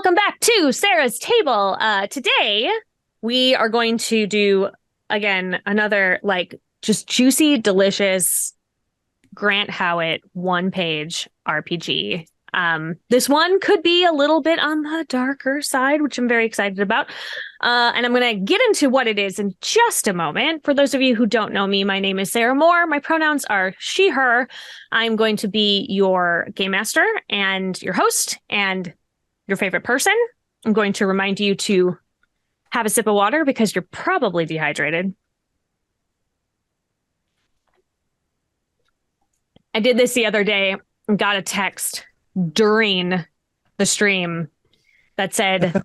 welcome back to Sarah's Table. Today, we are going to do, again, another, just juicy, delicious Grant Howitt one-page RPG. This one could be a little bit on the darker side, which I'm very excited about. And I'm going to get into what it is in just a moment. For those of you who don't know me, my name is Sarah Moore. My pronouns are she, her. I'm going to be your game master and your host and your favorite person. I'm going to remind you to have a sip of water because you're probably dehydrated. I did this the other day and got a text during the stream that said,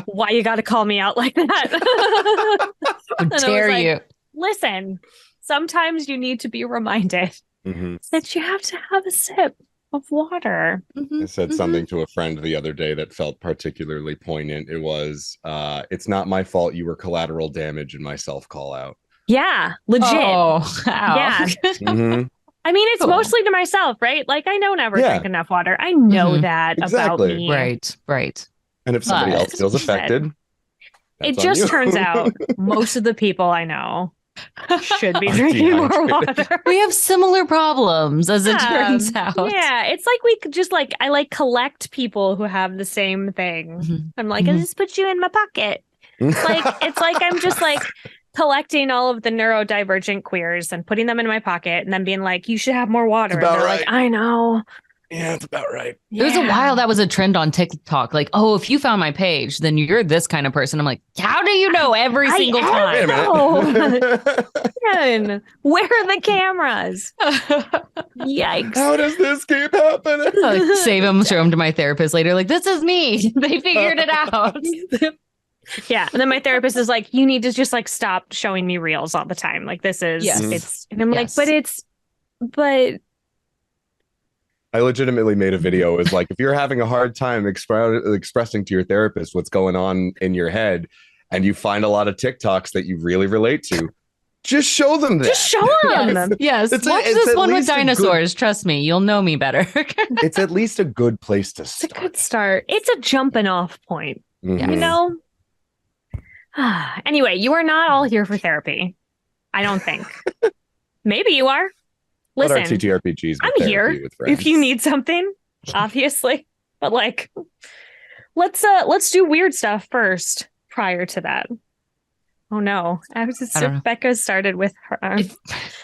why you got to call me out like that? How dare you? Listen, sometimes you need to be reminded that you have to have a sip of water. I said something to a friend the other day that felt particularly poignant. It was, it's not my fault you were collateral damage in my self-call out. Yeah, legit. Oh, wow. Yeah. I mean, it's mostly to myself, right? I know never drink enough water. I know that about me. Right. And if somebody else feels affected, it just turns out most of the people I know should be drinking more water. We have similar problems, as it turns out. Yeah, it's like we could just I collect people who have the same thing. I'm like, I just put you in my pocket. It's like I'm just collecting all of the neurodivergent queers and putting them in my pocket and then being like, you should have more water. And they're like, I know. Yeah, it's about right. There was a while that was a trend on TikTok. If you found my page, then you're this kind of person. I'm like, how do you know every single time? Man, where are the cameras? Yikes. How does this keep happening? Save them, show them to my therapist later. This is me. They figured it out. Yeah. And then my therapist is like, you need to just stop showing me reels all the time. This is, it's, and I'm like, but I legitimately made a video. It was if you're having a hard time expressing to your therapist what's going on in your head and you find a lot of TikToks that you really relate to, just show them that. Just show them. Yes. Watch this one with dinosaurs. Trust me, you'll know me better. It's at least a good place to start. It's a good start. It's a jumping off point. You know? Anyway, you are not all here for therapy. I don't think. Maybe you are. Listen, our TTRPGs I'm here if you need something, obviously. But let's do weird stuff first prior to that. Oh no. Becca started with her.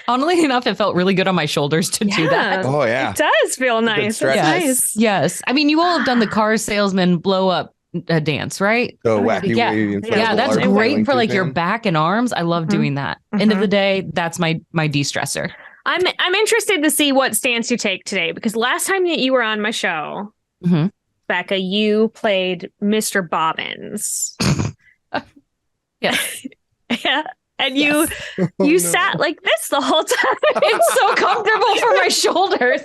Oddly enough, it felt really good on my shoulders to do that. Oh yeah. It does feel nice. It's nice. Yes. I mean, you all have done the car salesman blow up dance, right? So wacky. Yeah, that's great for your back and arms. I love doing that. End of the day, that's my de-stressor. I'm interested to see what stance you take today, because last time that you were on my show, Becca, you played Mr. Bobbins. Yes. Yeah. And you sat like this the whole time. It's so comfortable for my shoulders.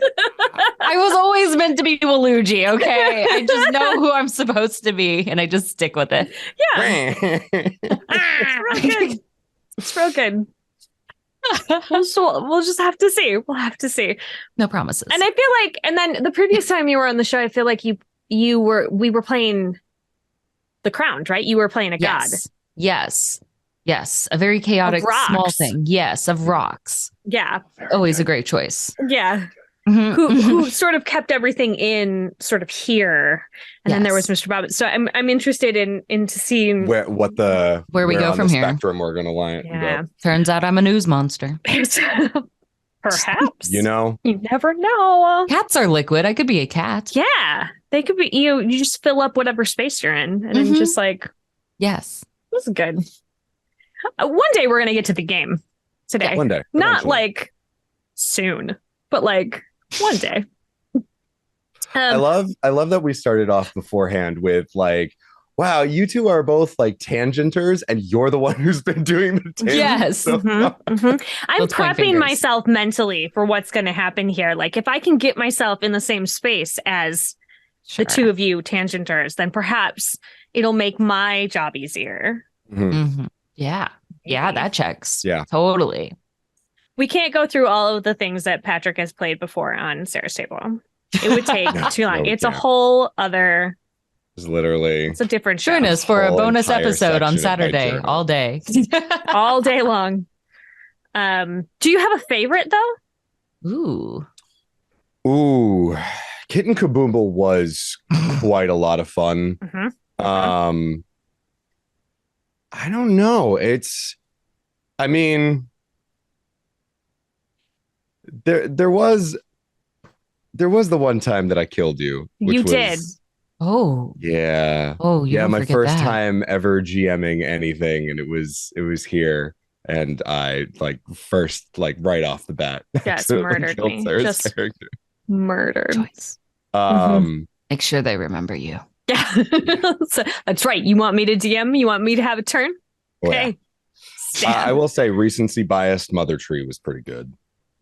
I was always meant to be Waluigi, okay? I just know who I'm supposed to be, and I just stick with it. Yeah. It's real good. We'll just have to see. We'll have to see. No promises. And I feel and then the previous time you were on the show, I feel like we were playing the Crown, right? You were playing a god. Yes. A very chaotic small thing. Yes, of rocks. Yeah. Always a great choice. Yeah. Who sort of kept everything in sort of here, and then there was Mr. Bobbins. So I'm interested into seeing where we go from here. Spectrum we're gonna line. Yeah. Turns out I'm a news monster. Perhaps. You never know. Cats are liquid. I could be a cat. Yeah, they could be. You just fill up whatever space you're in, and then just yes, this is good. One day we're gonna get to the game today. Yeah, one day, not soon, but one day. I love that we started off beforehand with wow, you two are both tangenters, and you're the one who's been doing the tangent. Yes. I'm prepping myself mentally for what's going to happen here. If I can get myself in the same space as the two of you tangenters, then perhaps it'll make my job easier. Yeah, that checks. Yeah, totally. We can't go through all of the things that Patrick has played before on Sarah's Table. It would take too long. It's a whole other was literally It's a different show. Join us for a whole bonus entire episode on section of my Saturday, journey. all day. all day long. Do you have a favorite though? Ooh. Ooh, Kitten Kaboomble was quite a lot of fun. I don't know. I mean, there was the one time that I killed you. Which You was, did. Oh. Yeah. Oh, you yeah, don't my forget first that. time ever GMing anything, and it was here. And I first right off the bat Just accidentally murdered killed me. Sarah's Just character. murdered. Choice. Make sure they remember you. Yeah. So, that's right. You want me to DM? You want me to have a turn? Oh, yeah. Okay. Stab. I will say recency biased Mother Tree was pretty good.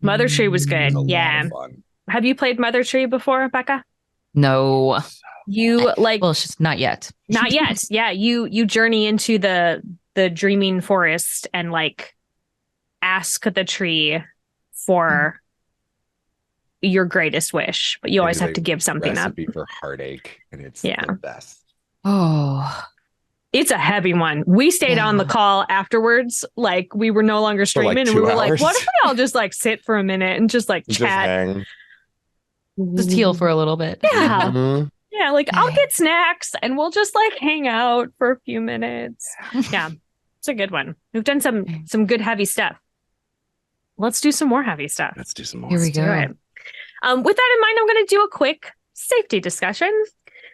Mother Tree was It good. was a Yeah. lot of fun. Have you played Mother Tree before, Becca? No. You Well, she's not yet. not yet. Yeah, you journey into the dreaming forest and ask the tree for your greatest wish, but you always have to give something up. Recipe for heartache, and it's Yeah. the best. Oh. It's a heavy one. We stayed on the call afterwards, we were no longer For, like, streaming, and 2 we were hours. what if we all just sit for a minute and just Just chat, hang. Just heal for a little bit. Yeah. Mhm. Yeah, I'll get snacks and we'll just hang out for a few minutes. Yeah, it's a good one. We've done some good heavy stuff. Let's do some more heavy stuff. Let's do some more. Here we Let's do go. it. With that in mind, I'm going to do a quick safety discussion.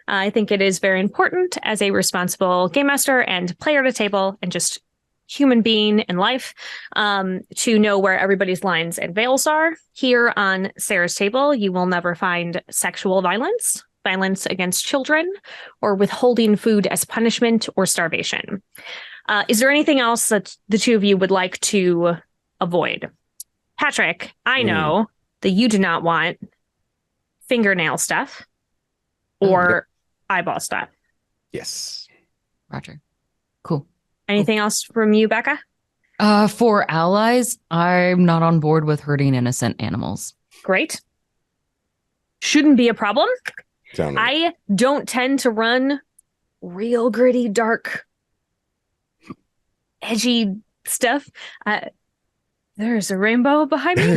I think it is very important as a responsible game master and player at a table and just human being in life to know where everybody's lines and veils are. Here on Sarah's table, you will never find sexual violence, violence against children, or withholding food as punishment or starvation. Is there anything else that the two of you would like to avoid? Patrick, I know that you do not want fingernail stuff or eyeball stuff. Yes. Roger. Cool. Anything else from you, Becca? For allies, I'm not on board with hurting innocent animals. Great. Shouldn't be a problem. Tell me. I don't tend to run real gritty, dark, edgy stuff. There's a rainbow behind me.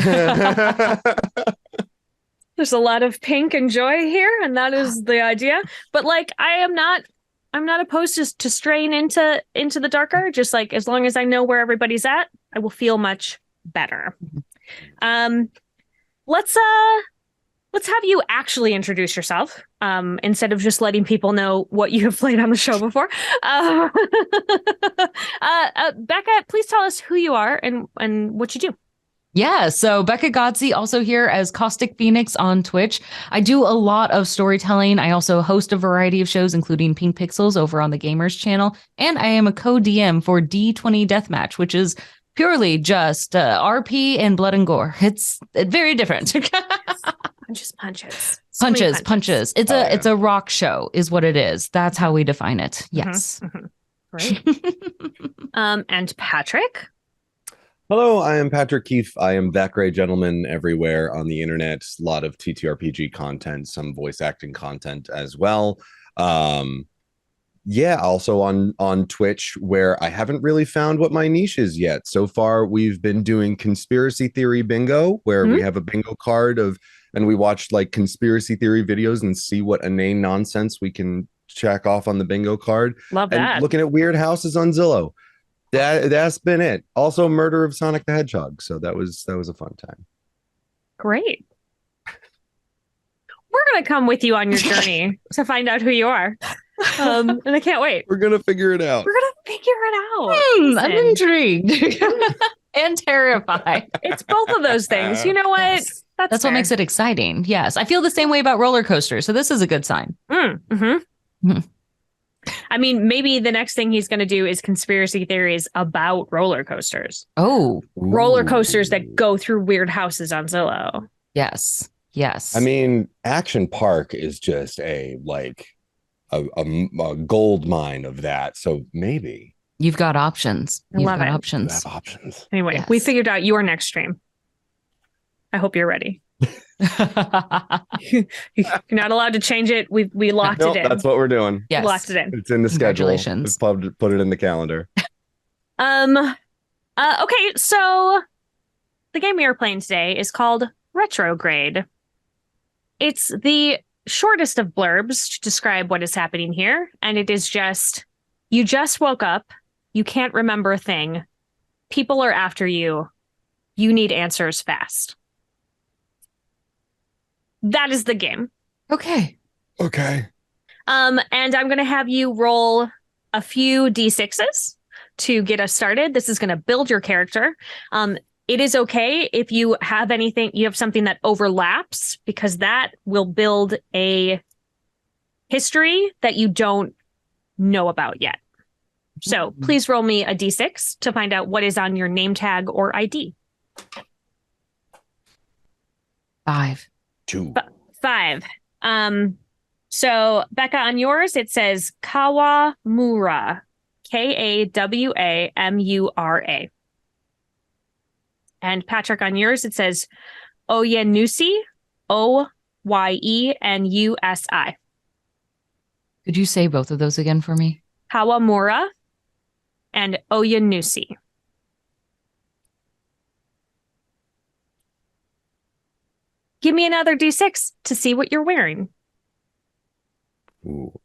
There's a lot of pink and joy here, and that is the idea. But I'm not opposed to straying into the darker. Just as long as I know where everybody's at, I will feel much better. Let's have you actually introduce yourself instead of just letting people know what you have played on the show before. Becca, please tell us who you are and what you do. Yeah, so Becca Godsey, also here as Caustic Phoenix on Twitch. I do a lot of storytelling. I also host a variety of shows, including Pink Pixels over on the Gamers channel. And I am a co-DM for D20 Deathmatch, which is purely just RP and blood and gore. It's very different. Punches. Punches. It's a rock show is what it is. That's how we define it. Yes. Great. And Patrick? Hello, I am Patrick Keeffe. I am that great gentleman everywhere on the internet. A lot of TTRPG content, some voice acting content as well. Also on Twitch, where I haven't really found what my niche is yet. So far, we've been doing conspiracy theory bingo, where we have a bingo card and we watch conspiracy theory videos and see what inane nonsense we can check off on the bingo card. Love that. And looking at weird houses on Zillow. That's been it. Also, murder of Sonic the Hedgehog. So that was a fun time. Great. We're gonna come with you on your journey to find out who you are, and I can't wait. We're gonna figure it out. We're gonna figure it out. I'm Listen, intrigued and terrified. it's both of those things. You know what? Yes. That's what makes it exciting. Yes, I feel the same way about roller coasters, so this is a good sign. I mean, maybe the next thing he's going to do is conspiracy theories about roller coasters. Oh, Roller coasters that go through weird houses on Zillow. yes. I mean, Action Park is just a gold mine of that. So maybe You've got options. I love it. you Options. have options. Anyway, Yes. we figured out your next stream. I hope you're ready. You're not allowed to change it. We locked No, it in. that's what we're doing. Yes. Locked it in. It's in the schedule. Congratulations. Just put it in the calendar. Okay, so the game we are playing today is called Retrograde. It's the shortest of blurbs to describe what is happening here, and it is just, you just woke up, you can't remember a thing, people are after you, you need answers fast. That is the game. Okay. Okay. And I'm going to have you roll a few d6s to get us started. This is going to build your character. It is okay if you have something that overlaps, because that will build a history that you don't know about yet. So please roll me a d6 to find out what is on your name tag or ID. 5. 2. 5. So Becca, on yours, it says Kawamura. Kawamura. And Patrick, on yours, it says Oyenusi. Oyenusi. Could you say both of those again for me? Kawamura and Oyenusi. Give me another d6 to see what you're wearing. Ooh.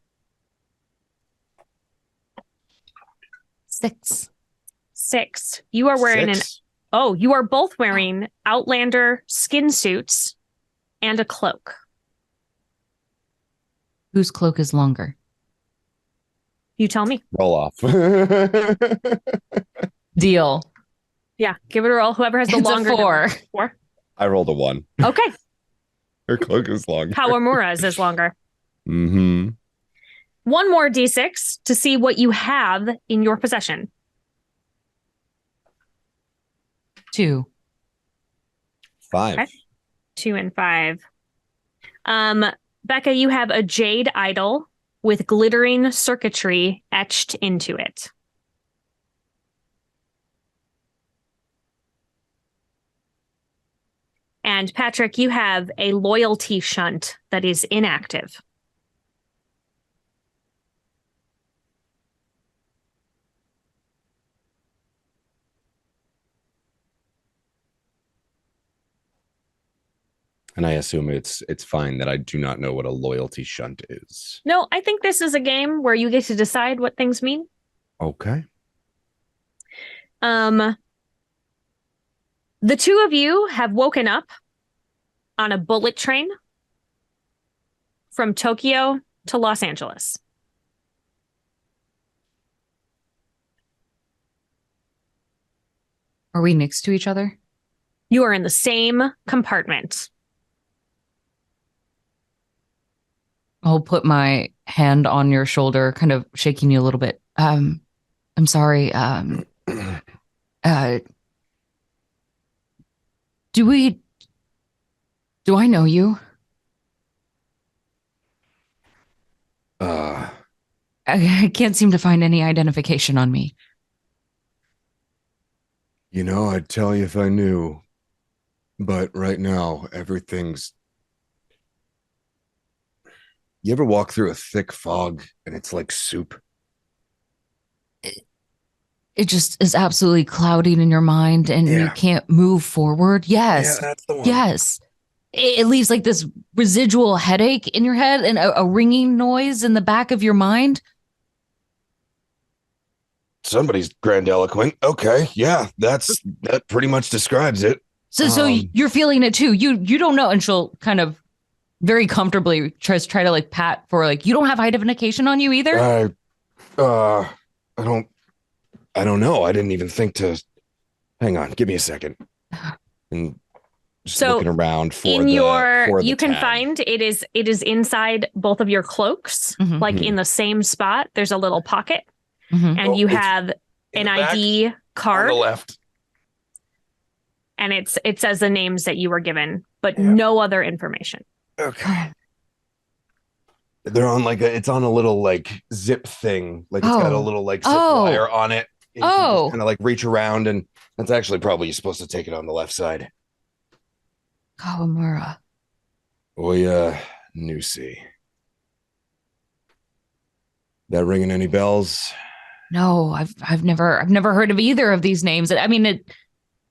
6. 6. You are wearing 6. you are both wearing Outlander skin suits and a cloak. Whose cloak is longer? You tell me. Roll off. Deal. Yeah, give it a roll. Whoever has the It's longer a 4. 4. I rolled a 1. Okay. Her cloak is longer. Kawamura's is longer. Mm-hmm. One more d6 to see what you have in your possession. 2. 5. Okay. 2 and 5. Becca, you have a jade idol with glittering circuitry etched into it. And Patrick, you have a loyalty shunt that is inactive. And I assume it's fine that I do not know what a loyalty shunt is. No, I think this is a game where you get to decide what things mean. Okay. The two of you have woken up on a bullet train from Tokyo to Los Angeles. Are we next to each other? You are in the same compartment. I'll put my hand on your shoulder, kind of shaking you a little bit. I'm sorry. Do I know you? I can't seem to find any identification on me. I'd tell you if I knew, but right now everything's. You ever walk through a thick fog and it's like soup? It just is absolutely clouding in your mind and you can't move forward. Yes. Yeah, that's the one. Yes. It leaves like this residual headache in your head and a ringing noise in the back of your mind. Somebody's grandiloquent. Okay, yeah, that pretty much describes it. So you're feeling it too. You don't know, and she'll kind of very comfortably try to like pat for like, you don't have identification on you either. I don't know. I didn't even think to. Hang on, give me a second. And just looking around for you can tag. find it is inside both of your cloaks, like in the same spot. There's a little pocket. And you have an ID card on the left, and it says the names that you were given, but no other information. Okay. They're on it's on a little like zip thing, like it's got a little like zip wire on it. And you can just kind of like reach around, and that's actually probably you're supposed to take it on the left side. Kawamura. Oya Nusi. That ringing any bells? No, I've never heard of either of these names. I mean,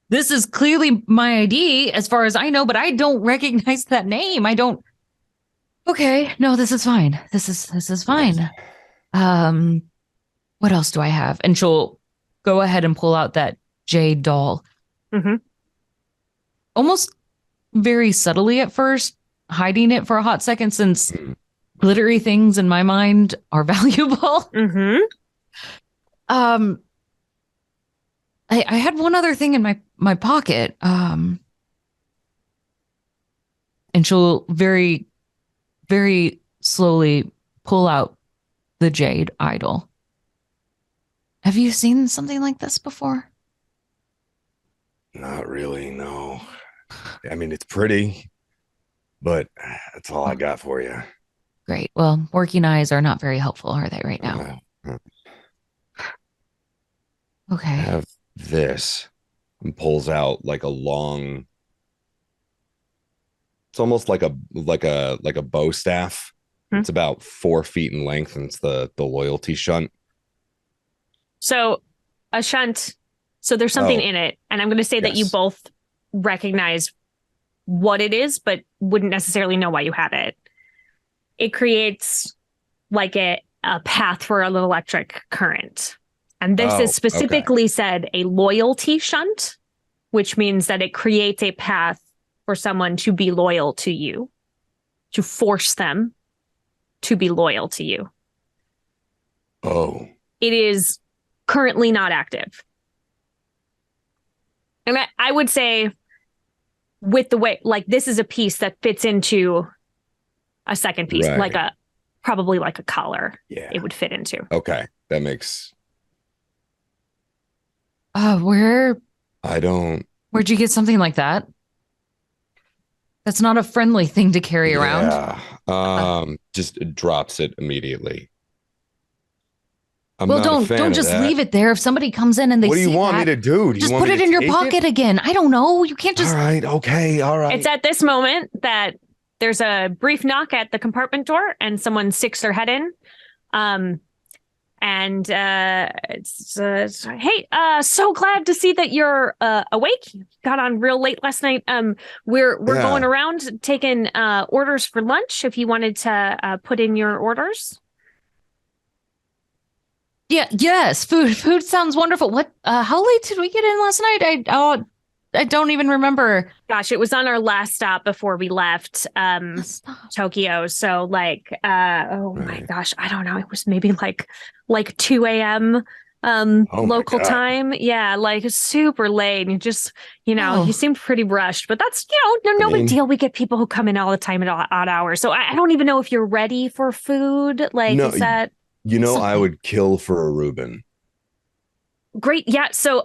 this is clearly my ID as far as I know, but I don't recognize that name. I don't. Okay, no, this is fine. This is fine. What else do I have? And she'll go ahead and pull out that jade doll. Mm-hmm. Almost very subtly at first, hiding it for a hot second since glittery things in my mind are valuable. Mm-hmm. I had one other thing in my pocket. And she'll very, very slowly pull out the jade idol. Have you seen something like this before? Not really, no. I mean, it's pretty, but that's all I got for you. Great. Well, working eyes are not very helpful, are they, right now? Okay. Have this, and pulls out like a long. It's almost like a bow staff. It's about 4 feet in length, and it's the loyalty shunt. So a shunt. So there's something in it, and I'm going to say that you both recognize what it is, but wouldn't necessarily know why you had it. It creates like a path for an electric current. And this is specifically said a loyalty shunt, which means that it creates a path for someone to be loyal to you, to force them to be loyal to you. Oh. It is currently not active. And I would say with the way, like, this is a piece that fits into a second piece, like probably like a collar. Yeah. It would fit into. Okay. That makes. Where'd you get something like that? That's not a friendly thing to carry around. Just drops it immediately. Well, don't just leave it there. If somebody comes in and they see what do you want me to do? Just put it in your pocket again. I don't know. You can't just. All right. Okay. All right. It's at this moment that there's a brief knock at the compartment door and someone sticks their head in. It's hey, so glad to see that you're awake. You got on real late last night. We're going around taking orders for lunch. If you wanted to put in your orders. Yeah. Yes. Food sounds wonderful. What? How late did we get in last night? I don't even remember. Gosh, it was on our last stop before we left Tokyo. So my gosh, I don't know. It was maybe like 2 a.m. Local time. Yeah, like super late. And just, you seemed pretty rushed, but that's, no big deal. We get people who come in all the time at odd hours. So I don't even know if you're ready for food. Like, is that... I would kill for a Reuben. Great. Yeah. So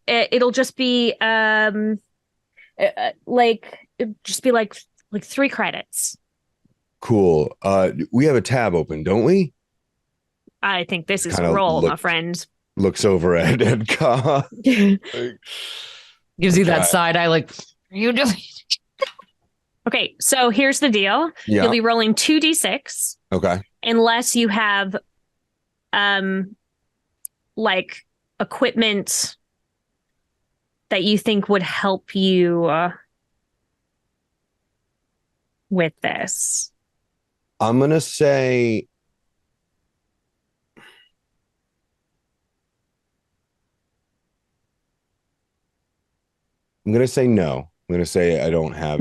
it'll just be like 3 credits. Cool. We have a tab open, don't we? I think this is a roll, my friend. Looks over at Ka. Gives you that side eye like, are you doing? Okay, so here's the deal. Yeah. You'll be rolling 2d6. Okay. Unless you have like equipment that you think would help you with this. I'm going to say no. I'm going to say I don't have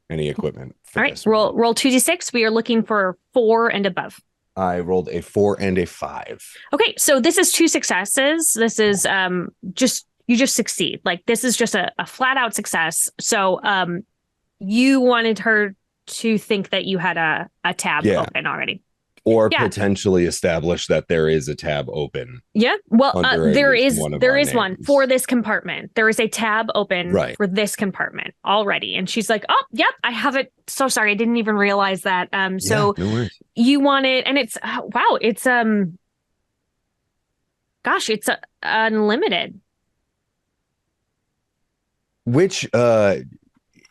any equipment. All right, roll 2d6. We are looking for 4 and above. I rolled a 4 and a 5. Okay, so this is 2 successes. This is you just succeed. Like, this is just a flat out success. So you wanted her to think that you had a tab open already. Or potentially establish that there is a tab open. Yeah. Well, there is one for this compartment. There is a tab open for this compartment already. And she's like, oh, yep, I have it. So sorry. I didn't even realize that. So no worries. You want it. And it's, wow, it's, it's unlimited. Which,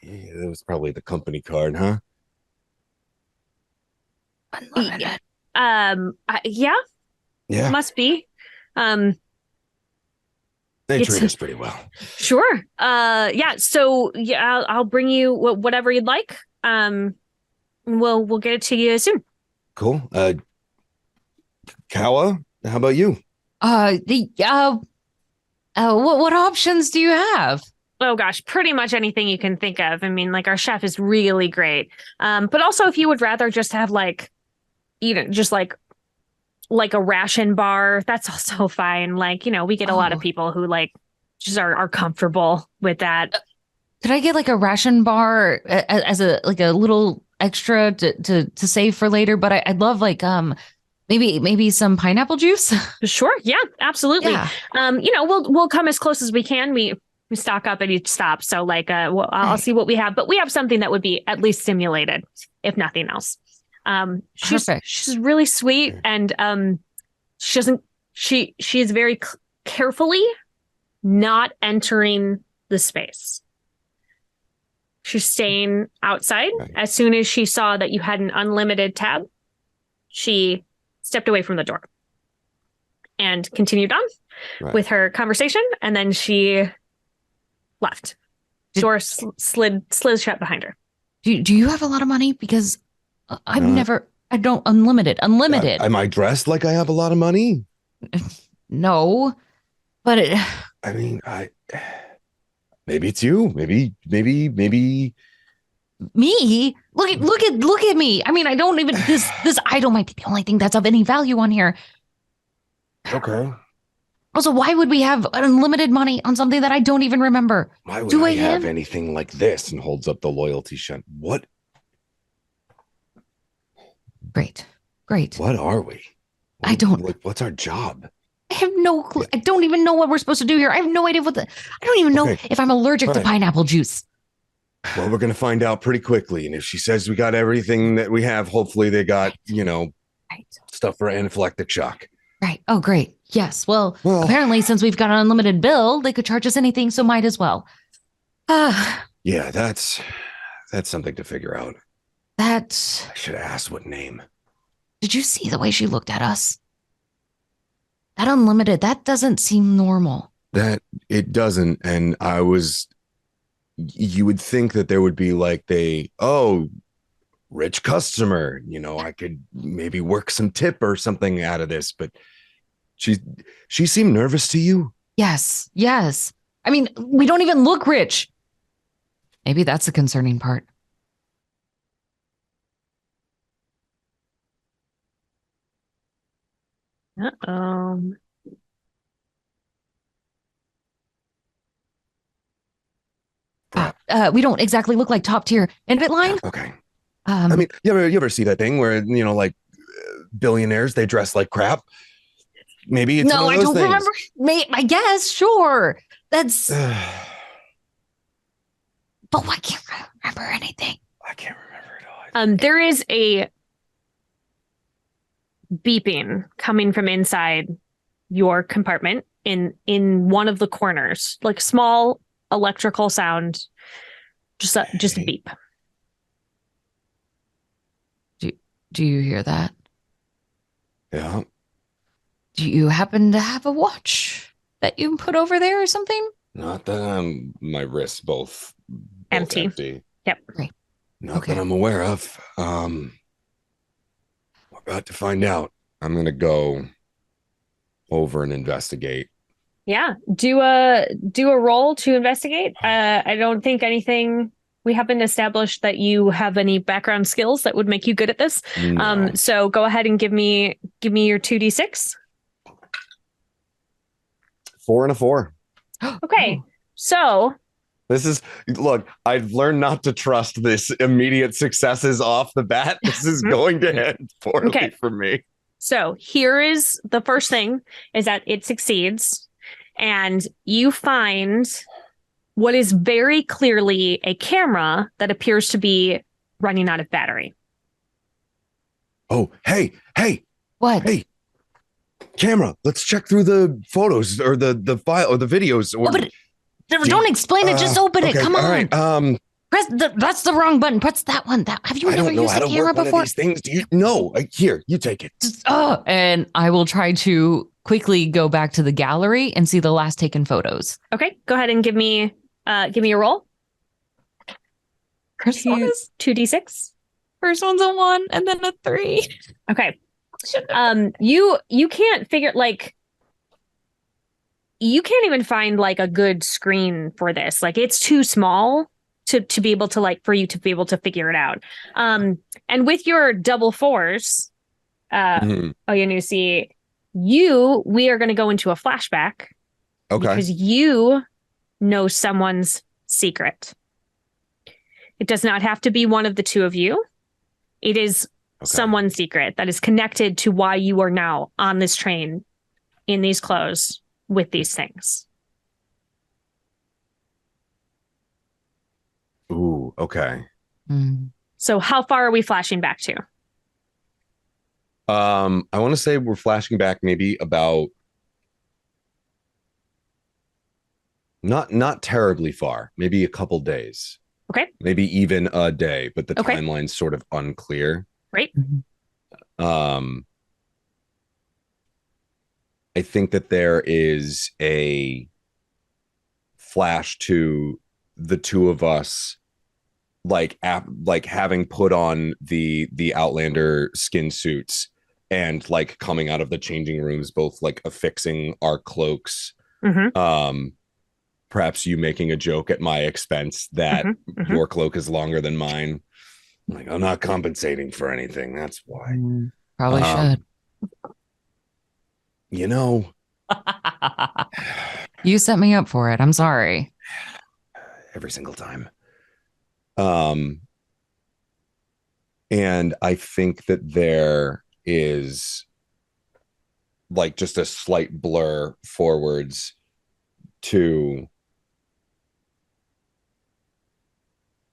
Yeah, that was probably the company card, huh? Unlimited. Yeah, Yeah, must be. Um, they it's treat us pretty well. sure. Yeah. So yeah, I'll bring you whatever you'd like. We'll get it to you soon. Cool. Kawa, how about you? The what options do you have? Oh gosh, pretty much anything you can think of. I mean, like our chef is really great. But also if you would rather just have like, just like a ration bar, that's also fine. Like, we get a lot of Oh, people who like just are comfortable with that. could I get like a ration bar as a like a little extra to save for later? But I'd love like maybe some pineapple juice. Sure, yeah, absolutely. Yeah. We'll come as close as we can. We stock up at each stop, so like I'll Right. see what we have, but we have something that would be at least simulated, if nothing else. Perfect. She's really sweet, and she doesn't she is very carefully not entering the space. She's staying outside. Right. As soon as she saw that you had an unlimited tab, she stepped away from the door and continued on Right. with her conversation, and then she left. Door slid shut behind her. Do you have a lot of money? Because I've Uh, never. I don't unlimited. Unlimited. Am I dressed like I have a lot of money? No, but I mean, maybe it's you. Maybe. me. Look at me. I mean, I don't even this idol might be the only thing that's of any value on here. Okay. Also, why would we have unlimited money on something that I don't even remember? Why would Do I I have have- anything like this? And holds up the loyalty shunt. What? Great. What are we? I don't- What's our job? I have no clue. I don't even know what we're supposed to do here. I have no idea I don't even know Okay. if I'm allergic to Right. pineapple juice. Well, we're gonna find out pretty quickly. And if she says we got everything that we have, hopefully they got Right. stuff for anaphylactic shock. Right. Oh, great. Yes. Well, Well- apparently, since we've got an unlimited bill, they could charge us anything, so might as well. Yeah, that's something to figure out. That. I should have asked what name. Did you see the way she looked at us? That unlimited, that doesn't seem normal. That it doesn't, and you would think that there would be like rich customer, I could maybe work some tip or something out of this, but she seemed nervous to you. Yes. Yes. I mean, we don't even look rich. Maybe that's the concerning part. Uh-oh. We don't exactly look like top tier invite line. Okay. Um, I mean, you ever see that thing where like billionaires, they dress like crap? Maybe it's no, one I of those don't things. remember. I guess, sure. That's, I but I can't remember anything. can't remember it all. There is a beeping coming from inside your compartment in one of the corners, like small electrical sound, just a beep. Do you hear that? Yeah. Do you happen to have a watch that you put over there or something? Not that my wrists both Empty. Yep. Great. Not Okay. that I'm aware of. We're about to find out. I'm gonna go over and investigate. Yeah. Do a roll to investigate. I don't think anything. We haven't established that you have any background skills that would make you good at this. No. So go ahead and give me your 2d6. 4 and a 4. Okay. So Look, I've learned not to trust this immediate successes off the bat. This is going to end poorly Okay. for me. So here is the first thing is that it succeeds and you find what is very clearly a camera that appears to be running out of battery. Oh, hey, What? hey, camera. Let's check through the photos or the file or the videos. Or, Open it. Don't explain it. Just open it. okay, Come on. all right. That's the wrong button. Press that one. Have you never used a camera before? These things. Do you? No. Here, you take it. And I will try to quickly go back to the gallery and see the last taken photos. Okay, go ahead and give me a roll. First one is 2d6. First one's a 1 and then a 3. Okay. You can't figure you can't even find like a good screen for this. Like it's too small to be able to for you to be able to figure it out. And with your double 4s, Oyanusi, we are going to go into a flashback. Okay. Because you know someone's secret. It does not have to be one of the two of you. It is someone's secret that is connected to why you are now on this train in these clothes with these things. Ooh, okay. So how far are we flashing back to? I want to say we're flashing back maybe about not terribly far, maybe a couple days. Okay. Maybe even a day, but the timeline's sort of unclear. Right. I think that there is a flash to the two of us like having put on the Outlander skin suits and like coming out of the changing rooms, both like affixing our cloaks. Perhaps you making a joke at my expense that your cloak is longer than mine. Like, I'm not compensating for anything. That's why. Probably should. You know. You set me up for it. I'm sorry. Every single time. And I think that there is like just a slight blur forwards to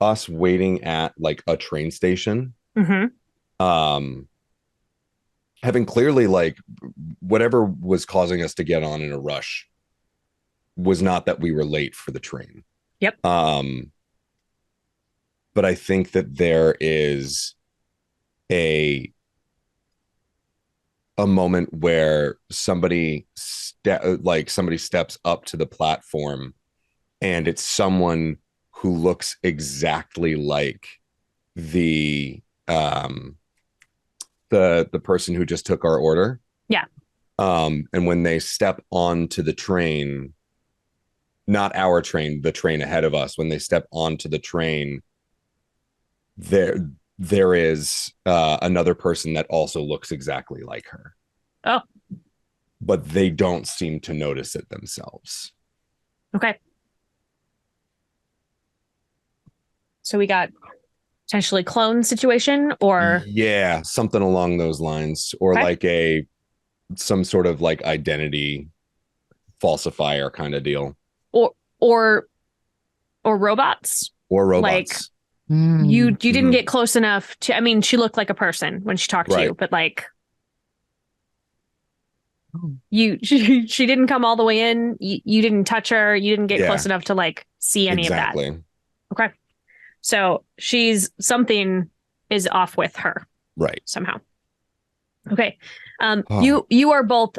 us waiting at like a train station. Having clearly like whatever was causing us to get on in a rush was not that we were late for the train. Yep. But I think that there is a moment where somebody steps up to the platform and it's someone who looks exactly like the person who just took our order. Yeah. And when they step onto the train, not our train, the train ahead of us, when they step onto the train, there is another person that also looks exactly like her. Oh. But they don't seem to notice it themselves. Okay. So we got potentially clone situation or something along those lines, or like some sort of like identity falsifier kind of deal, or robots, like you didn't get close enough to. I mean, she looked like a person when she talked to you, but like she didn't come all the way in. You didn't touch her. You didn't get close enough to like see any of that. Okay. So something is off with her. Right. Somehow. Okay. You are both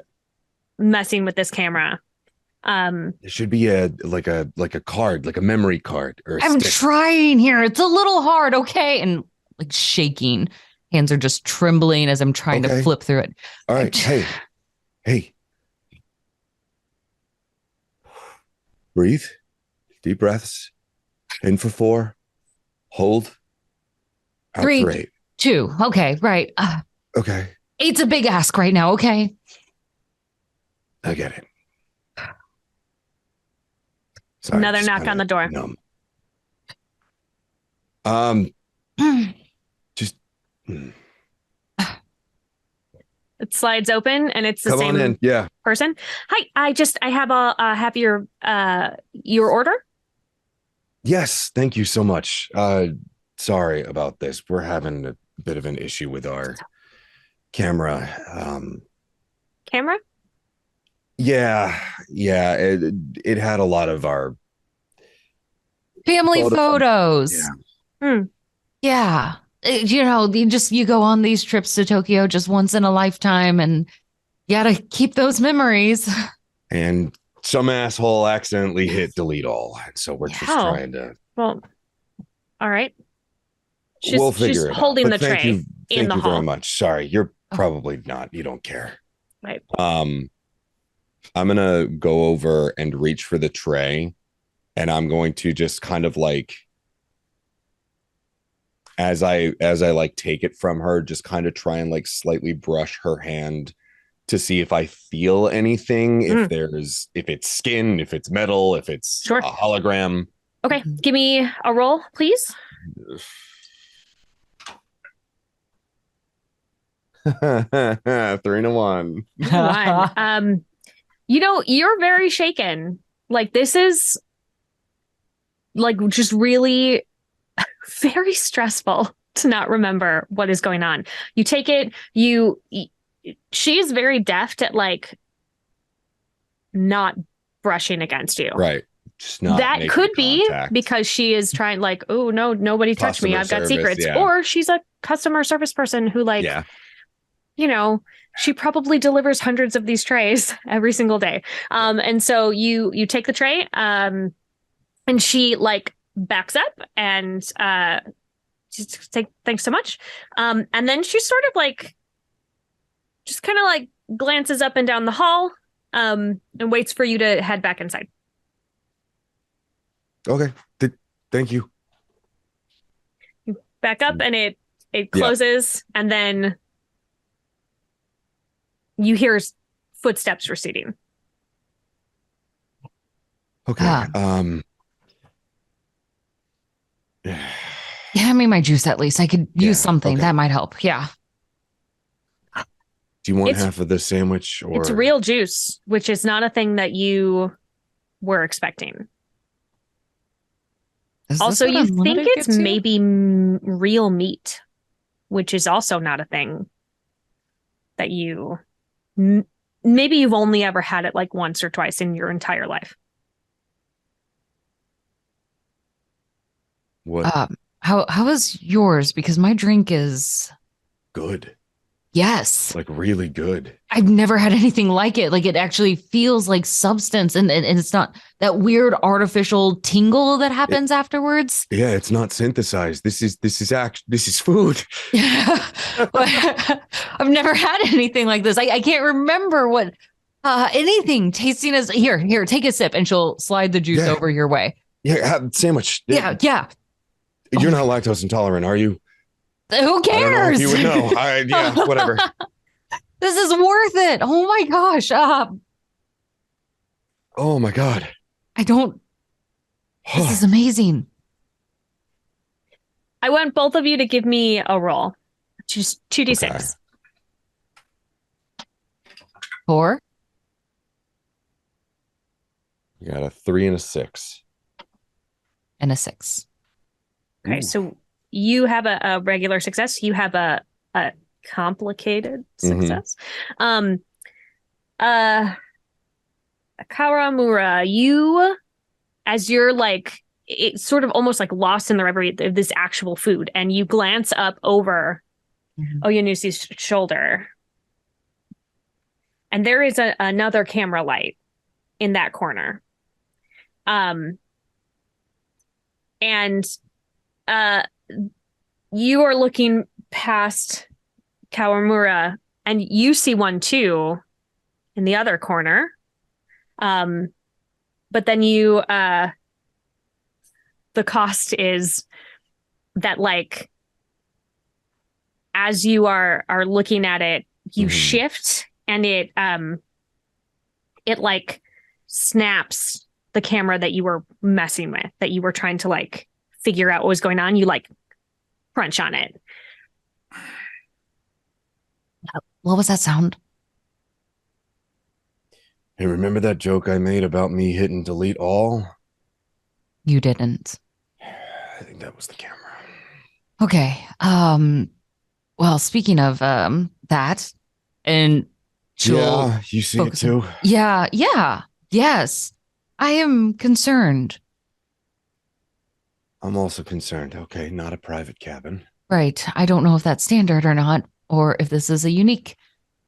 messing with this camera. It should be a card, like a memory card or I'm trying here. It's a little hard, okay? And like shaking. Hands are just trembling as I'm trying to flip through it. All right. Hey. Breathe. Deep breaths. In for 4. Hold. Out 3, for 8. 2. Okay, right. Okay. 8's a big ask right now, okay? I get it. Sorry, another knock on the door. Numb. Just. It slides open and it's the Come same on in. person. Hi, I have your order. Yes, thank you so much. Sorry about this. We're having a bit of an issue with our camera. Camera? Yeah. It had a lot of our Family photos. Yeah. Yeah. You go on these trips to Tokyo just once in a lifetime and you gotta keep those memories. And some asshole accidentally hit delete all. So we're just trying to. Well, all right. We'll figure it out. Holding the thank tray you, in the thank you hall. very much. Sorry, you're probably not. You don't care. Right. I'm gonna go over and reach for the tray, and I'm going to just kind of like, as I like take it from her, just kind of try and like slightly brush her hand to see if I feel anything, if it's skin, if it's metal, if it's a hologram. Okay, give me a roll, please. 3-1. 1. You're very shaken. Like, this is like just really very stressful to not remember what is going on. You take it, she is very deft at like not brushing against you. Right. Just not that could contact. be because she is trying like, oh no, nobody touched me. I've got secrets. Yeah. Or she's a customer service person who like, she probably delivers hundreds of these trays every single day. And so you take the tray, and she like backs up and just thanks so much. And then she sort of like just kind of like glances up and down the hall, and waits for you to head back inside. Okay. Thank you. You back up and it closes, and then you hear footsteps receding. Okay. Hand me my juice at least. I could use something. Okay. That might help. Yeah. Do you want half of the sandwich? Or it's real juice, which is not a thing that you were expecting. Also, you think it's maybe real meat, which is also not a thing that you... Maybe you've only ever had it like once or twice in your entire life. What? How is yours? Because my drink is good. Yes. Like really good. I've never had anything like it. Like it actually feels like substance, and it's not that weird artificial tingle that happens afterwards. Yeah, it's not synthesized. This is food. I've never had anything like this. I can't remember what anything tasting as here, take a sip, and she'll slide the juice over your way. Yeah, have sandwich. Yeah. You're not lactose intolerant, are you? Who cares? You would know. Yeah, whatever. This is worth it. Oh my gosh. Oh my God. This is amazing. I want both of you to give me a roll. Just 2d6. Okay. 4. You got a 3 and a 6. And a 6. Okay, so you have a regular success. You have a complicated success. Kawamura, you, as you're like, it's sort of almost like lost in the reverie of this actual food, and you glance up over Oyanusi's shoulder, and there is another camera light in that corner. And you are looking past Kawamura, and you see one too in the other corner. But then the cost is that, like, as you are looking at it, you shift, and it like snaps the camera that you were messing with, that you were trying to like figure out what was going on. You like crunch on it. What was that sound? Hey, remember that joke I made about me hitting delete all? You didn't. I think that was the camera. Okay. Well, speaking of that, and yeah, you see it too? Yeah. Yes. I am concerned. I'm also concerned. Okay, not a private cabin. Right. I don't know if that's standard or not, or if this is a unique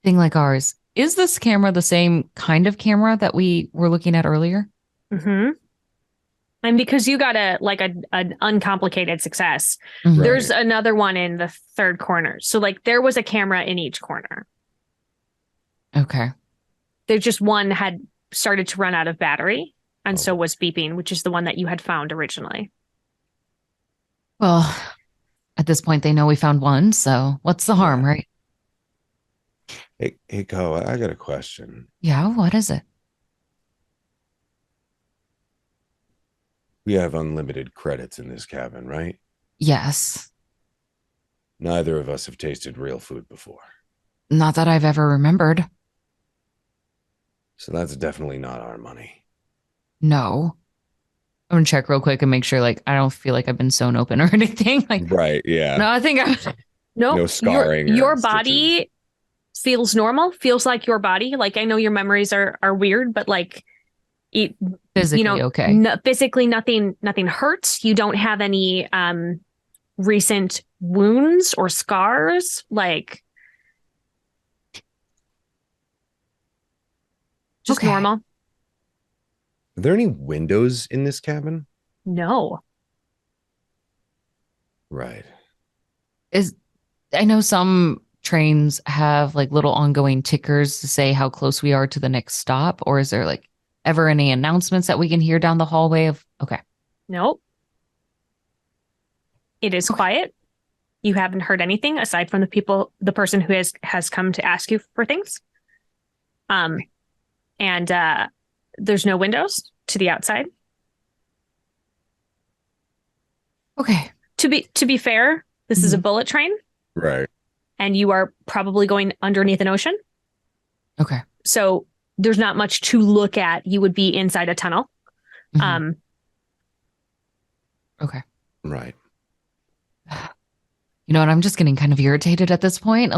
thing like ours. Is this camera the same kind of camera that we were looking at earlier? Mm-hmm. And because you got an uncomplicated success, Mhm. there's another one in the third corner. So like there was a camera in each corner. Okay. There's just one had started to run out of battery and so was beeping, which is the one that you had found originally. Well, at this point, they know we found one, so what's the harm, right? Hey, Ko, I got a question. Yeah, what is it? We have unlimited credits in this cabin, right? Yes. Neither of us have tasted real food before. Not that I've ever remembered. So that's definitely not our money. No. I'm gonna check real quick and make sure, like, I don't feel like I've been sewn open or anything. Like, Right, yeah. no, I think No scarring. Your body feels normal, feels like your body. Like I know your memories are weird, but like physically okay. Physically nothing hurts. You don't have any recent wounds or scars. Like just normal. Are there any windows in this cabin? No. Right. I know some trains have like little ongoing tickers to say how close we are to the next stop, or is there like ever any announcements that we can hear down the hallway of okay. Nope. It is quiet. You haven't heard anything aside from the person who has come to ask you for things. And there's no windows to the outside. Okay. To be fair, this is a bullet train. Right. And you are probably going underneath an ocean. Okay. So there's not much to look at. You would be inside a tunnel. Okay. Right. You know what? I'm just getting kind of irritated at this point.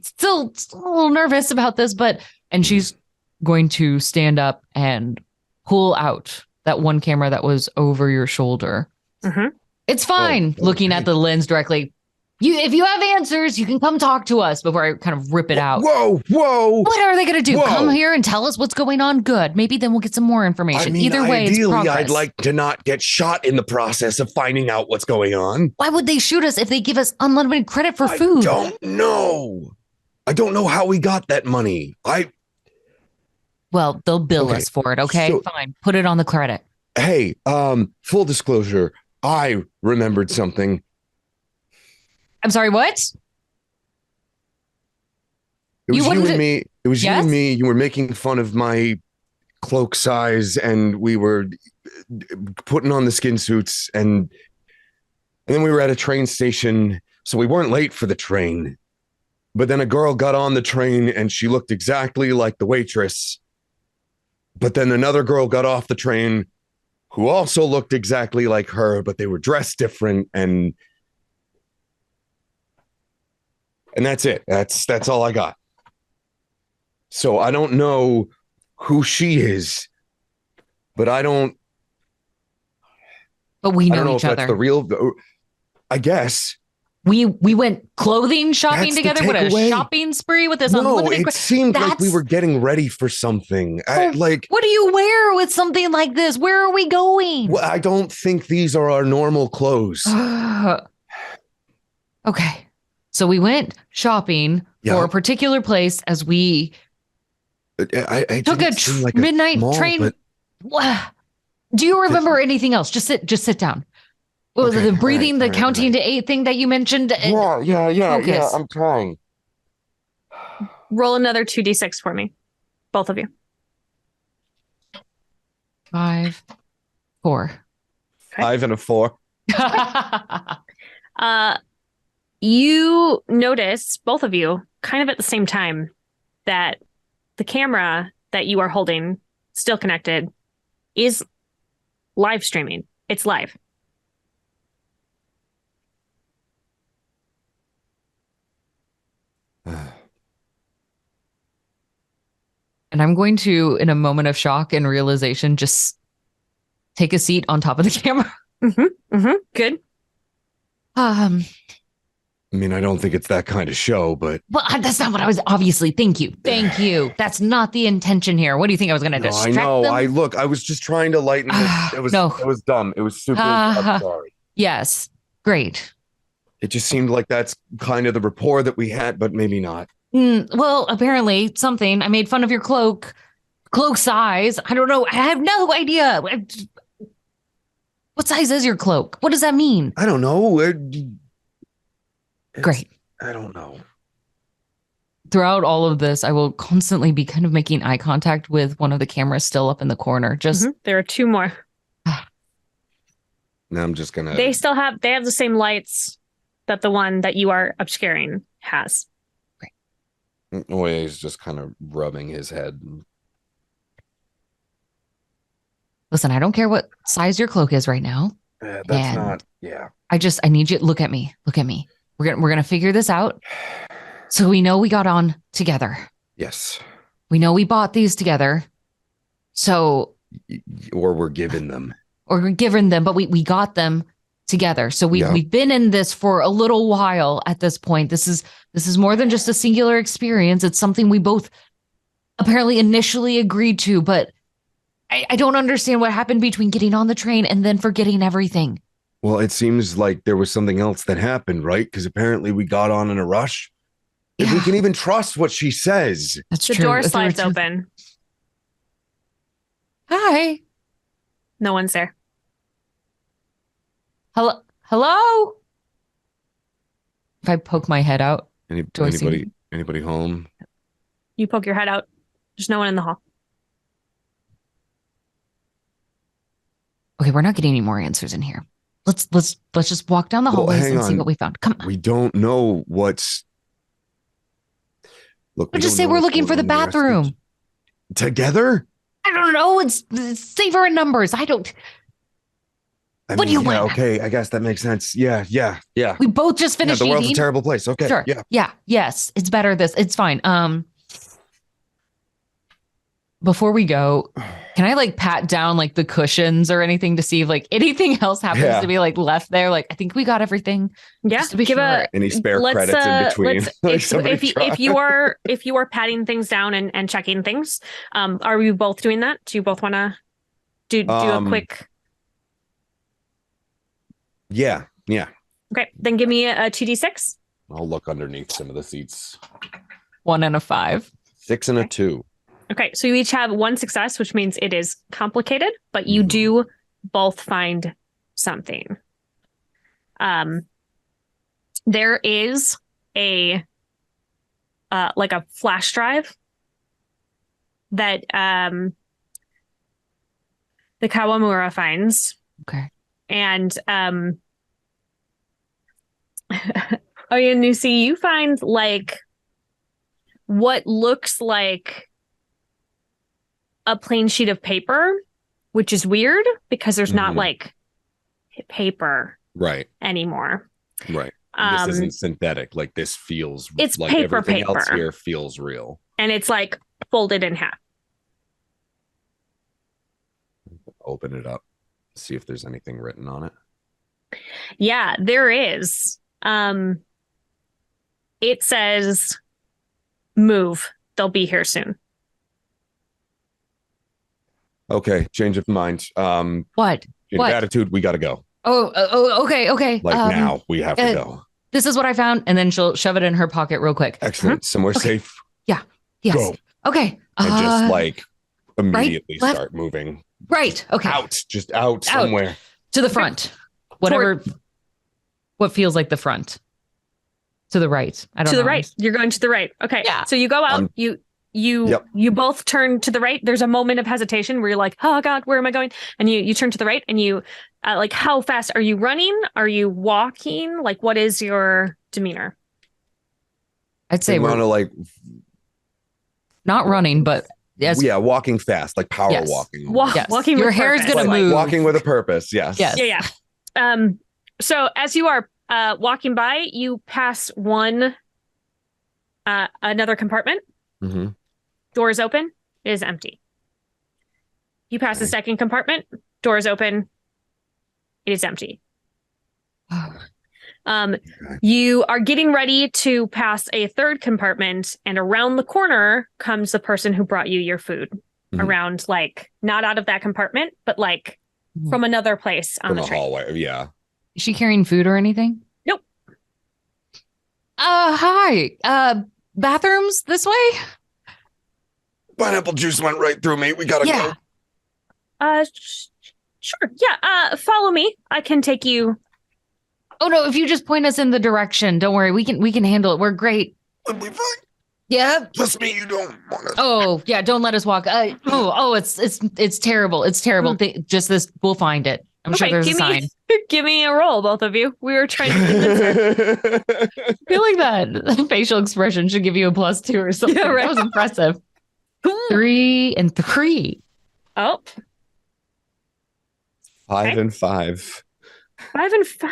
Still a little nervous about this, and she's going to stand up and pull out that one camera that was over your shoulder. Mm-hmm. It's fine looking at the lens directly. If you have answers, you can come talk to us before I kind of rip it out. Whoa. What are they going to do? Whoa. Come here and tell us what's going on? Good. Maybe then we'll get some more information. Either way, it's progress. I'd like to not get shot in the process of finding out what's going on. Why would they shoot us if they give us unlimited credit for food? I don't know how we got that money. Well, they'll bill us for it, okay? So, fine. Put it on the credit. Hey, full disclosure, I remembered something. I'm sorry, what? It was you and me. It was you and me. You were making fun of my cloak size, and we were putting on the skin suits, and then we were at a train station, so we weren't late for the train. But then a girl got on the train, and she looked exactly like the waitress. But then another girl got off the train who also looked exactly like her, but they were dressed different, and that's it. That's all I got. So I don't know who she is, but I don't. But we know, I don't know each if other. That's the real. I guess we went clothing shopping together with a shopping spree with this unlimited. It seemed like we were getting ready for something. What do you wear with something like this? Where are we going? Well, I don't think these are our normal clothes. Okay. So we went shopping for a particular place as we took a midnight train. Do you remember anything else? Just sit down. What was it, the breathing, the counting to 8 thing that you mentioned? Yeah. I'm trying. Roll another 2d6 for me, both of you. 5, 4. Okay. 5 and a 4. You notice, both of you, kind of at the same time, that the camera that you are holding, still connected, is live streaming. It's live. And I'm going to, in a moment of shock and realization, just take a seat on top of the camera. Good. Um, I mean, I don't think it's that kind of show, but well, that's not what I was. Obviously, thank you. That's not the intention here. What do you think I was going to no, I distract know. them? I was just trying to lighten it. No. It was dumb. It was super. I'm sorry. Yes. Great. It just seemed like that's kind of the rapport that we had, but maybe not. Well, apparently something. I made fun of your cloak size. I don't know. I have no idea. What size is your cloak? What does that mean? I don't know. Great. I don't know. Throughout all of this, I will constantly be kind of making eye contact with one of the cameras still up in the corner. Just There are two more. Now I'm just gonna. They have the same lights that the one that you are obscuring has. Oye's just kind of rubbing his head. listen, I don't care what size your cloak is right now. That's And not. Yeah. I need you. Look at me. We're gonna figure this out. So we know we got on together. Yes. We know we bought these together. So Or we're given them. or given them, but we got them together. So we've been in this for a little while at this point. This is more than just a singular experience. It's something we both apparently initially agreed to, but I don't understand what happened between getting on the train and then forgetting everything. Well, it seems like there was something else that happened, right? Because apparently we got on in a rush. If we can even trust what she says. That's The true. door slides open. Hi. No one's there. Hello? If I poke my head out, do I see Anybody home? You poke your head out. There's no one in the hall. okay, we're not getting any more answers in here. Let's just walk down the hallways and see what we found. Come on. We don't know what's. Look, Just say we're looking for the bathroom. Together? I don't know. It's safer in numbers. What do you want? Okay, I guess that makes sense. Yeah. We both just finished the world's eating. a terrible place. Okay. Sure. Yeah. Yes. It's better it's fine. Before we go, can I pat down the cushions or anything to see if anything else happens to be left there? I think we got everything. Yeah. Just to be sure. Any spare credits in between? If you are patting things down and checking things, are we both doing that? Do you both want to do a quick? Yeah. Okay, then give me a 2d6. I'll look underneath some of the seats. 1 and a 5. 6 and a 2. Okay, so you each have one success, which means it is complicated, but you do both find something. There is a flash drive that the Kawamura finds. Okay. And oh yeah, Nusi, you find what looks like a plain sheet of paper, which is weird because there's not paper anymore. Right. This isn't synthetic. This feels it's like paper everything else here feels real. And it's folded in half. Open it up. See if there's anything written on it. Yeah, there is. It says, "Move. They'll be here soon." Okay, change of mind. What? What? Attitude, we got to go. Oh, okay. Now we have to go. This is what I found, and then she'll shove it in her pocket real quick. Excellent. Somewhere safe. Yeah. Yes. Go. Okay. And just immediately left? start moving. Right. Okay. Just out somewhere. To the front. Whatever. What feels like the front. To the right. I don't know. To the right. You're going to the right. Okay. Yeah. So you go out. You both turn to the right. There's a moment of hesitation where you're like, "Oh God, where am I going?" And you turn to the right, and you how fast are you running? Are you walking? What is your demeanor? I'd say we're not running, but yes. Yeah, walking fast, power walking. Yes. Walking. Your with hair is purpose. gonna move. Walking with a purpose. Yes. Yes. Yeah. So as you are walking by, you pass another compartment. Mm-hmm. Door is open. It is empty. You pass the second compartment. Door is open. It is empty. You are getting ready to pass a third compartment, and around the corner comes the person who brought you your food. Around, like, not out of that compartment, but like from another place on the train. Hallway. Yeah. Is she carrying food or anything? Nope. Hi. Bathrooms this way? Pineapple juice went right through me. We gotta go. Sure. Yeah. Follow me. I can take you. Oh no! If you just point us in the direction, don't worry. We can handle it. We're great. We'll be fine. Yeah. Just me. You don't want to. Oh yeah. Don't let us walk. It's terrible. It's terrible. Just this. We'll find it. I'm sure there's a sign. Give me a roll, both of you. We were trying to convince her. I feel like that facial expression should give you a +2 or something. Yeah, right. That was impressive. 3 and 3. Oh. 5 and 5. 5 and 5.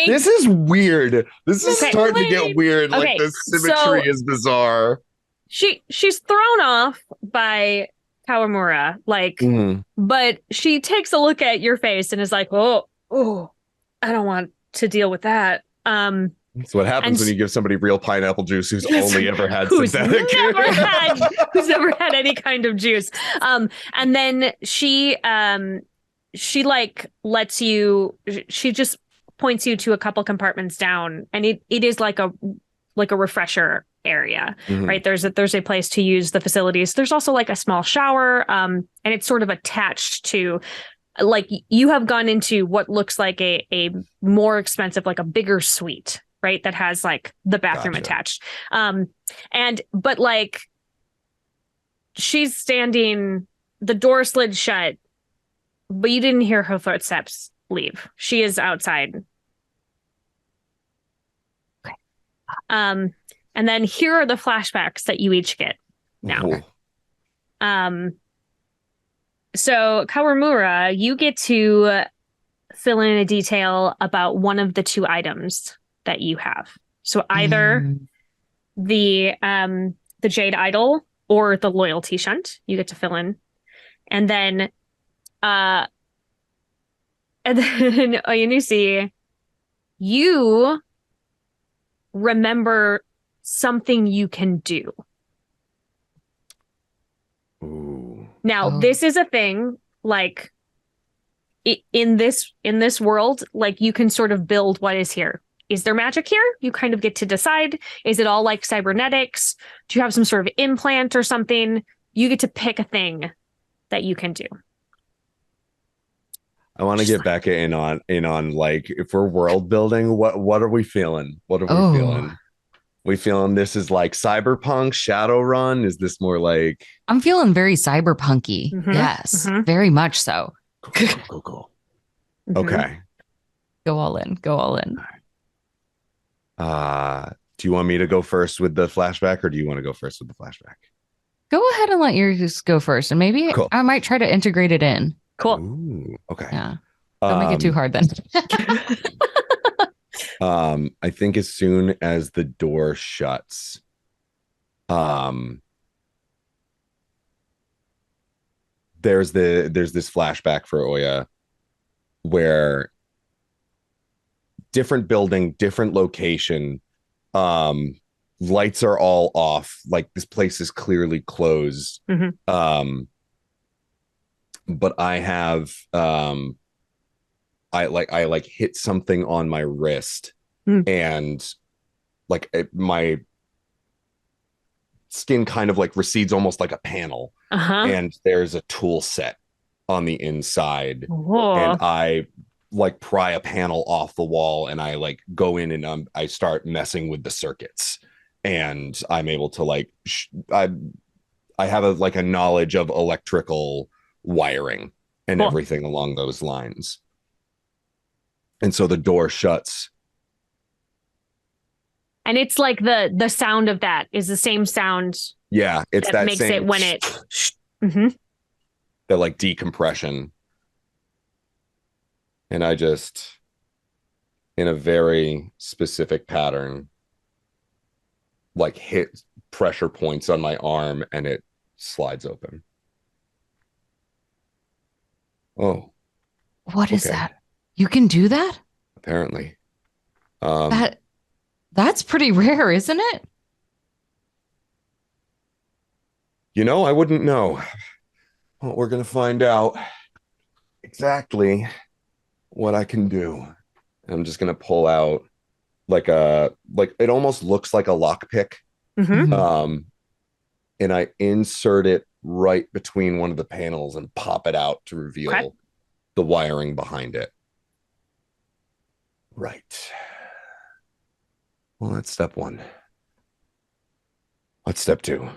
This is weird. This is starting to get weird. Like the symmetry is bizarre. She's thrown off by Kawamura, like, but she takes a look at your face and is like, oh, I don't want to deal with that. That's what happens when you give somebody real pineapple juice who's only ever had synthetic. Who's never had any kind of juice. And then she like lets you, she just points you to a couple compartments down, and it is like a refresher area, right? There's a place to use the facilities. There's also like a small shower, and it's sort of attached to, like, you have gone into what looks like a more expensive, like a bigger suite, right? That has like the bathroom attached. But like, she's standing, the door slid shut, but you didn't hear her footsteps leave. She is outside. Okay. And then here are the flashbacks that you each get now. So Kawamura, you get to fill in a detail about one of the 2 items that you have. So either the Jade Idol or the Loyalty Shunt, you get to fill in. And then Oyunusi, you remember something you can do. Now, this is a thing, like, in this world, like, you can sort of build what is here. Is there magic here? You kind of get to decide. Is it all like cybernetics? Do you have some sort of implant or something? You get to pick a thing that you can do. I want to get Becca in on like, if we're world building, what are we feeling? What are we feeling? We feeling this is like cyberpunk, Shadowrun? Is this more like? I'm feeling very cyberpunky. Yes, very much so. Cool. Okay. Go all in. Do you want me to go first with the flashback, or do you want to go first with the flashback? Go ahead and let yours go first, and maybe I might try to integrate it in. Cool. Ooh, okay. Yeah. Don't make it too hard then. I think as soon as the door shuts, there's this flashback for Oya where different building, different location, lights are all off, like this place is clearly closed. But I have I hit something on my wrist, and like my skin kind of like recedes almost like a panel, and there's a tool set on the inside. And I like pry a panel off the wall, and I like go in and I start messing with the circuits, and I'm able to like I have a knowledge of electrical wiring and everything along those lines. And so the door shuts. And it's like the sound of that is the same sound. Yeah, it's that makes same, it when it that like decompression. And I just, in a very specific pattern, like hit pressure points on my arm, and it slides open. Oh. What is that? You can do that? Apparently. That's pretty rare, isn't it? I wouldn't know. Well, we're going to find out exactly what I can do. I'm just going to pull out like it almost looks like a lockpick. Mm-hmm. And I insert it right between one of the panels and pop it out to reveal the wiring behind it. Right. Well, that's step one. What's step two?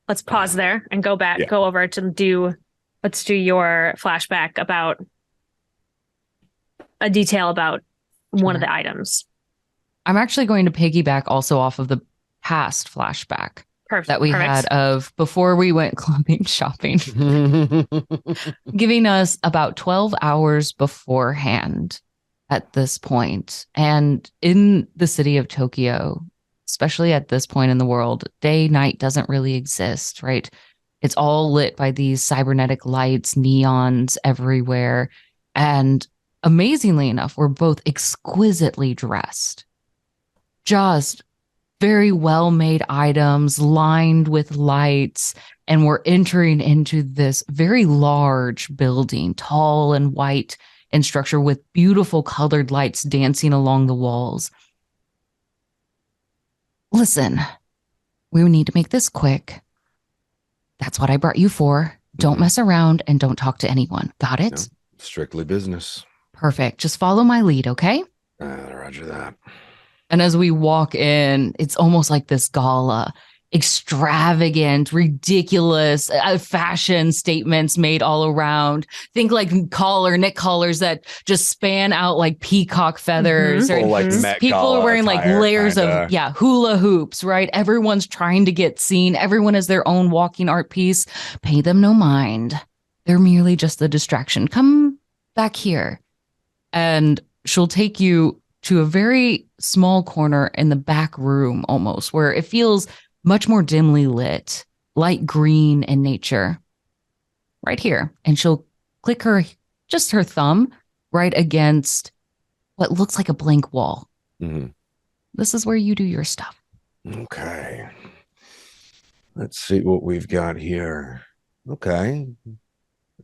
Let's pause there and go back, Yeah. go over to let's do your flashback about a detail about one of the items. I'm actually going to piggyback also off of the past flashback that we had of before we went clubbing shopping, giving us about 12 hours beforehand at this point. And in the city of Tokyo, especially at this point in the world, day, night doesn't really exist, right? It's all lit by these cybernetic lights, neons everywhere. And amazingly enough, we're both exquisitely dressed. Just very well-made items lined with lights. And we're entering into this very large building, tall and white in structure with beautiful colored lights dancing along the walls. Listen, we need to make this quick. That's what I brought you for. Don't mess around and don't talk to anyone. Got it? No, strictly business. Perfect. Just follow my lead, okay? Roger that. And as we walk in, it's almost like this gala, extravagant, ridiculous fashion statements made all around. Think like neck collars that just span out like peacock feathers. Or like Met people Gala are wearing like layers kinda. of hula hoops, right? Everyone's trying to get seen. Everyone has their own walking art piece. Pay them no mind. They're merely just the distraction. Come back here. And she'll take you to a very small corner in the back room almost, where it feels much more dimly lit, light green in nature. Right here. And she'll click her thumb right against what looks like a blank wall. Mm-hmm. This is where you do your stuff. Okay. Let's see what we've got here. Okay.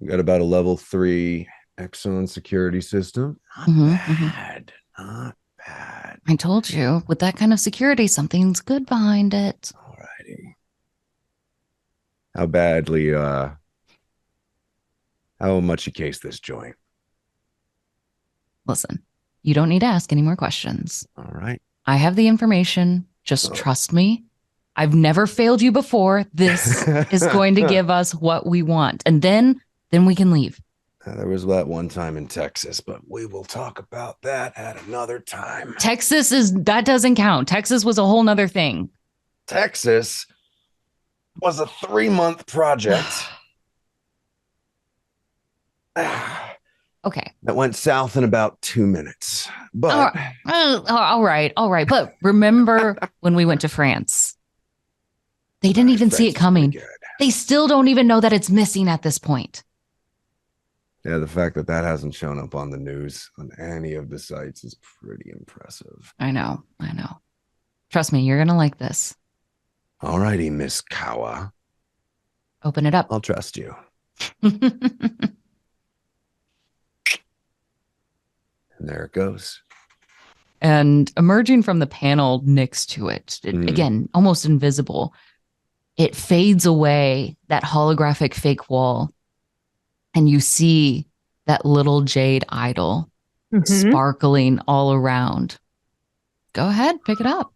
We got about a level 3 Exxon security system. Not bad. Not bad. I told you, with that kind of security, something's good behind it. Alrighty. How much you case this joint? Listen, you don't need to ask any more questions. All right. I have the information. Just trust me. I've never failed you before. This is going to give us what we want. And then we can leave. There was that one time in Texas, but we will talk about that at another time. That doesn't count. Texas was a whole nother thing. Texas was a 3-month project. Okay. That went south in about 2 minutes. But all right. But remember when we went to France? They didn't even see it coming. They still don't even know that it's missing at this point. Yeah, the fact that hasn't shown up on the news on any of the sites is pretty impressive. I know. Trust me, you're going to like this. All righty, Miss Kawa. Open it up. I'll trust you. And there it goes. And emerging from the panel next to it, again, almost invisible, it fades away, that holographic fake wall. And you see that little jade idol sparkling all around. Go ahead, pick it up.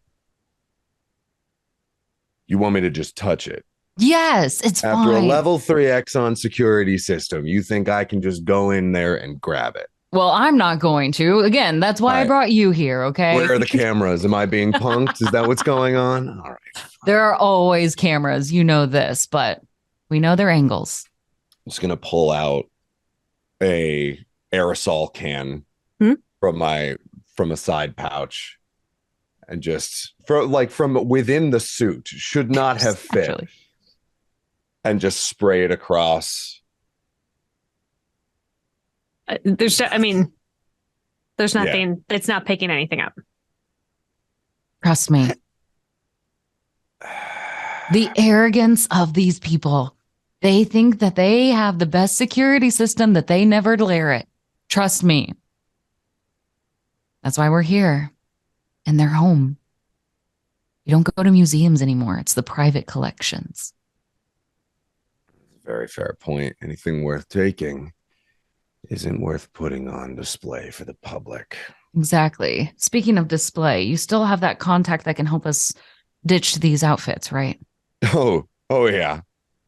You want me to just touch it? Yes, it's fine. After a level 3 Exxon security system, you think I can just go in there and grab it? Well, I'm not going to. Again, that's why I brought you here, okay? Where are the cameras? Am I being punked? Is that what's going on? All right. There are always cameras. You know this, but we know their angles. I'm just going to pull out a aerosol can from a side pouch and just from within the suit, should not have fit, actually. And just spray it across There's nothing. It's not picking anything up. Trust me. The arrogance of these people. They think that they have the best security system, that they never layer it. Trust me. That's why we're here. And they're home. You don't go to museums anymore. It's the private collections. Very fair point. Anything worth taking isn't worth putting on display for the public. Exactly. Speaking of display, you still have that contact that can help us ditch these outfits, right? Oh yeah.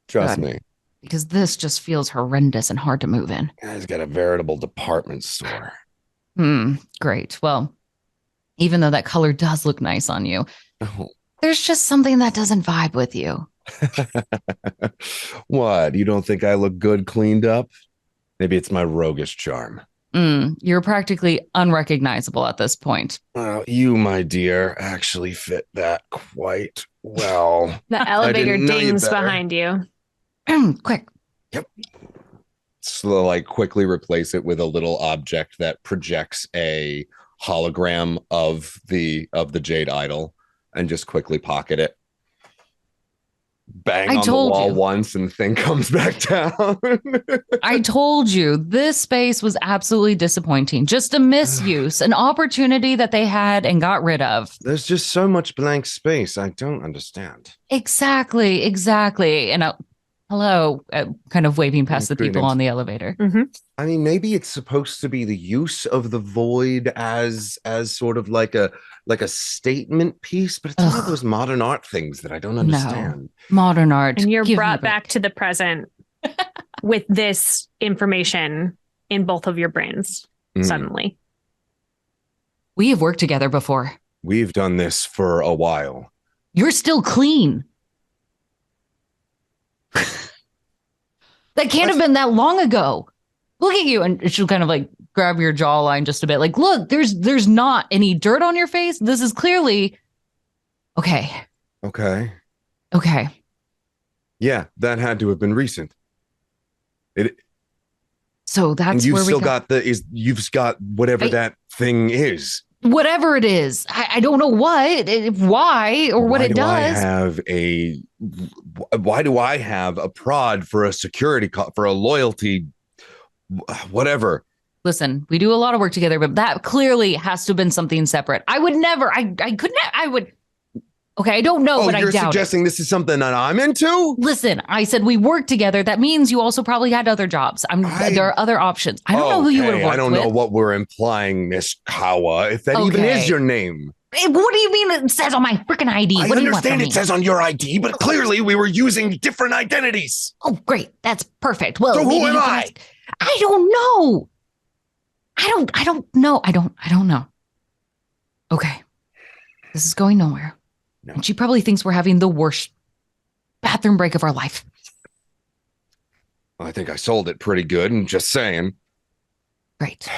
Trust me. Because this just feels horrendous and hard to move in. Guy's got a veritable department store. Great. Well, even though that color does look nice on you, there's just something that doesn't vibe with you. What? You don't think I look good cleaned up? Maybe it's my roguish charm. You're practically unrecognizable at this point. Well, you, my dear, actually fit that quite well. The elevator dings behind you. Quick. Yep. So like quickly replace it with a little object that projects a hologram of the jade idol and just quickly pocket it. Bang on the wall once and the thing comes back down. I told you this space was absolutely disappointing. Just a misuse, an opportunity that they had and got rid of. There's just so much blank space. I don't understand. Exactly. And hello, kind of waving past the people on the elevator. I mean, maybe it's supposed to be the use of the void as sort of like a statement piece, but it's one of those modern art things that I don't understand. No. Modern art. And you're brought back to the present with this information in both of your brains suddenly. We have worked together before. We've done this for a while. You're still clean. That can't have been that long ago. Look at you. And she'll kind of like grab your jawline just a bit. Like, look, there's not any dirt on your face. This is clearly okay. Yeah, that had to have been recent. So that's you've where still got you've got whatever that thing is. Whatever it is. I don't know why or what it does. Why do I have a prod for a security for a loyalty whatever? Listen, we do a lot of work together, but that clearly has to have been something separate. I would never. I couldn't. I would. Okay, I don't know, but I doubt it. You're suggesting this is something that I'm into? Listen, I said we work together. That means you also probably had other jobs. There are other options. I don't know who you would have worked with. I don't know what we're implying, Miss Kawa, if that even is your name. What do you mean it says on my freaking ID? I understand it says on your ID, but clearly we were using different identities. Oh, great. That's perfect. Well, so who am I? I don't know. I don't know. I don't know. Okay. This is going nowhere. No. And she probably thinks we're having the worst bathroom break of our life. Well, I think I sold it pretty good. I'm just saying. Great.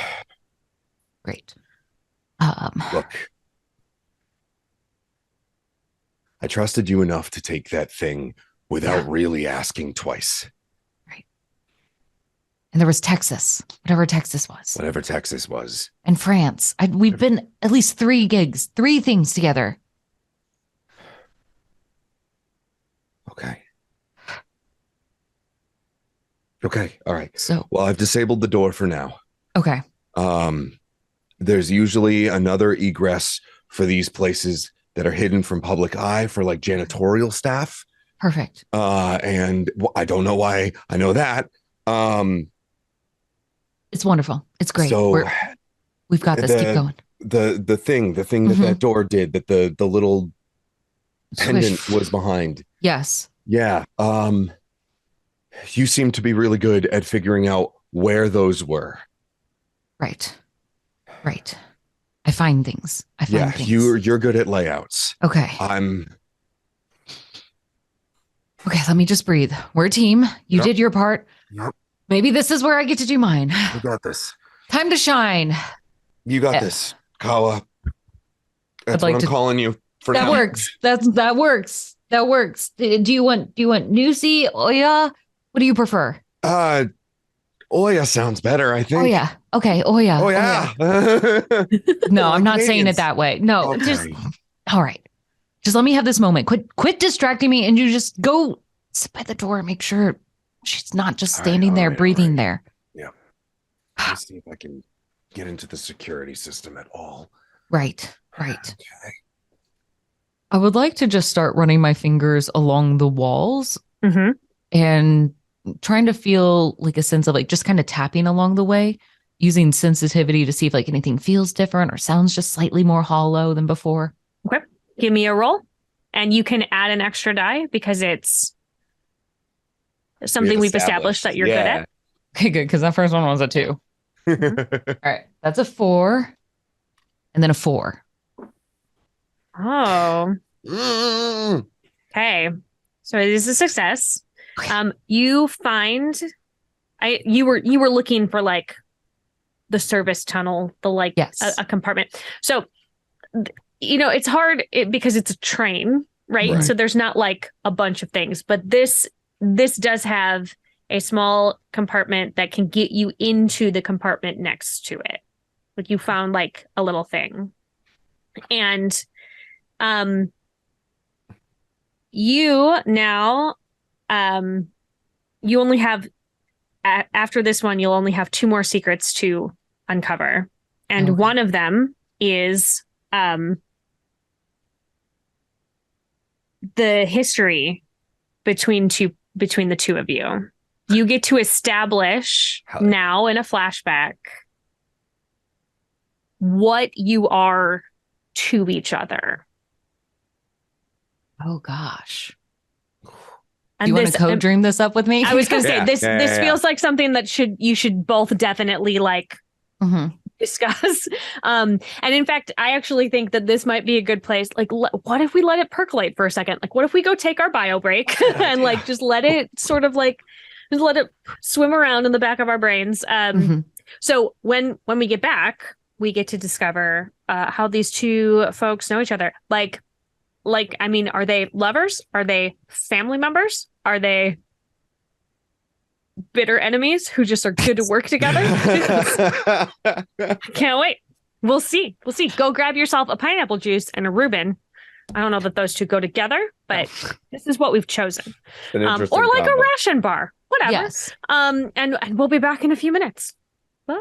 Look. I trusted you enough to take that thing without really asking twice. Right. And there was Texas, whatever Texas was. And France. We've been at least 3 gigs, 3 things together. Okay. All right. So, well, I've disabled the door for now. Okay. There's usually another egress for these places that are hidden from public eye for like janitorial staff. Perfect. And I don't know why I know that. It's wonderful. It's great. So we've got this. Keep going. The thing that door did, that the little pendant was behind. Yes. Yeah. You seem to be really good at figuring out where those were. Right. I find things. Things. You're good at layouts. Okay. Okay, let me just breathe. We're a team. You did your part. Yep. Maybe this is where I get to do mine. You got this. Time to shine. You got this, Kawa. That's what I'm calling you for now. That works. That works. Do you want Nusi, Oya? What do you prefer? Oya sounds better, I think. Oh yeah. Okay. Oh yeah. Oh Oh yeah. yeah. No, I'm Like not saying it Canadians. that way. No, just Okay. all right. Just let me have this moment. Quit distracting me, and you just go sit by the door and make sure she's not just All right, standing all there right, all breathing right. there. Yeah. Let me see if I can get into the security system at all. Right. Right. Okay. I would like to just start running my fingers along the walls Mm-hmm. and trying to feel like a sense of like just kind of tapping along the way, using sensitivity to see if like anything feels different or sounds just slightly more hollow than before. Okay. Give me a roll. And you can add an extra die because it's something we've established that you're good Yeah. at. Okay, good. Because that first one was a 2. Mhm. All right. That's a 4 and then a 4. Oh, Mm. okay. So it is a success. You find you were looking for like the service tunnel, the like Yes. a compartment. So it's hard because it's a train, right? Right. So there's not like a bunch of things, but this does have a small compartment that can get you into the compartment next to it. Like you found like a little thing. And um you now um you only have after this one you'll only have 2 more secrets to uncover. And Okay. one of them is the history between the two of you. You get to establish Hell yeah. now in a flashback what you are to each other. Oh gosh. Do And you want to this co-dream this up with me? I was going to say Yeah, this yeah. feels like something that you should both definitely like Mhm. discuss. And in fact, I actually think that this might be a good place. Like, what if we let it percolate for a second? Like, what if we go take our bio break and like just let it sort of like just let it swim around in the back of our brains. Mhm. So when we get back, we get to discover how these two folks know each other. Like, I mean, are they lovers? Are they family members? Are they bitter enemies who just are good to work together? Can't wait. We'll see. We'll see. Go grab yourself a pineapple juice and a Reuben. I don't know that those two go together, but this is what we've chosen. An Or interesting like a combo. ration bar, whatever. Yes. And we'll be back in a few minutes. Bye.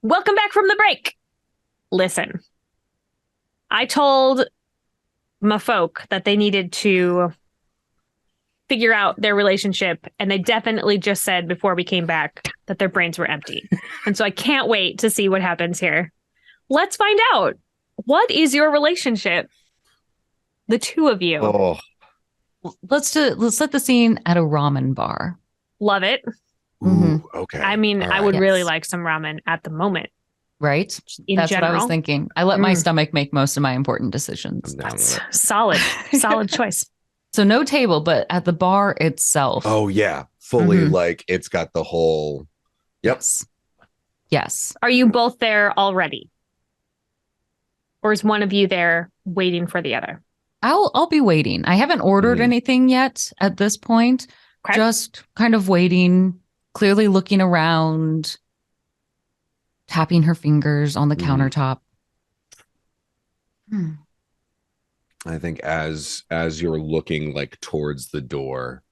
Welcome back from the break. Listen, I told my folk that they needed to figure out their relationship, and they definitely just said before we came back that their brains were empty. And so I can't wait to see what happens here. Let's find out. What is your relationship? The two of you. Oh, Let's set the scene at a ramen bar. Love it. ooh, okay. I mean, All I would Yes. really like some ramen at the moment. Right? In That's general. what I was thinking. I let my Mm. stomach make most of my important decisions. I'm down with That's it. solid choice. So no table, but at the bar itself. Oh yeah, fully Mhm. like it's got the whole. Yep. Yes. Are you both there already? Or is one of you there waiting for the other? I'll be waiting. I haven't ordered Mhm. anything yet at this point. Okay. Just kind of waiting, clearly looking around, tapping her fingers on the Mhm. countertop. I think as you're looking like towards the door,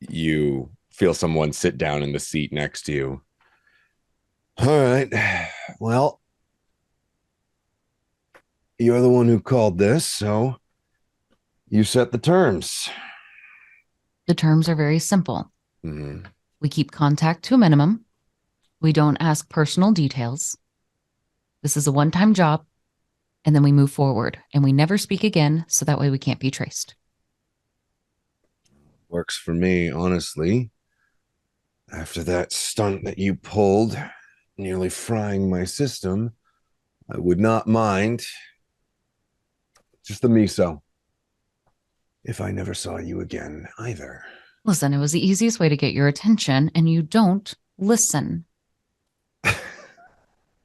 you feel someone sit down in the seat next to you. All right. Well, you're the one who called this, so you set the terms. The terms are very simple. Mhm. We keep contact to a minimum. We don't ask personal details. This is a one-time job. And then we move forward and we never speak again. So that way we can't be traced. Works for me, honestly. After that stunt that you pulled, nearly frying my system, I would not mind. Just the miso. If I never saw you again either. Listen, it was the easiest way to get your attention and you don't listen.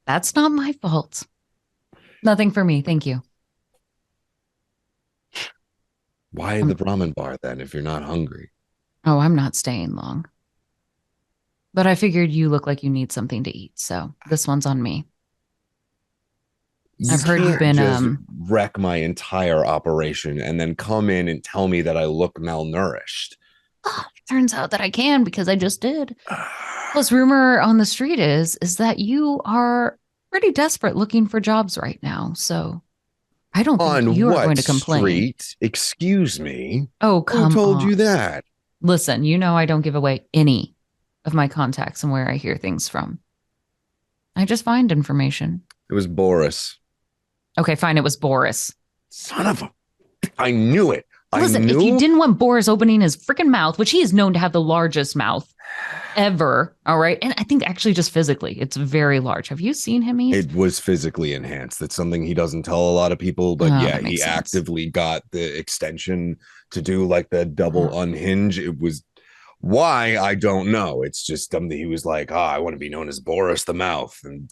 That's not my fault. Nothing for me. Thank you. Why the ramen bar then if you're not hungry? Oh, I'm not staying long. But I figured you look like you need something to eat. So this one's on me. I've heard you've can't been, just wreck my entire operation and then come in and tell me that I look malnourished. Turns out that I can because I just did. Plus, rumor on the street is that you are pretty desperate looking for jobs right now. So I don't think On you are what going to complain. street? Excuse me. Oh, Who come told on. you that? Listen, you know I don't give away any of my contacts and where I hear things from. I just find information. It was Boris. Okay, fine. It was Boris. Son of a... I knew it. Listen, I knew... if you didn't want Boris opening his freaking mouth, which he is known to have the largest mouth ever, all right? And I think actually just physically, it's very large. Have you seen him eat? It was physically enhanced. That's something he doesn't tell a lot of people, but Oh, yeah, that he makes sense. actively got the extension to do like the double unhinge. It was why, I don't know. It's just something he was like, I want to be known as Boris the Mouth. And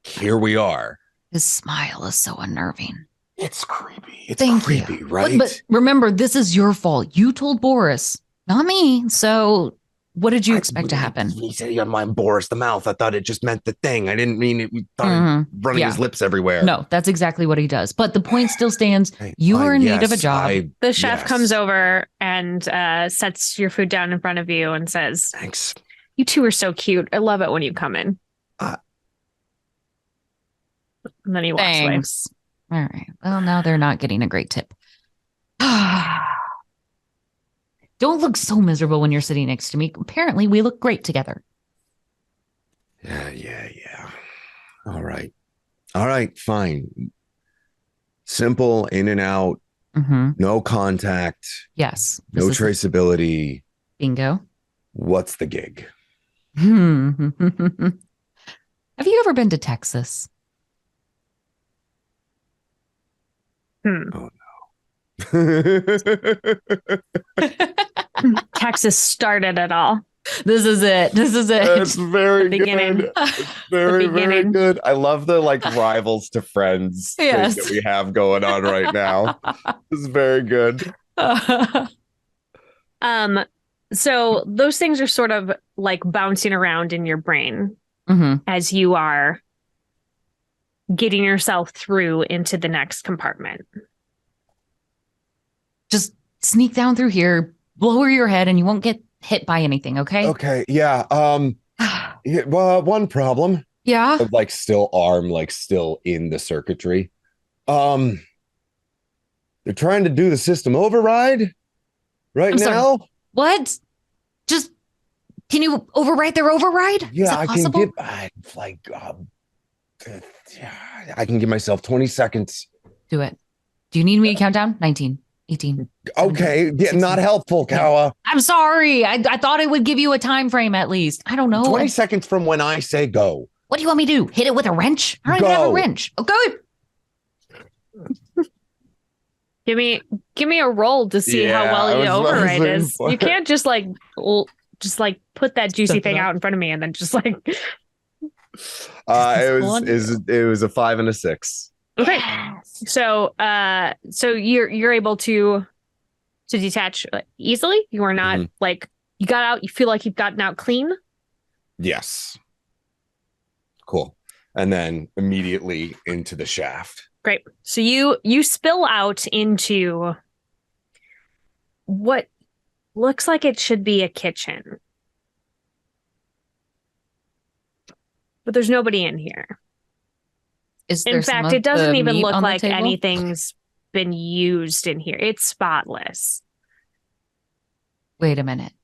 here we are. His smile is so unnerving. It's creepy. It's Thank creepy, you. right? But remember, this is your fault. You told Boris, not me. So what did you expect to happen? He said, I'm Boris the Mouth. I thought it just meant the thing. I didn't mean it. We thought running Yeah. his lips everywhere. No, that's exactly what he does. But the point still stands. Hey, You fine, are in need yes, of a job. The chef yes. comes over and sets your food down in front of you and says, Thanks. "You two are so cute. I love it when you come in." And then he walks away. Thanks. All right. Well, now they're not getting a great tip. Don't look so miserable when you're sitting next to me. Apparently, we look great together. Yeah. All right, fine. Simple, in and out, Mm-hmm. no contact, Yes. no This is traceability. bingo. What's the gig? Have you ever been to Texas? Oh no. Texas started it all. This is it. That's very The beginning. good. It's very, very beginning. good. I love the like rivals to friends Yes. thing that we have going on right now. This is very good. So those things are sort of like bouncing around in your brain Mm-hmm. as you are getting yourself through into the next compartment. Just sneak down through here, lower your head, and you won't get hit by anything, okay? Okay, yeah. Yeah, well, one problem. Yeah. Like still arm, like still in the circuitry. Um, they're trying to do the system override right I'm sorry. now. What? Just can you overwrite their override? Is Yeah, that I can possible? I can give myself 20 seconds. Do it. Do you need me to count down? 19, 18. 17, Okay, yeah, 16. not helpful, Kawa. I'm sorry. I thought it would give you a time frame at least. I don't know. 20 seconds from when I say go. What do you want me to do? Hit it with a wrench? I don't even have a wrench. Oh, go. Give me a roll to see how well your override is. You can't just like put that juicy thing out in front of me and then just like. It was a 5 and a 6. Okay, so you're able to detach easily. You are not like you got out. You feel like you've gotten out clean. Yes. Cool. And then immediately into the shaft. Great. So you spill out into what looks like it should be a kitchen. But there's nobody in here. In fact, it doesn't even look like anything's been used in here. It's spotless. Wait a minute.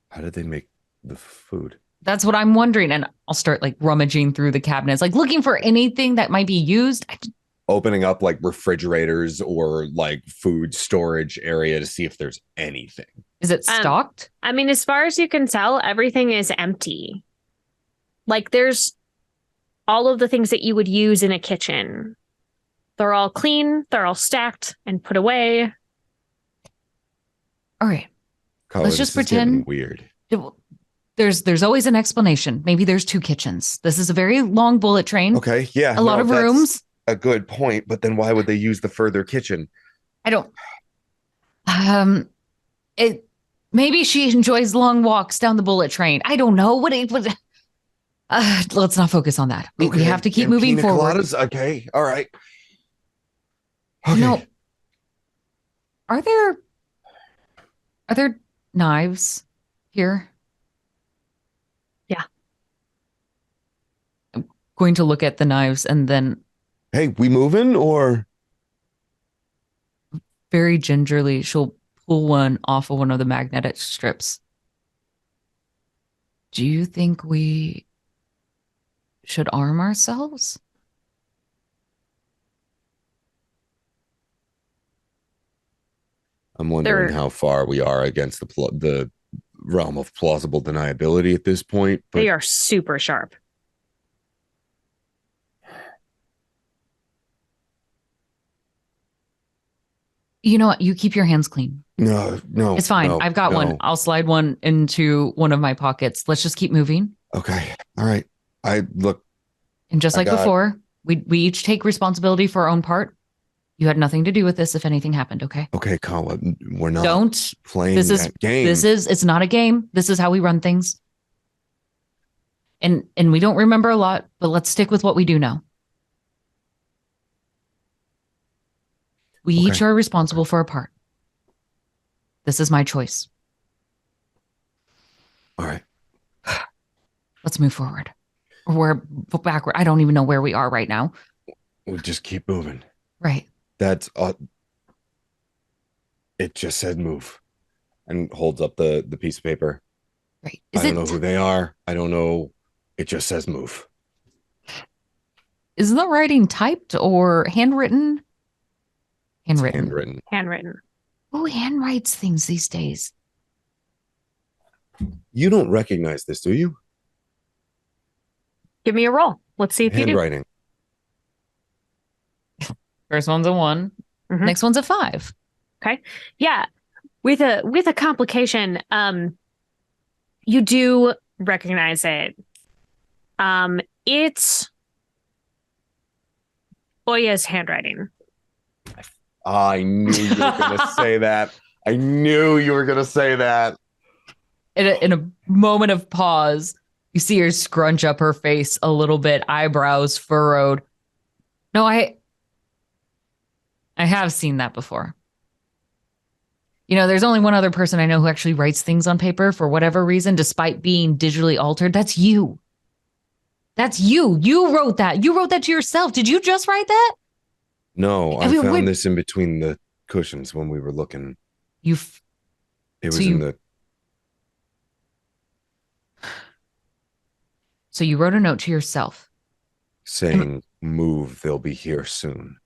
How did they make the food? That's what I'm wondering. And I'll start like rummaging through the cabinets, like looking for anything that might be used. Opening up like refrigerators or like food storage area to see if there's anything. Is it stocked? I mean, as far as you can tell, everything is empty. Like there's all of the things that you would use in a kitchen. They're all clean. They're all stacked and put away. All right. Color, let's just pretend weird. There's always an explanation. Maybe there's 2 kitchens. This is a very long bullet train. Okay. Yeah. A lot of rooms. A good point, but then why would they use the further kitchen? I don't. Maybe she enjoys long walks down the bullet train. I don't know let's not focus on that. We have to keep moving forward. Okay, all right. Okay. No. Are there knives here? Yeah. I'm going to look at the knives and then. Hey, we moving or? Very gingerly, she'll pull one off of one of the magnetic strips. Do you think we should arm ourselves? I'm wondering how far we are against the realm of plausible deniability at this point. But they are super sharp. You know what? You keep your hands clean. No. It's fine. No, I've got one. I'll slide one into one of my pockets. Let's just keep moving. Okay. All right. And just like before, we each take responsibility for our own part. You had nothing to do with this if anything happened, okay? Okay, Colin. We're not playing that game. It's not a game. This is how we run things. And we don't remember a lot, but let's stick with what we do know. We each are responsible for a part. This is my choice. All right. Let's move forward. Or we're backward. I don't even know where we are right now. We'll just keep moving. Right. That's it just said move and holds up the piece of paper. Right. I don't know who they are. I don't know. It just says move. Is the writing typed or handwritten? Handwritten. Who handwrites things these days? You don't recognize this, do you? Give me a roll. Let's see if you do. Handwriting. First one's a 1. Mm-hmm. Next one's a 5. Okay. Yeah. With a complication, you do recognize it. It's Oya's handwriting. I knew you were going to say that. I knew you were going to say that. In a moment of pause, you see her scrunch up her face a little bit, eyebrows furrowed. No, I have seen that before. You know, there's only one other person I know who actually writes things on paper for whatever reason, despite being digitally altered. That's you. That's you. You wrote that. You wrote that to yourself. Did you just write that? No, I found this in between the cushions when we were looking. It was in the... So you wrote a note to yourself. Saying, move, they'll be here soon.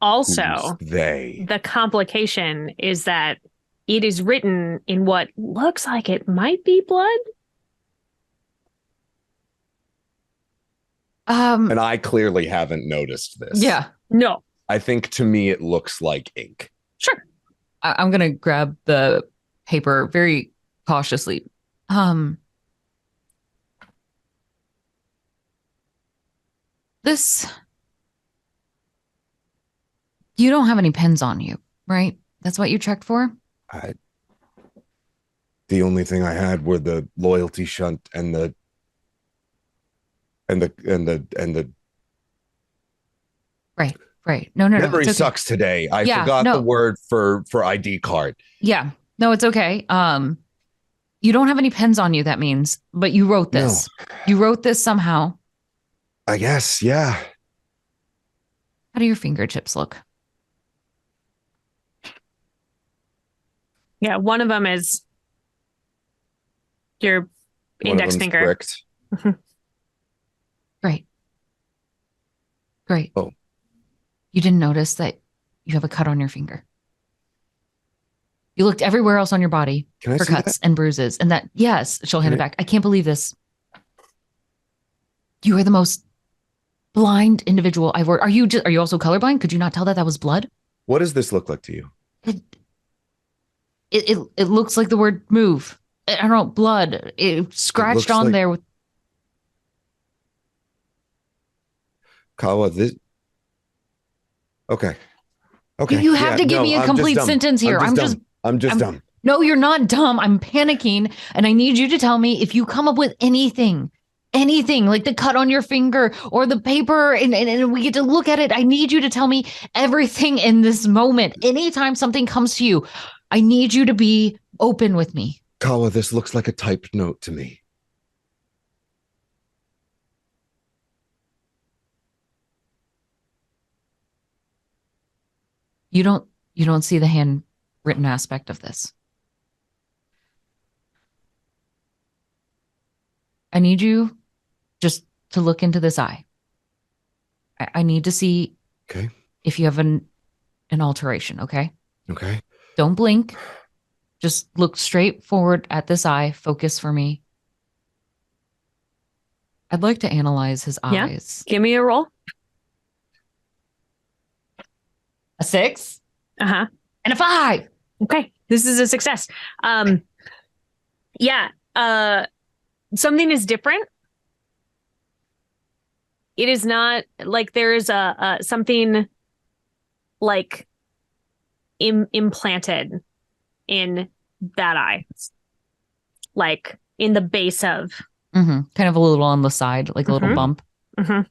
Also, they? The complication is that it is written in what looks like it might be blood. And I clearly haven't noticed this. Yeah. No. I think to me it looks like ink. Sure. I'm going to grab the paper very cautiously. You don't have any pens on you, right? That's what you checked for? The only thing I had were the loyalty shunt and the Right. No. Memory sucks today. I forgot the word for ID card. Yeah. No, it's okay. You don't have any pens on you, that means, but you wrote this. No. You wrote this somehow. I guess, yeah. How do your fingertips look? Yeah, one of them is your index finger. Great. Oh. You didn't notice that you have a cut on your finger. You looked everywhere else on your body for cuts and bruises. And that, yes, she'll hand it back. I can't believe this. You are the most blind individual I've worked. Are you also colorblind? Could you not tell that was blood? What does this look like to you? It looks like the word move. I don't know, blood. It scratched on there with Kawa, this... Okay. You have to give me a complete sentence here. I'm just dumb. No, you're not dumb. I'm panicking. And I need you to tell me if you come up with anything like the cut on your finger or the paper and we get to look at it. I need you to tell me everything in this moment. Anytime something comes to you, I need you to be open with me. Kawa, this looks like a typed note to me. You don't see the handwritten aspect of this. I need you just to look into this eye. I need to see if you have an alteration, okay? Okay. Don't blink. Just look straight forward at this eye. Focus for me. I'd like to analyze his eyes. Give me a roll. A 6? Uh-huh. And a 5. Okay. This is a success. Something is different. It is not like there is a something like implanted in that eye. Like in the base of. Mm-hmm. Kind of a little on the side, like a little bump. Mm-hmm.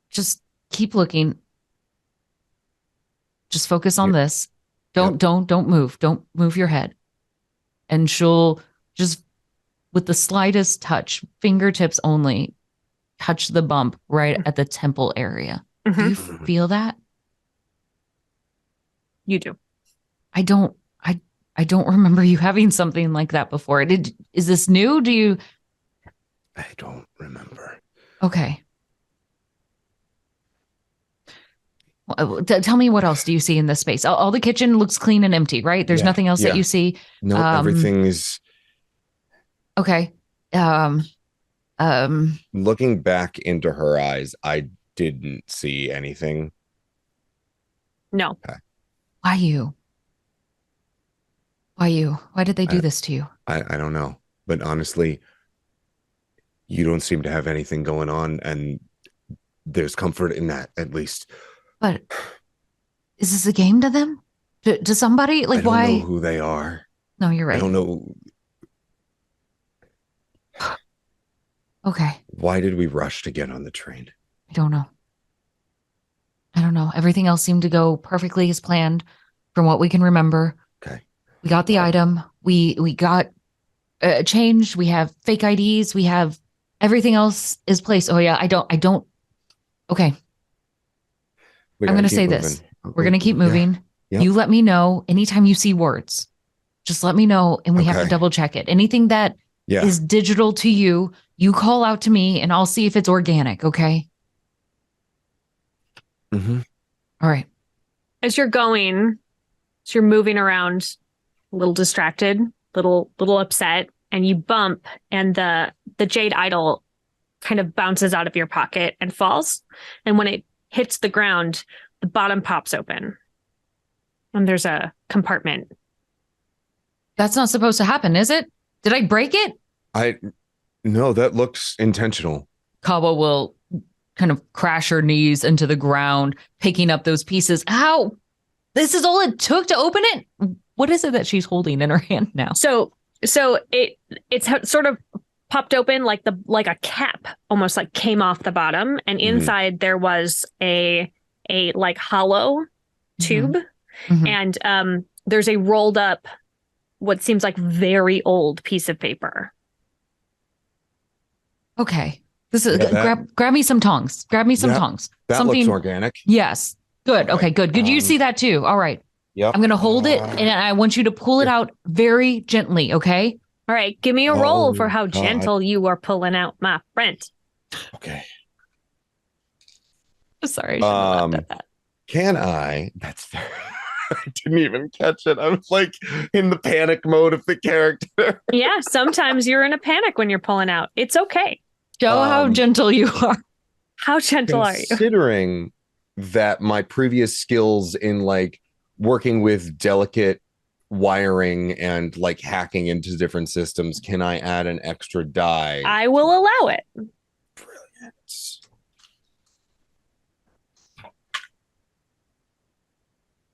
Just keep looking. Just focus on this. Don't move. Don't move your head. And she'll just, with the slightest touch, fingertips only, touch the bump right at the temple area. Mm-hmm. Do you feel that? You do. I don't remember you having something like that before. Is this new? I don't remember. Okay. Tell me, what else do you see in this space? All the kitchen looks clean and empty, right? There's nothing else that you see. No, everything is okay. Looking back into her eyes, I didn't see anything. No. Okay. Why you? Why did they do this to you? I don't know. But honestly, you don't seem to have anything going on, and there's comfort in that, at least. But is this a game to them? To somebody? Like, why? I don't know who they are. No, you're right. I don't know. Okay. Why did we rush to get on the train? I don't know. Everything else seemed to go perfectly as planned from what we can remember. Okay. We got the item. We got changed. We have fake IDs. We have Everything else is placed. Oh yeah, I don't. Okay, I'm going to say this. We're going to keep moving. Yeah. You let me know anytime you see words. Just let me know, and we have to double check it. Anything that is digital to you, you call out to me, and I'll see if it's organic. Okay. Mm-hmm. All right. As you're moving around, a little distracted, little upset, and you bump, and the jade idol kind of bounces out of your pocket and falls. And when it hits the ground, the bottom pops open, and there's a compartment. That's not supposed to happen, is it? Did I break it? No, that looks intentional. Kawa will kind of crash her knees into the ground, picking up those pieces. How? This is all it took to open it? What is it that she's holding in her hand now? So it's sort of popped open like a cap, almost like came off the bottom, and inside there was a like hollow tube, and there's a rolled up, what seems like very old piece of paper. Okay. This is grab me some tongs. Grab me some tongs. That looks organic. Yes. Good. Okay, good. Good. You see that too. All right. Yep. I'm going to hold it, and I want you to pull it out very gently, okay? All right. Give me a roll for how gentle you are pulling out my friend. Okay. Sorry. I shouldn't have laughed at that. Can I? That's fair. I didn't even catch it. I was like in the panic mode of the character. Yeah, sometimes you're in a panic when you're pulling out. It's okay. Show how gentle you are. How gentle are you? Considering that my previous skills in like working with delicate wiring and like hacking into different systems, can I add an extra die? I will allow it. Brilliant.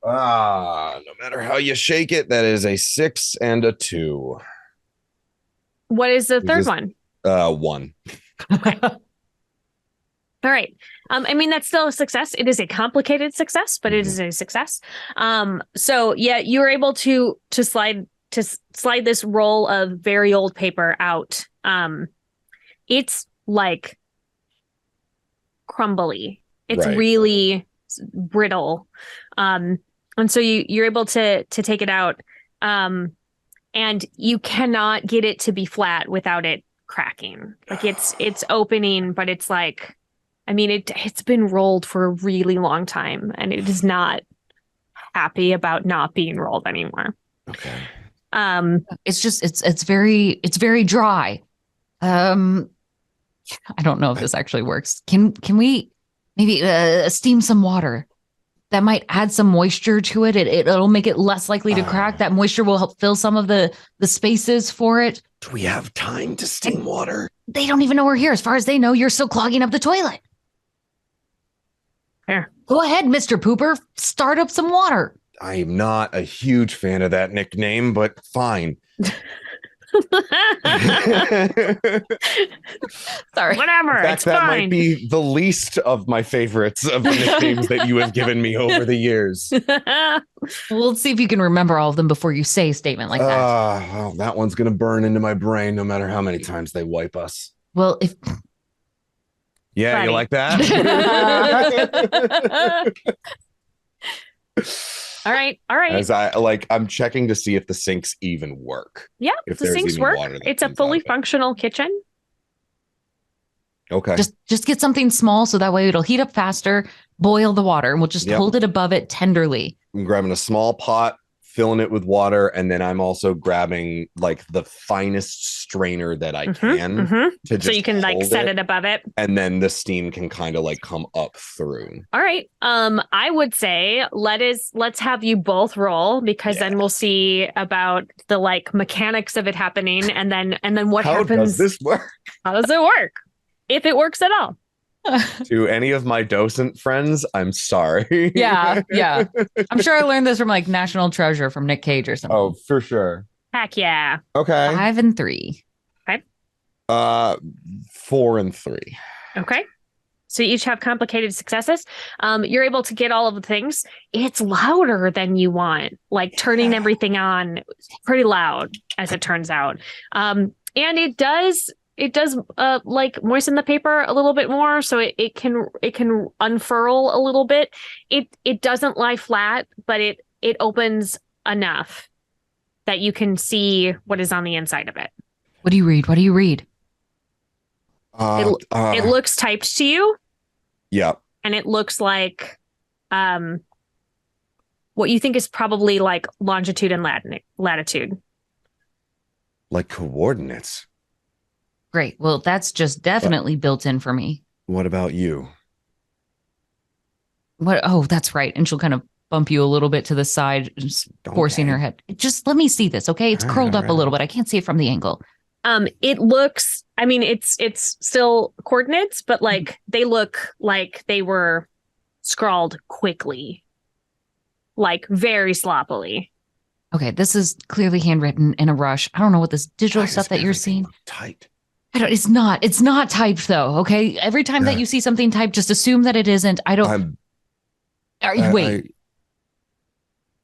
No matter how you shake it, that is a 6 and a 2. What is the third one? 1. Okay. All right. I mean, that's still a success. It is a complicated success, but it is a success. So yeah, you were able to slide this roll of very old paper out. It's like crumbly. It's really brittle. And so you're able to take it out. And you cannot get it to be flat without it cracking. Like it's opening, but it's like, I mean, it's been rolled for a really long time, and it is not happy about not being rolled anymore. Okay. It's just it's very dry. I don't know if this actually works. Can we maybe steam some water? That might add some moisture to it. It'll make it less likely to crack. That moisture will help fill some of the spaces for it. Do we have time to steam water? They don't even know we're here. As far as they know, you're still clogging up the toilet. Here. Go ahead, Mr. Pooper. Start up some water. I'm not a huge fan of that nickname, but fine. Sorry. Whatever. In fact, it's that fine. might be the least of my favorites of the nicknames that you have given me over the years. We'll see if you can remember all of them before you say a statement like that. Well, that one's going to burn into my brain no matter how many times they wipe us. Well, if... Yeah, Buddy. you like that? All right. As I'm checking to see if the sinks even work. Yeah, If the there's sinks even work. water that It's a comes fully out of it. functional kitchen. Okay. Just get something small so that way it'll heat up faster, boil the water, and we'll just hold it above it tenderly. I'm grabbing a small pot, filling it with water, and then I'm also grabbing like the finest strainer that I can to just So you can like hold set it above it. and then the steam can kind of like come up through. All right. I would say let's have you both roll, because then we'll see about the like mechanics of it happening, and then what How happens. does this work? How does it work? If it works at all. To any of my docent friends, I'm sorry. Yeah. I'm sure I learned this from like National Treasure from Nick Cage or something. Oh, for sure. Heck yeah. Okay. 5 and 3. 4 and 3. Okay. So you each have complicated successes. You're able to get all of the things. It's louder than you want, like turning everything on pretty loud, as it turns out. And it does like moisten the paper a little bit more so it can unfurl a little bit. It doesn't lie flat, but it opens enough that you can see what is on the inside of it. What do you read? What do you read? It looks typed to you. Yeah. And it looks like what you think is probably like longitude and latitude. Like coordinates. Great. Well, that's just definitely built in for me. What about you? What? Oh, that's right. And she'll kind of bump you a little bit to the side, just forcing her head. Just let me see this, okay? It's curled up a little bit. I can't see it from the angle. It looks, I mean, it's still coordinates, but like they look like they were scrawled quickly, like very sloppily. Okay, this is clearly handwritten in a rush. I don't know what this digital stuff that you're seeing. Typed. It's not typed though. Okay, every time that you see something typed, just assume that it isn't. Wait.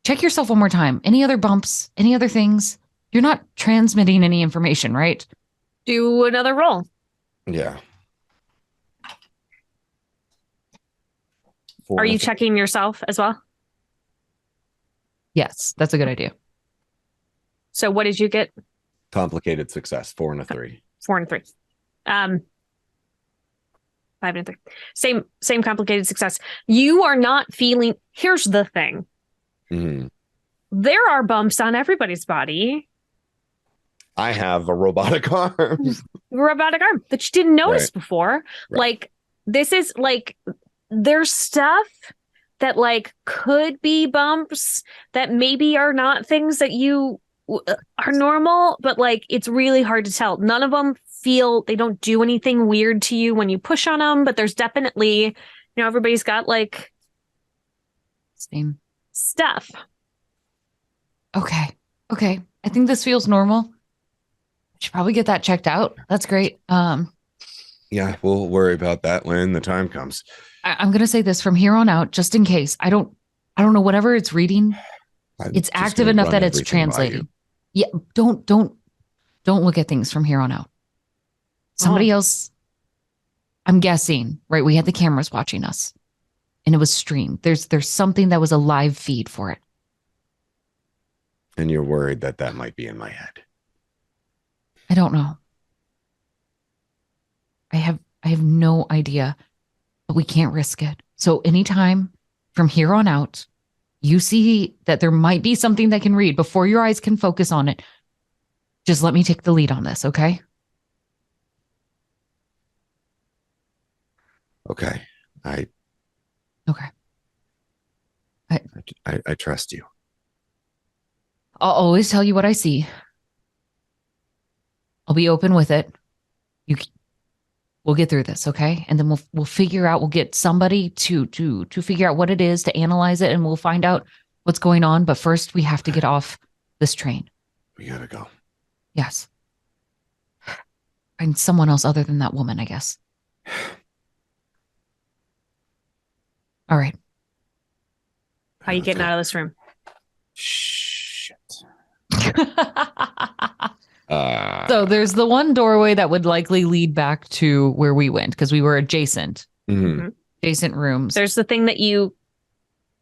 Check yourself one more time. Any other bumps? Any other things? You're not transmitting any information, right? Do another roll. Yeah. Are you checking yourself as well? Yes, that's a good idea. So what did you get? Complicated success. 4 and a 3. 4 and a 3. 5 and a 3. Same complicated success. You are not feeling. Here's the thing. Mm-hmm. There are bumps on everybody's body. I have a robotic arm. Robotic arm that you didn't notice before. Right. Like this is like there's stuff that like could be bumps that maybe are not things that you are normal, but like it's really hard to tell. None of them they don't do anything weird to you when you push on them, but there's definitely, everybody's got like same stuff. Okay. I think this feels normal. Should probably get that checked out. That's great. Yeah, we'll worry about that when the time comes. I'm gonna say this from here on out, just in case. I don't know whatever it's reading. It's active enough that it's translating. Yeah, don't look at things from here on out. Somebody else, I'm guessing, right? We had the cameras watching us and it was streamed. There's something that was a live feed for it. And you're worried that might be in my head. I don't know. I have no idea, but we can't risk it. So anytime from here on out, you see that there might be something that can read before your eyes can focus on it, just let me take the lead on this, okay? Okay. I trust you. I'll always tell you what I see. I'll be open with it. We'll get through this, okay? And then we'll figure out. We'll get somebody to figure out what it is, to analyze it, and we'll find out what's going on. But first, we have to get off this train. We gotta go. Yes. Find someone else other than that woman, I guess. All right. How are you getting out of this room? Shit. So there's the one doorway that would likely lead back to where we went because we were adjacent. Mm-hmm. Adjacent rooms. There's the thing that you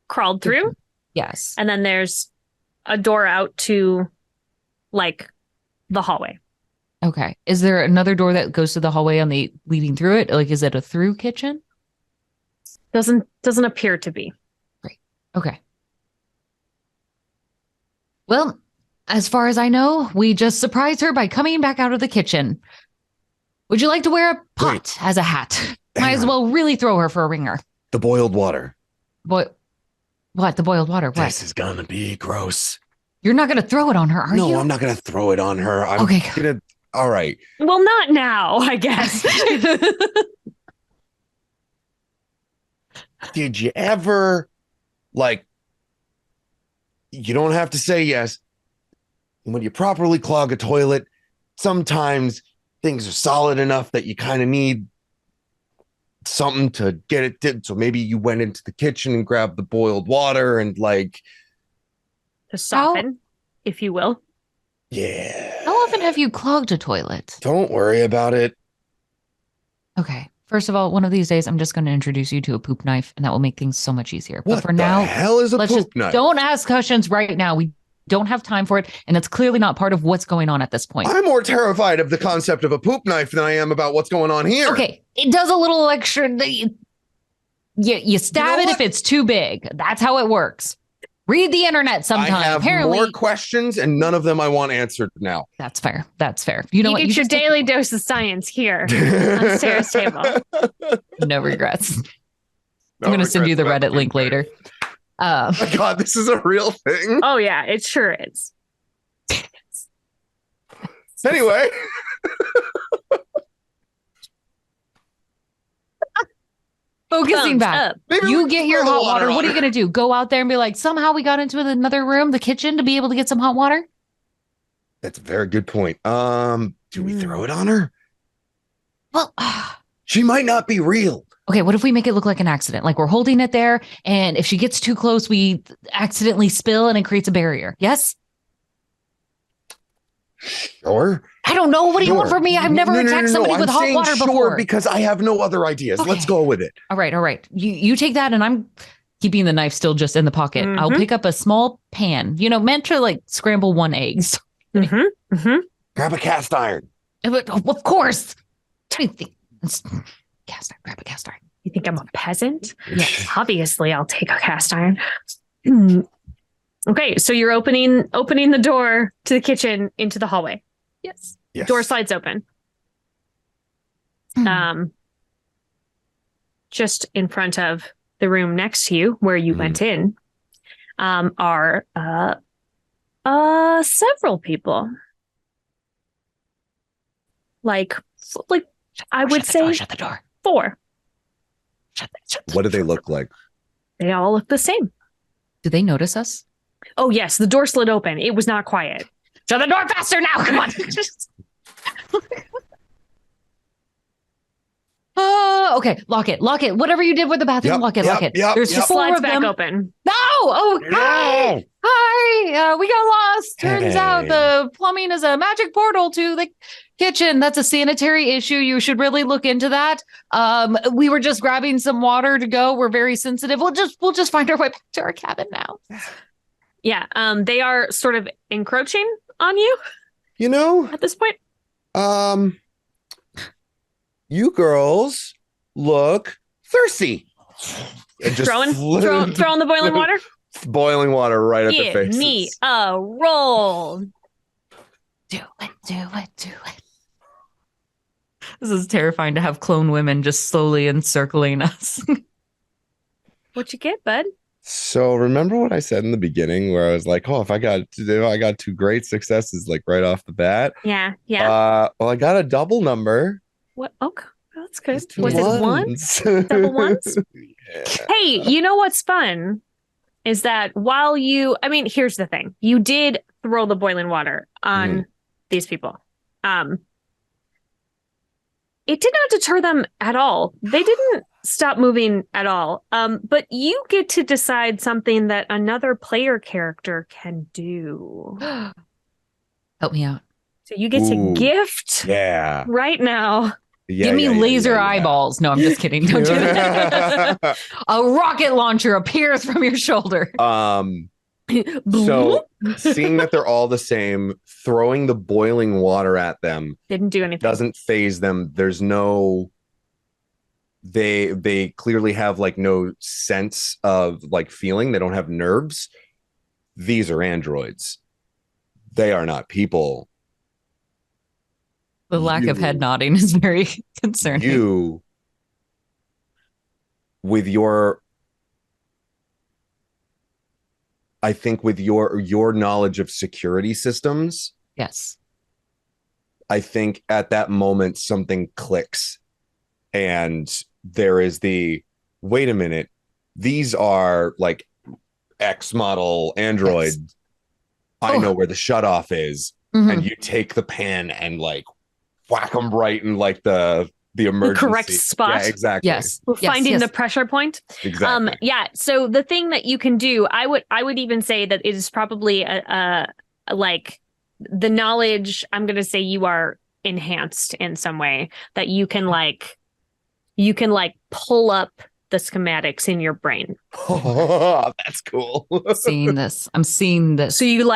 crawled through. Yes. And then there's a door out to like the hallway. Okay. Is there another door that goes to the hallway on the leading through it? Like, is it a through kitchen? Doesn't appear to be. Great. Okay. Well, as far as I know, we just surprised her by coming back out of the kitchen. Would you like to wear a pot as a hat? Might as well really throw her for a ringer. The boiled water. What? The boiled water? What? This is gonna be gross. You're not gonna throw it on her, are you? No, I'm not gonna throw it on her. I'm gonna. All right. Well, not now, I guess. Did you ever, you don't have to say yes. When you properly clog a toilet, sometimes things are solid enough that you kind of need something to get it did. So maybe you went into the kitchen and grabbed the boiled water and to soften, if you will. Yeah. How often have you clogged a toilet? Don't worry about it. Okay. First of all, one of these days, I'm just going to introduce you to a poop knife, and that will make things so much easier. What But for the now, hell is a let's poop just knife? don't ask questions right now. We don't have time for it, and it's clearly not part of what's going on at this point. I'm more terrified of the concept of a poop knife than I am about what's going on here. Okay, it does a little extra. You stab it what? if it's too big. That's how it works. Read the internet sometime. I have Apparently, more questions, and none of them I want answered now. that's fair. That's fair. You know what? get You your just take daily dose of science here on Sarah's table. no regrets. No I'm going to send you the regrets Reddit link later. Oh my God, this is a real thing. Oh yeah, it sure is. Anyway. Focusing Thumbs back. up. Maybe You we get can your throw the hot water. What are you on her. going to do? Go out there and be like, somehow we got into another room, the kitchen, to be able to get some hot water? That's a very good point. Do we throw it on her? Well, She might not be real. okay, what if we make it look like an accident? Like we're holding it there, and if she gets too close, we accidentally spill and it creates a barrier. Yes? Sure. I don't know. What do you want Sure. from me? I've never No, attacked somebody I'm with hot saying water sure before. because I have no other ideas. Okay. Let's go with it. All right. You take that, and I'm keeping the knife still just in the pocket. I'll Mhm. pick up a small pan, meant to like scramble one eggs. Mm-hmm. Mm-hmm. Grab a cast iron. But, of course. I think cast iron. Grab a cast iron. You think I'm a peasant? Yes. Obviously, I'll take a cast iron. Hmm. Okay, so you're opening the door to the kitchen into the hallway. Yes. Yes. Door slides open. Just in front of the room next to you, where you went in, are several people. Like I would say shut the door. 4. Shut the What do they look like? They all look the same. Do they notice us? Oh yes, the door slid open. It was not quiet. Shut the door faster now. Come on. Okay. Lock it. Whatever you did with the bathroom, Yep, lock it. yep, There's yep. 4 Slides of back them. open. No. Oh, hi. Hi. We got lost. Turns out Hey. the plumbing is a magic portal to the kitchen. That's a sanitary issue. You should really look into that. We were just grabbing some water to go. We're very sensitive. We'll just find our way back to our cabin now. Yeah. They are sort of encroaching on you You know, at this point. you girls look thirsty. And just Throwing the boiling water. boiling water right at their Give faces. me a roll. Do it. This is terrifying to have clone women just slowly encircling us. What you get, bud? So remember what I said in the beginning where I was like, oh, if I got 2 great successes like right off the bat. Yeah. Yeah. Well, I got a double number. What? Okay. That's good. It's 2 Was it one? ones. Double ones? Yeah. Hey, you know what's fun is that here's the thing. You did throw the boiling water on these people. It did not deter them at all. They didn't stop moving at all. But you get to decide something that another player character can do. Help me out. So you get to Ooh. gift Yeah. right now. Give me laser eyeballs. No, I'm just kidding. Don't do that. A rocket launcher appears from your shoulder. So seeing that they're all the same, throwing the boiling water at them Didn't do anything. doesn't phase them. There's no they clearly have like no sense of like feeling. They don't have nerves. These are androids. They are not people. The lack of head nodding is very concerning. You with your I think with your knowledge of security systems, Yes. I think at that moment something clicks and there is wait a minute, these are like X model Android. Yes. I know where the shutoff is. Mhm. And you take the pan and like whack them right in like the emergency correct spot. Yeah, exactly. Yes. We're finding yes. the pressure point. Exactly. Yeah. So the thing that you can do, I would even say that it is probably a like the knowledge, I'm going to say you are enhanced in some way, that you can pull up the schematics in your brain. Oh, that's cool. I'm seeing this. So you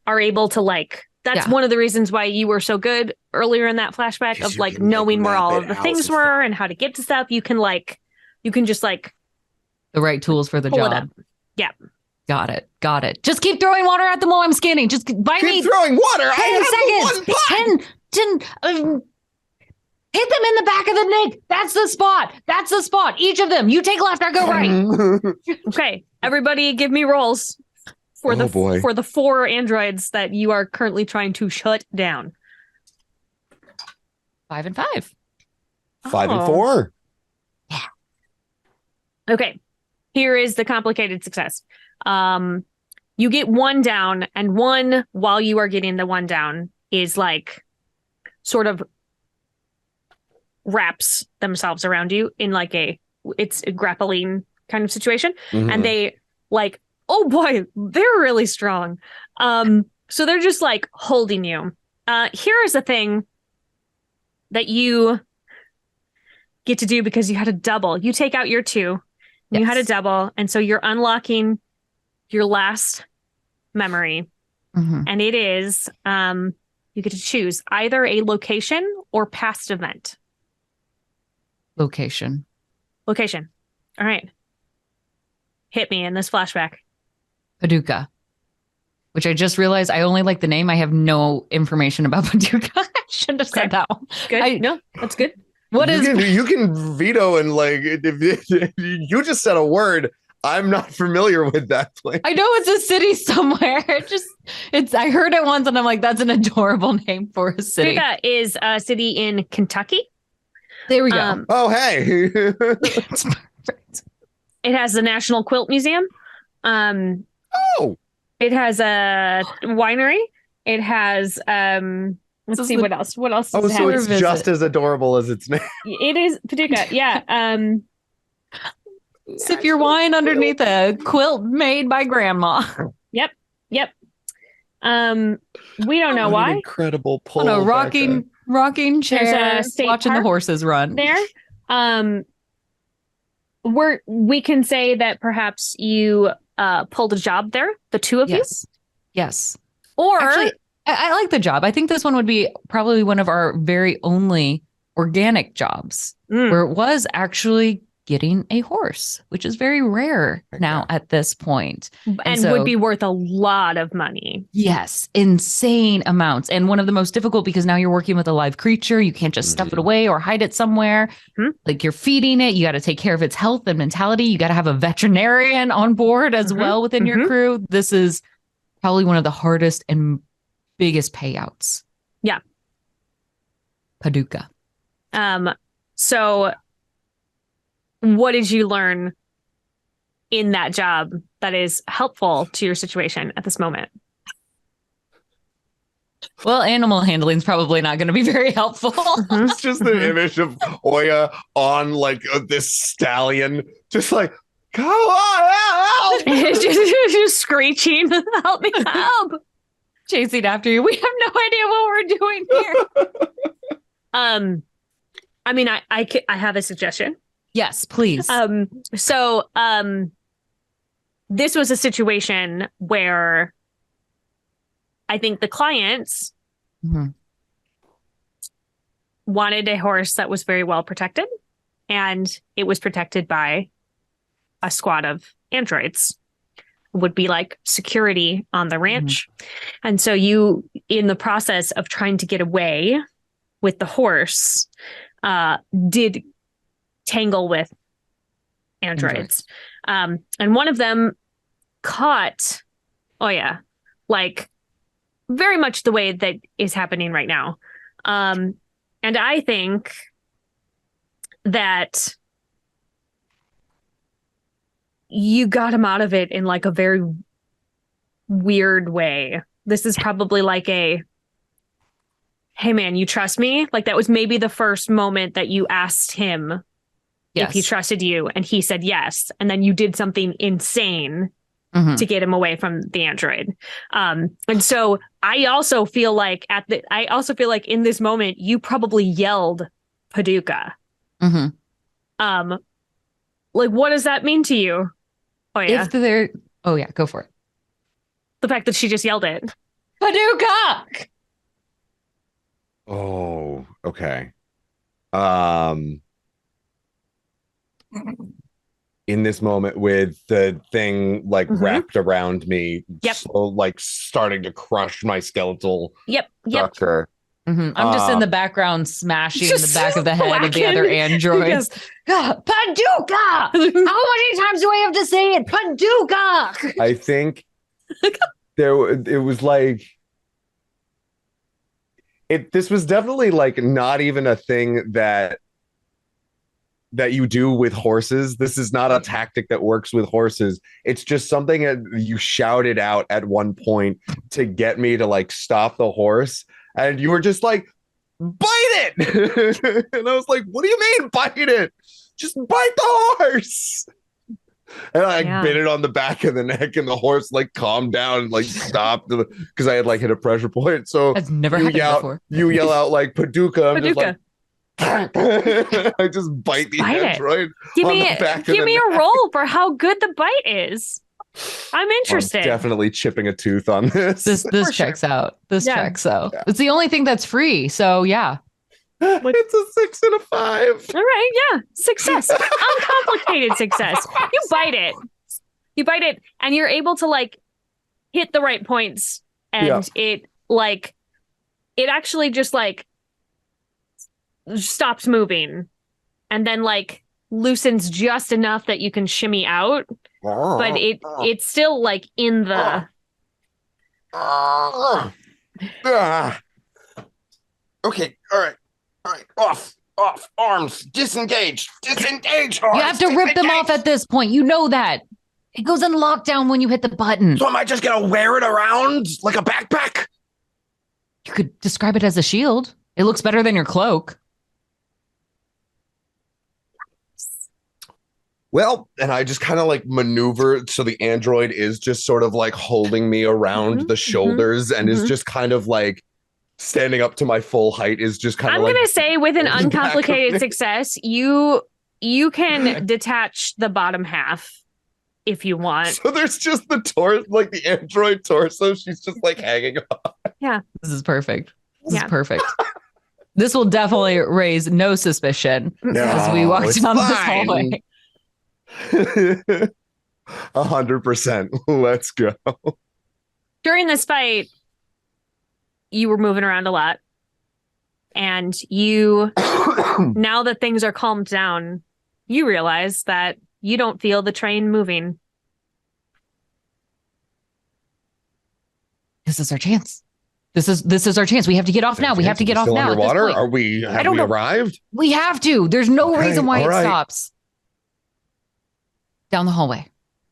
are able to that's one of the reasons why you were so good earlier in that flashback of knowing where all of the things were and how to get to stuff. You can just the right tools for the pull job. it up. Yeah. Got it. Just keep throwing water at them while I'm scanning. Just bite me. Keep throwing water. 10 seconds. 10. Hit them in the back of the neck. That's the spot. Each of them. You take left, I go right. Okay. Everybody give me rolls for the 4 androids that you are currently trying to shut down. 5 and 5. 5 and 4. Yeah. Okay. Here is the complicated success. You get 1 down, and 1 while you are getting the 1 down is sort of wraps themselves around you in it's a grappling kind of situation. Mm-hmm. And they oh boy, they're really strong. So they're just holding you. Here is a thing that you get to do because you had a double. You take out your 2. And you had a double, and so you're unlocking your last memory. Mm-hmm. And it is you get to choose either a location or past event. Location. All right. Hit me in this flashback. Paducah. Which I just realized I only like the name. I have no information about Paducah. I shouldn't have said that one. Good. No, that's good. You can veto and if you just said a word. I'm not familiar with that place. I know it's a city somewhere. I heard it once and I'm like, that's an adorable name for a city. Becca is a city in Kentucky. There we go. Oh, hey. It's perfect. It has the National Quilt Museum. It has a winery. It has let's see what else. What else? Oh, so it's just as adorable as its name. It is Paducah. Yeah. Sip your wine underneath a quilt made by grandma. Yep. We don't know why. An incredible pull. On a rocking chair, watching the horses run. There. We can say that perhaps you pulled a job there, the 2 of you. Yes. Or actually, I like the job. I think this one would be probably one of our very only organic jobs where it was actually getting a horse, which is very rare now at this point. And would be worth a lot of money. Yes, insane amounts. And one of the most difficult because now you're working with a live creature. You can't just stuff it away or hide it somewhere. You're feeding it. You got to take care of its health and mentality. You got to have a veterinarian on board as well within your crew. This is probably one of the hardest and biggest payouts. Yeah. Paducah. So what did you learn in that job that is helpful to your situation at this moment? Well, animal handling is probably not going to be very helpful. It's just the image of Oya on this stallion, just come on, help! just screeching, help me, help! Chasing after you. We have no idea what we're doing here. I mean, I have a suggestion. Yes, please. So this was a situation where I think the clients wanted a horse that was very well protected, and it was protected by a squad of androids. Would be security on the ranch. And so you, in the process of trying to get away with the horse, did tangle with androids. And one of them caught very much the way that is happening right now. And I think that you got him out of it in a very weird way. This is probably a, hey man, you trust me? That was maybe the first moment that you asked him if he trusted you, and he said yes. And then you did something insane to get him away from the android. And so I also feel like in this moment you probably yelled Paducah. Mm-hmm. Like, what does that mean to you? Oh yeah. Go for it. The fact that she just yelled it. Paducah! Oh, okay. In this moment with the thing like wrapped around me, so like starting to crush my skeletal structure. Mm-hmm. I'm just in the background smashing the back of the head of the other androids. Paducah! How many times do I have to say it? Paducah! I think it was like this was definitely like not even a thing that you do with horses. This is not a tactic that works with horses. It's just something that you shouted out at one point to get me to like stop the horse. And you were just like, bite it. And I was like, what do you mean bite it? Just bite the horse. And I bit it on the back of the neck, and the horse like calmed down and like stopped because I had like hit a pressure point. So that's never happened before. You yell out like Paducah. I'm just like, I just bite the android. Give me a roll for how good the bite is. I'm interested. I'm definitely chipping a tooth on this. This checks out. This checks out. Yeah. It's the only thing that's free. So yeah. It's a 6 and a 5. All right, yeah. Success. Uncomplicated success. You bite it, and you're able to like hit the right points, and it actually just like stops moving, and then like loosens just enough that you can shimmy out, but it's still like in the. Okay, all right, off, arms, disengage, arms. You have to rip them off at this point. You know that. It goes in lockdown when you hit the button. So am I just gonna wear it around like a backpack? You could describe it as a shield. It looks better than your cloak. Well, and I just kind of like maneuver so the android is just sort of like holding me around the shoulders and is just kind of like standing up to my full height, is just kind of I'm gonna say with an uncomplicated success, you can detach the bottom half if you want. So there's just the torso, like the android torso. She's just like hanging on. Yeah. This is perfect. This is perfect. This will definitely raise no suspicion as we walk down this hallway. 100%. Let's go. During this fight, you were moving around a lot, and you now that things are calmed down, you realize that you don't feel the train moving. This is our chance. This is our chance. We have to get off now. We have to get off now. Underwater? Have we arrived? We have to. There's no reason why it stops. Down the hallway.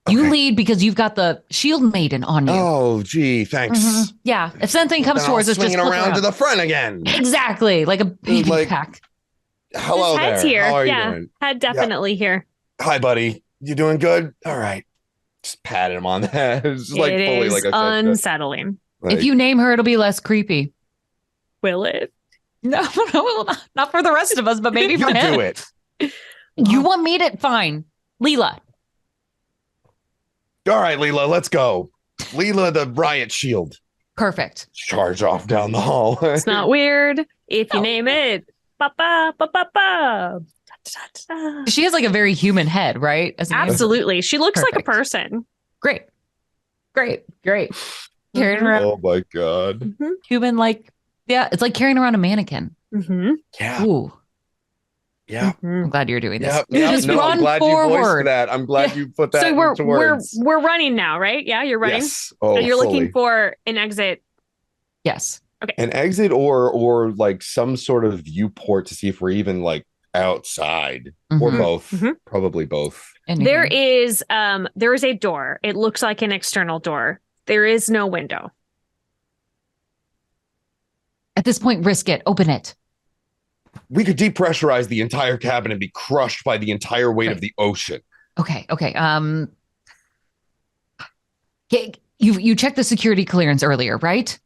You lead because you've got the shield maiden on you. Oh, gee, thanks. Yeah. If something comes towards us, just around to the front again. Exactly. Like a baby pack. Hello there. Head's here. How are you doing? Head definitely here. Hi, buddy. You doing good? All right. Just patting him on the head. It's just like fully is like a unsettling. Like, if you name her, it'll be less creepy. Will it? No, not for the rest of us, but maybe for him. Do it. You want me to? Fine. Leela. All right, Leela, let's go. Leela, the riot shield. Perfect. Charge off down the hall. It's not weird if you name it. Ba-ba, ba-ba-ba. She has like a very human head, right? Absolutely. She looks like a person. Great. Carrying around. Oh my God. Human, like, yeah, it's like carrying around a mannequin. Yeah. Ooh. Yeah. I'm glad you're doing this. Just run I'm glad forward. you voiced that. I'm glad you put that into words. We're running now, right? Yeah, you're running. Yes. Oh, so you're fully. looking for an exit. Yes. Okay. An exit or like some sort of viewport to see if we're even like outside or both. Probably both. There is a door. It looks like an external door. There is no window. At this point, risk it. Open it. We could depressurize the entire cabin and be crushed by the entire weight of the ocean. Okay. You checked the security clearance earlier, right?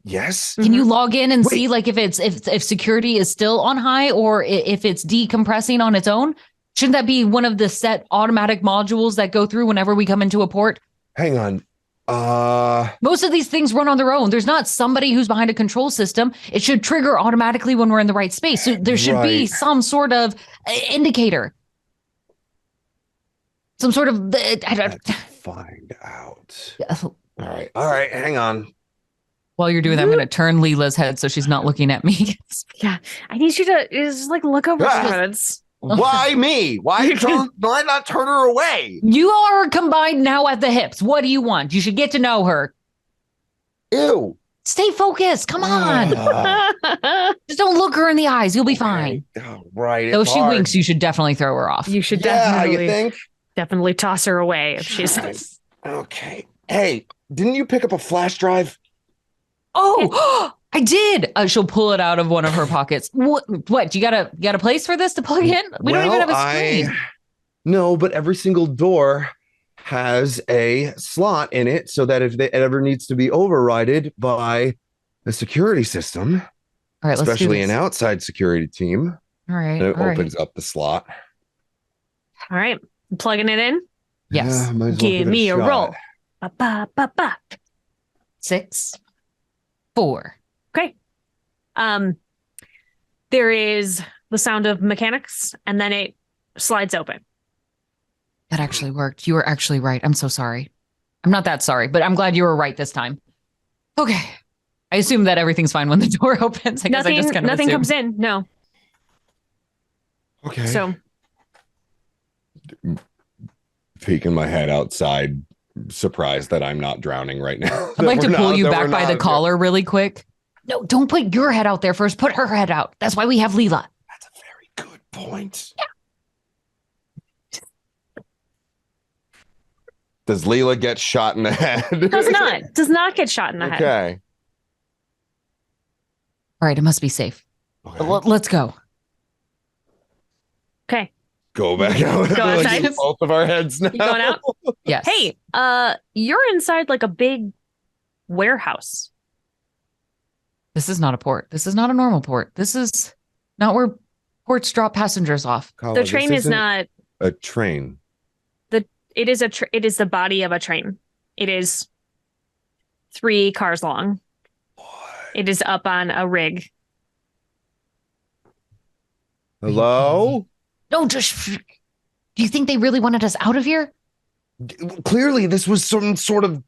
Yes. Can you log in and Wait. see like if security is still on high or if it's decompressing on its own? Shouldn't that be one of the set automatic modules that go through whenever we come into a port? Hang on. Most of these things run on their own. There's not somebody who's behind a control system. It should trigger automatically when we're in the right space. So there should be Right. some sort of indicator. Some sort of Let's find out. All right. Hang on. While you're doing that, I'm going to turn Leela's head so she's not looking at me. Yeah, I need you to just like look over Ah. her heads. Why me? Why not turn her away? You are combined now at the hips. What do you want? You should get to know her. Ew. Stay focused. Come on. Just don't look her in the eyes. You'll be fine. Oh, right. Though it's she hard. winks, you should definitely throw her off. You should Yeah, you definitely think? definitely toss her away if she's. Right. Okay. Hey, didn't you pick up a flash drive? Oh, I did. She'll pull it out of one of her pockets. What? You got a place for this to plug in? We don't even have a screen. No, but every single door has a slot in it so that if it ever needs to be overridden by the security system, All right, let's especially do an this. outside security team, All right. it all right. opens up the slot. All right, plugging it in. Yes. Yeah, might as well Give it me a shot. roll. Ba ba ba ba. 6, 4. Okay. There is the sound of mechanics, and then it slides open. That actually worked. You were actually right. I'm so sorry. I'm not that sorry, but I'm glad you were right this time. Okay. I assume that everything's fine when the door opens. I guess I just kind of Nothing assumed. comes in. No. Okay. So Peeking my head outside, surprised that I'm not drowning right now. I'd like That to we're pull not- you that back we're by the not- collar really quick. No, don't put your head out there first. Put her head out. That's why we have Leela. That's a very good point. Does Leela get shot in the head? does not get shot in the head. Okay. All right, it must be safe. Okay. Let's go. Okay. Go back out. Go Like, outside. in both of our heads now. You going out? Yes. Hey, you're inside like a big warehouse. This is not a port. This is not a normal port. This is not where ports drop passengers off. Carla, The this train is isn't not. a train. It is it is the body of a train. It is 3 cars long. It is up on a rig. Hello? No, just. Do you think they really wanted us out of here? Clearly, this was some sort of.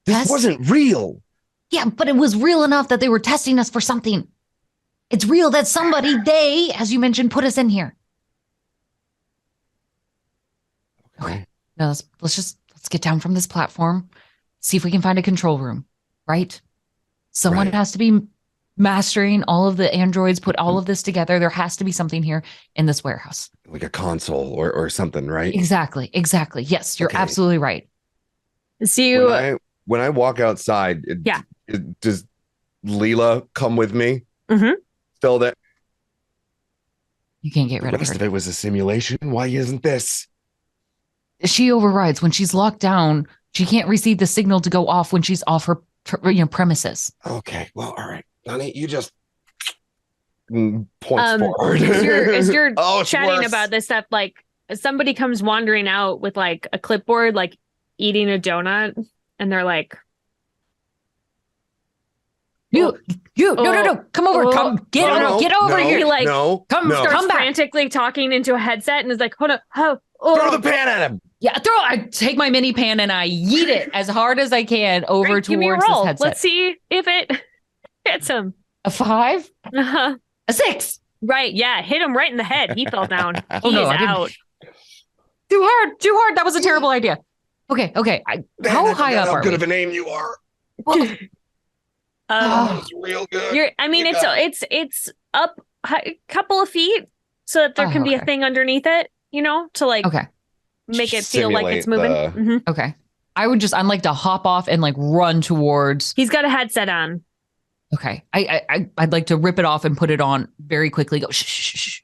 This Test? wasn't real. Yeah, but it was real enough that they were testing us for something. It's real that they, as you mentioned, put us in here. Okay. No, let's get down from this platform, see if we can find a control room, right? Someone Right. has to be mastering all of the androids, put all of this together. There has to be something here in this warehouse. Like a console or something, right? Exactly. Yes, you're Okay. absolutely right. So you, When I walk outside, Yeah. Does Leela come with me? Mhm. Still that You can't get the rid of rest her. of it was a simulation? Why isn't this? She overrides when she's locked down. She can't receive the signal to go off when she's off her premises. Okay, well, all right. Honey, you just points forward. as you're Oh, it's chatting worse. about this stuff, like somebody comes wandering out with like a clipboard, like eating a donut, and they're like, No, come over, Oh. get over no, here. He, like, no, come no. start- starts back. frantically talking into a headset and is like, hold on, Throw oh, the pan at him. Yeah, I take my mini pan and I yeet it as hard as I can over great, give me a towards this roll. headset. Let's see if it hits him. A 5, Uh-huh. a 6. Right, yeah, hit him right in the head. He fell down. He Oh, no, is I didn't- out. Too hard. That was a terrible idea. Okay. How high up How are good we? of a name you are. Well, That was real good. I mean, You got it's up a couple of feet so that there can be a okay. thing underneath it, to like okay. make it feel like it's moving. Simulate Mhm. Okay. I'd like to hop off and like run towards. He's got a headset on. Okay. I'd like to rip it off and put it on very quickly. Go. Shh.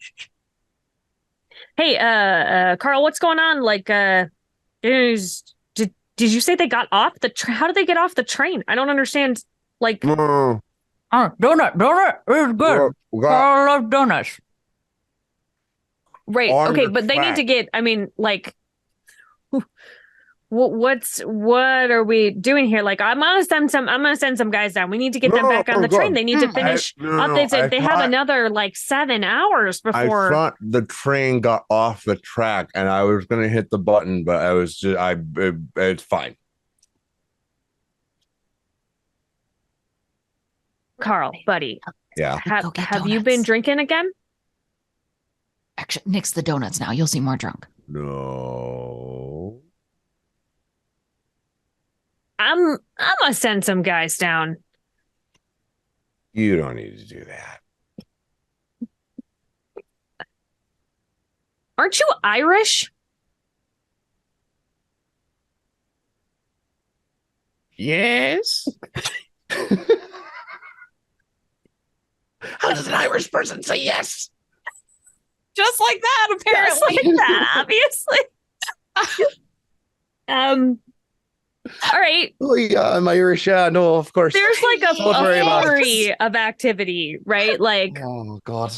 Hey, Carl, what's going on? Like, did did you say they got off the train? How did they get off the train? I don't understand. Like, Mm, Donut is good. we got I love donuts. right. on Okay. the But they need track. to get, I mean, like, what are we doing here? Like, I'm gonna send some guys down. We need to get them No, back on the go train. on. They need to finish no, updates. I They have thought- another like 7 hours I before. thought the train got off the track and I was gonna hit the button, but I was just it's fine. Carl, buddy, Yeah. Go get have you been donuts. drinking again? Actually, nix the donuts now. You'll see more drunk. No. I'm gonna send some guys down. You don't need to do that. Aren't you Irish? Yes. How does an Irish person say yes? Just like that, Just like that, obviously. All right. Oh yeah, I'm Irish. Yeah, no, of course. There's like a Don't worry about it. flurry of activity, right? Like Oh God.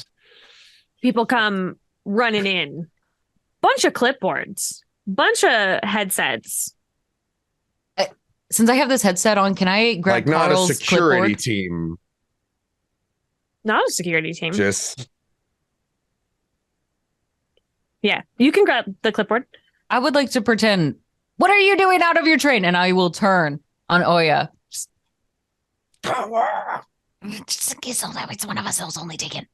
people come running in. Bunch of clipboards, bunch of headsets. Since I have this headset on, can I grab Like not a Carl's security clipboard? team. Not a security team. Just Yeah, you can grab the clipboard. I would like to pretend. What are you doing out of your train? And I will turn on Oya. Just in case it's one of us who's only taken.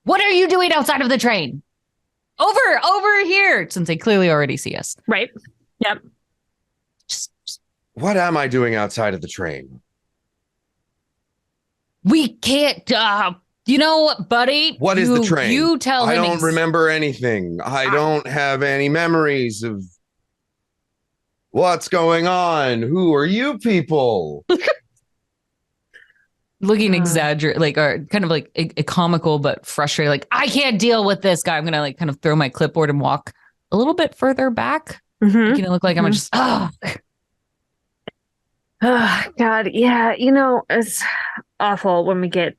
What are you doing outside of the train? Over here. Since they clearly already see us. Right. Yep. Just what am I doing outside of the train? we can't. You know what, buddy? What is the train? You tell I him. don't remember anything. I don't have any memories of what's going on. Who are you people? Looking exaggerate, like, or kind of like a comical but frustrated. Like, I can't deal with this guy. I'm gonna like kind of throw my clipboard and walk a little bit further back, Mm-hmm. making it look like I'm just. Oh, God. Yeah. It's awful when we get.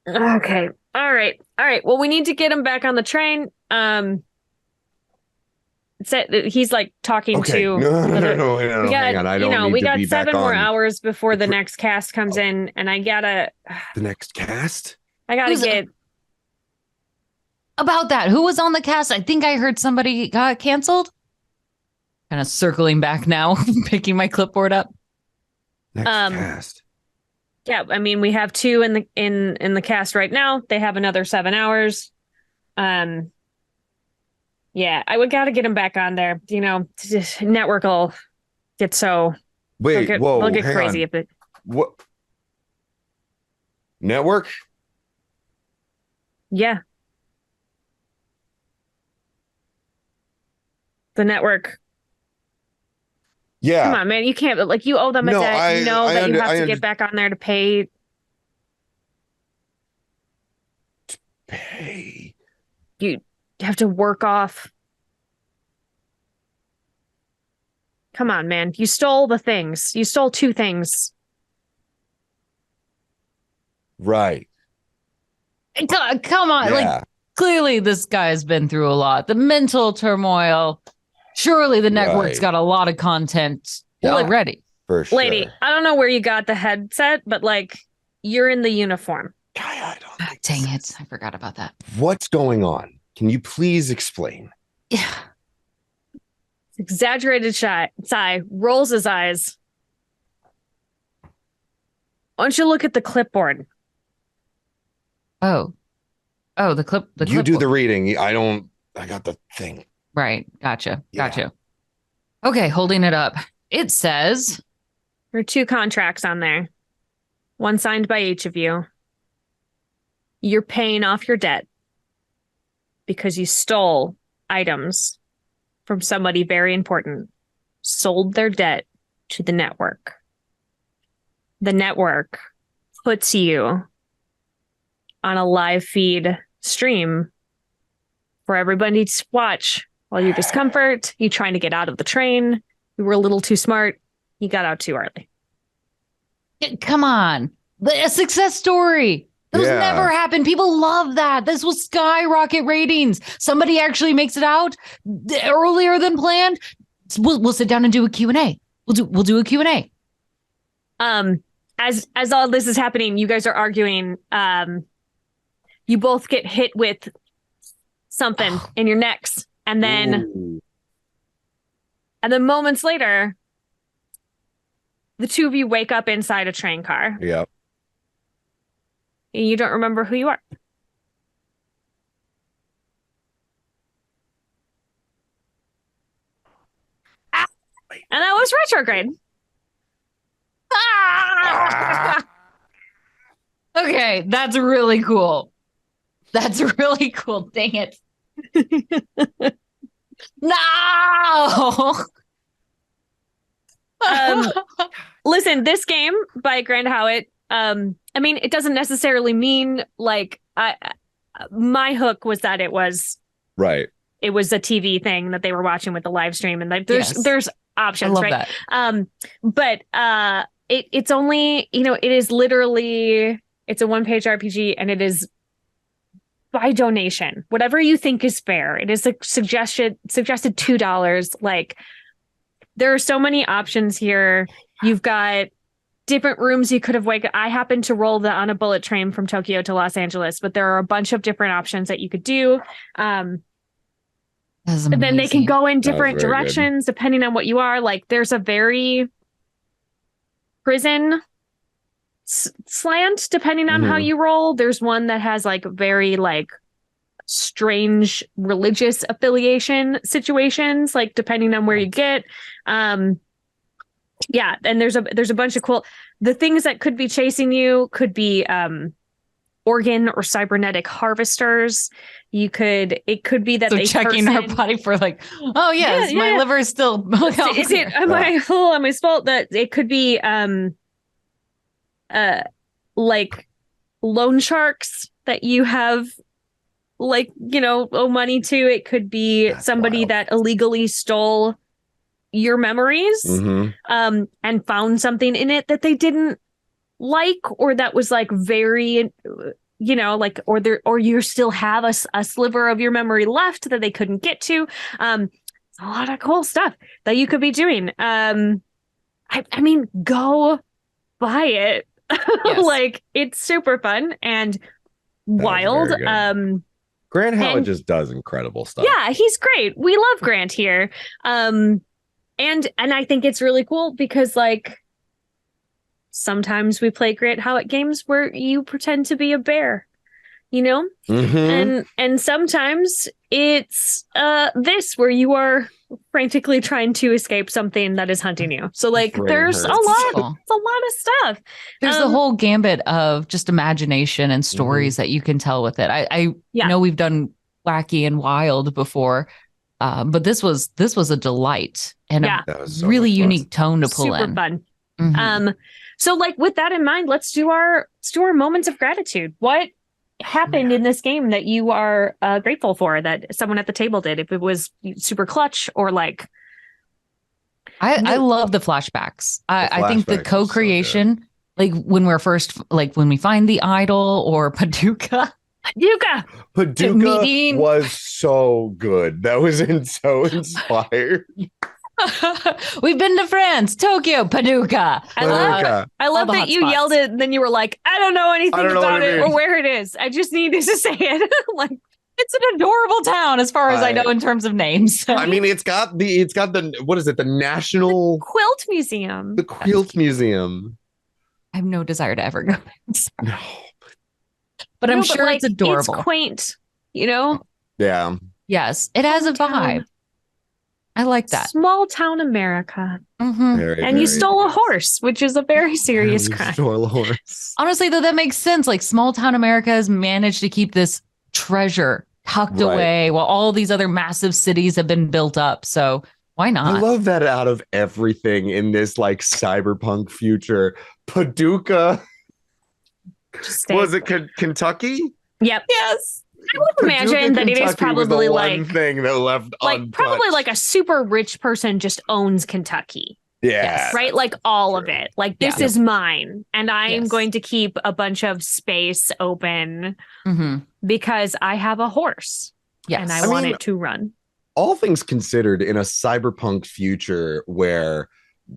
Okay. All right. Well, we need to get him back on the train. He's like talking Okay. to. No, We got, hang on. I don't need we to got be back 7 more on hours before the next cast comes in, and I gotta the next cast. Who's- get. About that, who was on the cast? I think I heard somebody got canceled. Kind of circling back now, picking my clipboard up. Next cast. Yeah, I mean, we have 2 in the cast right now. They have another 7 hours. Yeah, I gotta get him back on there. Network will get so. Wait, they'll get hang crazy on. if it. What? Network? Yeah. The network. Yeah. Come on, man. You can't, like, you owe them a No, debt. You know I that you have to under- get back on there to pay. Hey. You have to work off. Come on, man. You stole the things. You stole 2 things. Right. Come on, like Yeah. clearly this guy's been through a lot. The mental turmoil. Surely the network's Right. got a lot of content Yeah. already. For sure. Lady, I don't know where you got the headset, but like, you're in the uniform. I don't think Dang so. it. I forgot about that. What's going on? Can you please explain? Yeah. Exaggerated sigh, rolls his eyes. Why don't you look at the clipboard? Oh, the clip. The You do clipboard. the reading. I got the thing. Right. Gotcha. Yeah. Gotcha. Okay, holding it up. It says, There are 2 contracts on there. One signed by each of you. You're paying off your debt because you stole items from somebody very important, sold their debt to the network. The network puts you on a live feed stream for everybody to watch while you discomfort, you trying to get out of the train. You were a little too smart. You got out too early. Come on. A success story. Those never happen. People love that. This will skyrocket ratings. Somebody actually makes it out earlier than planned. We'll sit down and do a Q&A. We'll do a Q&A. As all this is happening, you guys are arguing. You both get hit with something in your necks, and then moments later, the two of you wake up inside a train car. Yep. And you don't remember who you are. And that was Retrograde. Okay, that's really cool. That's really cool. Dang it. No! Listen, this game by Grand Howitt, I mean, it doesn't necessarily mean like my hook was that it was right. It was a TV thing that they were watching with the live stream, and like there's options, I love right? that. But it's only, it is literally, it's a one-page RPG, and it is by donation, whatever you think is fair. It is a suggested $2. Like, there are so many options here. You've got different rooms you could have waked. I happened to roll on a bullet train from Tokyo to Los Angeles, but there are a bunch of different options that you could do. And then they can go in different directions depending on what you are. Like, there's a very prison slant depending on how you roll. There's one that has like very like strange religious affiliation situations, like depending on where you get. Yeah, and there's a bunch of cool. The things that could be chasing you could be organ or cybernetic harvesters. It could be that they checking our body for like, oh yes, my liver is still. Is it? Am I fault that it could be like loan sharks that you have, like, owe money to. It could be somebody that illegally stole your memories and found something in it that they didn't like, or that was like very, like, or you still have a sliver of your memory left that they couldn't get to. A lot of cool stuff that you could be doing. I mean, go buy it. Yes. Like, it's super fun and wild. Grant Howitt just does incredible stuff. Yeah, he's great. We love Grant here. And I think it's really cool because, like, sometimes we play Grant Howitt games where you pretend to be a bear, and sometimes it's this where you are frantically trying to escape something that is hunting you. So, like, there's a lot of stuff. There's the whole gambit of just imagination and stories that you can tell with it. I know we've done wacky and wild before. But this was a delight and a really unique tone to pull in. Super fun. So, like, with that in mind, let's do our moments of gratitude. What happened in this game that you are grateful for that someone at the table did? If it was super clutch or like, I love the flashbacks. I think the co-creation, so like when we're first, like when we find the idol or Paducah. Paducah was so good. That was so inspired. We've been to France, Tokyo, Paducah. I love that you yelled it and then you were like, I don't know anything about it or where it is. I just needed to say it. Like, it's an adorable town as far as I know in terms of names. I mean, it's got the what is it? The National Quilt Museum. The Quilt Museum. I have no desire to ever go there. No. But I'm sure it's adorable. It's quaint, Yeah. Yes, it has a vibe. I like that. Small town America. Mm-hmm. You stole a horse, which is a very serious crime. Stole a horse. Honestly, though, that makes sense. Like, small town America has managed to keep this treasure tucked away while all these other massive cities have been built up. So why not? I love that out of everything in this like cyberpunk future, Paducah. Was it Kentucky? Yep. Yes. I would imagine that it is probably one thing that left like probably like a super rich person just owns Kentucky. Yeah. Right. Like all of it. Like this is mine. And I'm going to keep a bunch of space open because I have a horse. Yes. And I want it to run. All things considered, in a cyberpunk future where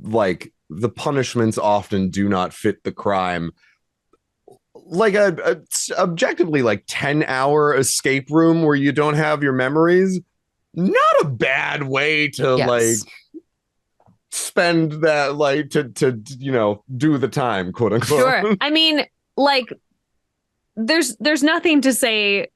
like the punishments often do not fit the crime, like a objectively like 10-hour escape room where you don't have your memories, not a bad way to like spend that, like to do the time, quote unquote. Sure. I mean, like there's nothing to say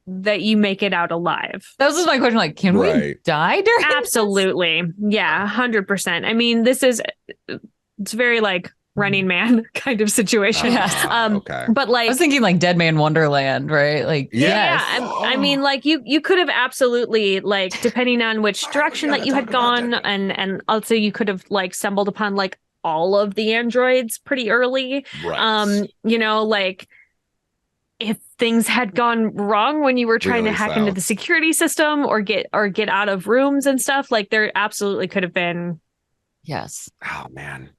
that you make it out alive. That was just my question. Like, can we die during Absolutely. This? Yeah, 100%. I mean, it's very like Running Man kind of situation. Okay. But like, I was thinking like Dead Man Wonderland, right? Like, I mean, like you could have absolutely, like, depending on which direction that you had gone, and also you could have like stumbled upon like all of the androids pretty early. Right. Like if things had gone wrong when you were trying to hack into the security system or get out of rooms and stuff, like there absolutely could have been. Yes. Oh man.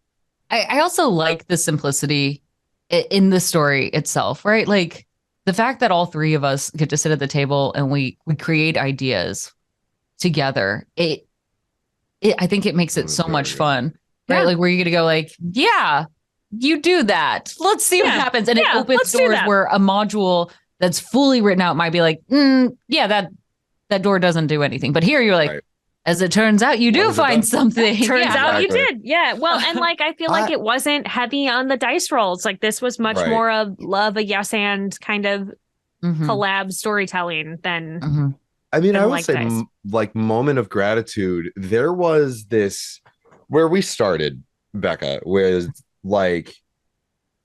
I also like the simplicity in the story itself, right? Like the fact that all three of us get to sit at the table and we create ideas together. I think it makes it so much fun, right? Like where you're going to go like, yeah, you do that. Let's see what happens. And it opens doors where a module that's fully written out might be like, that door doesn't do anything. But here you're like, as it turns out, you do find something. Turns out you did. Yeah. Well, and like, I feel like it wasn't heavy on the dice rolls. Like this was much more of love, a yes and kind of collab storytelling than. I mean, I would say like moment of gratitude. There was this where we started, Becca, with like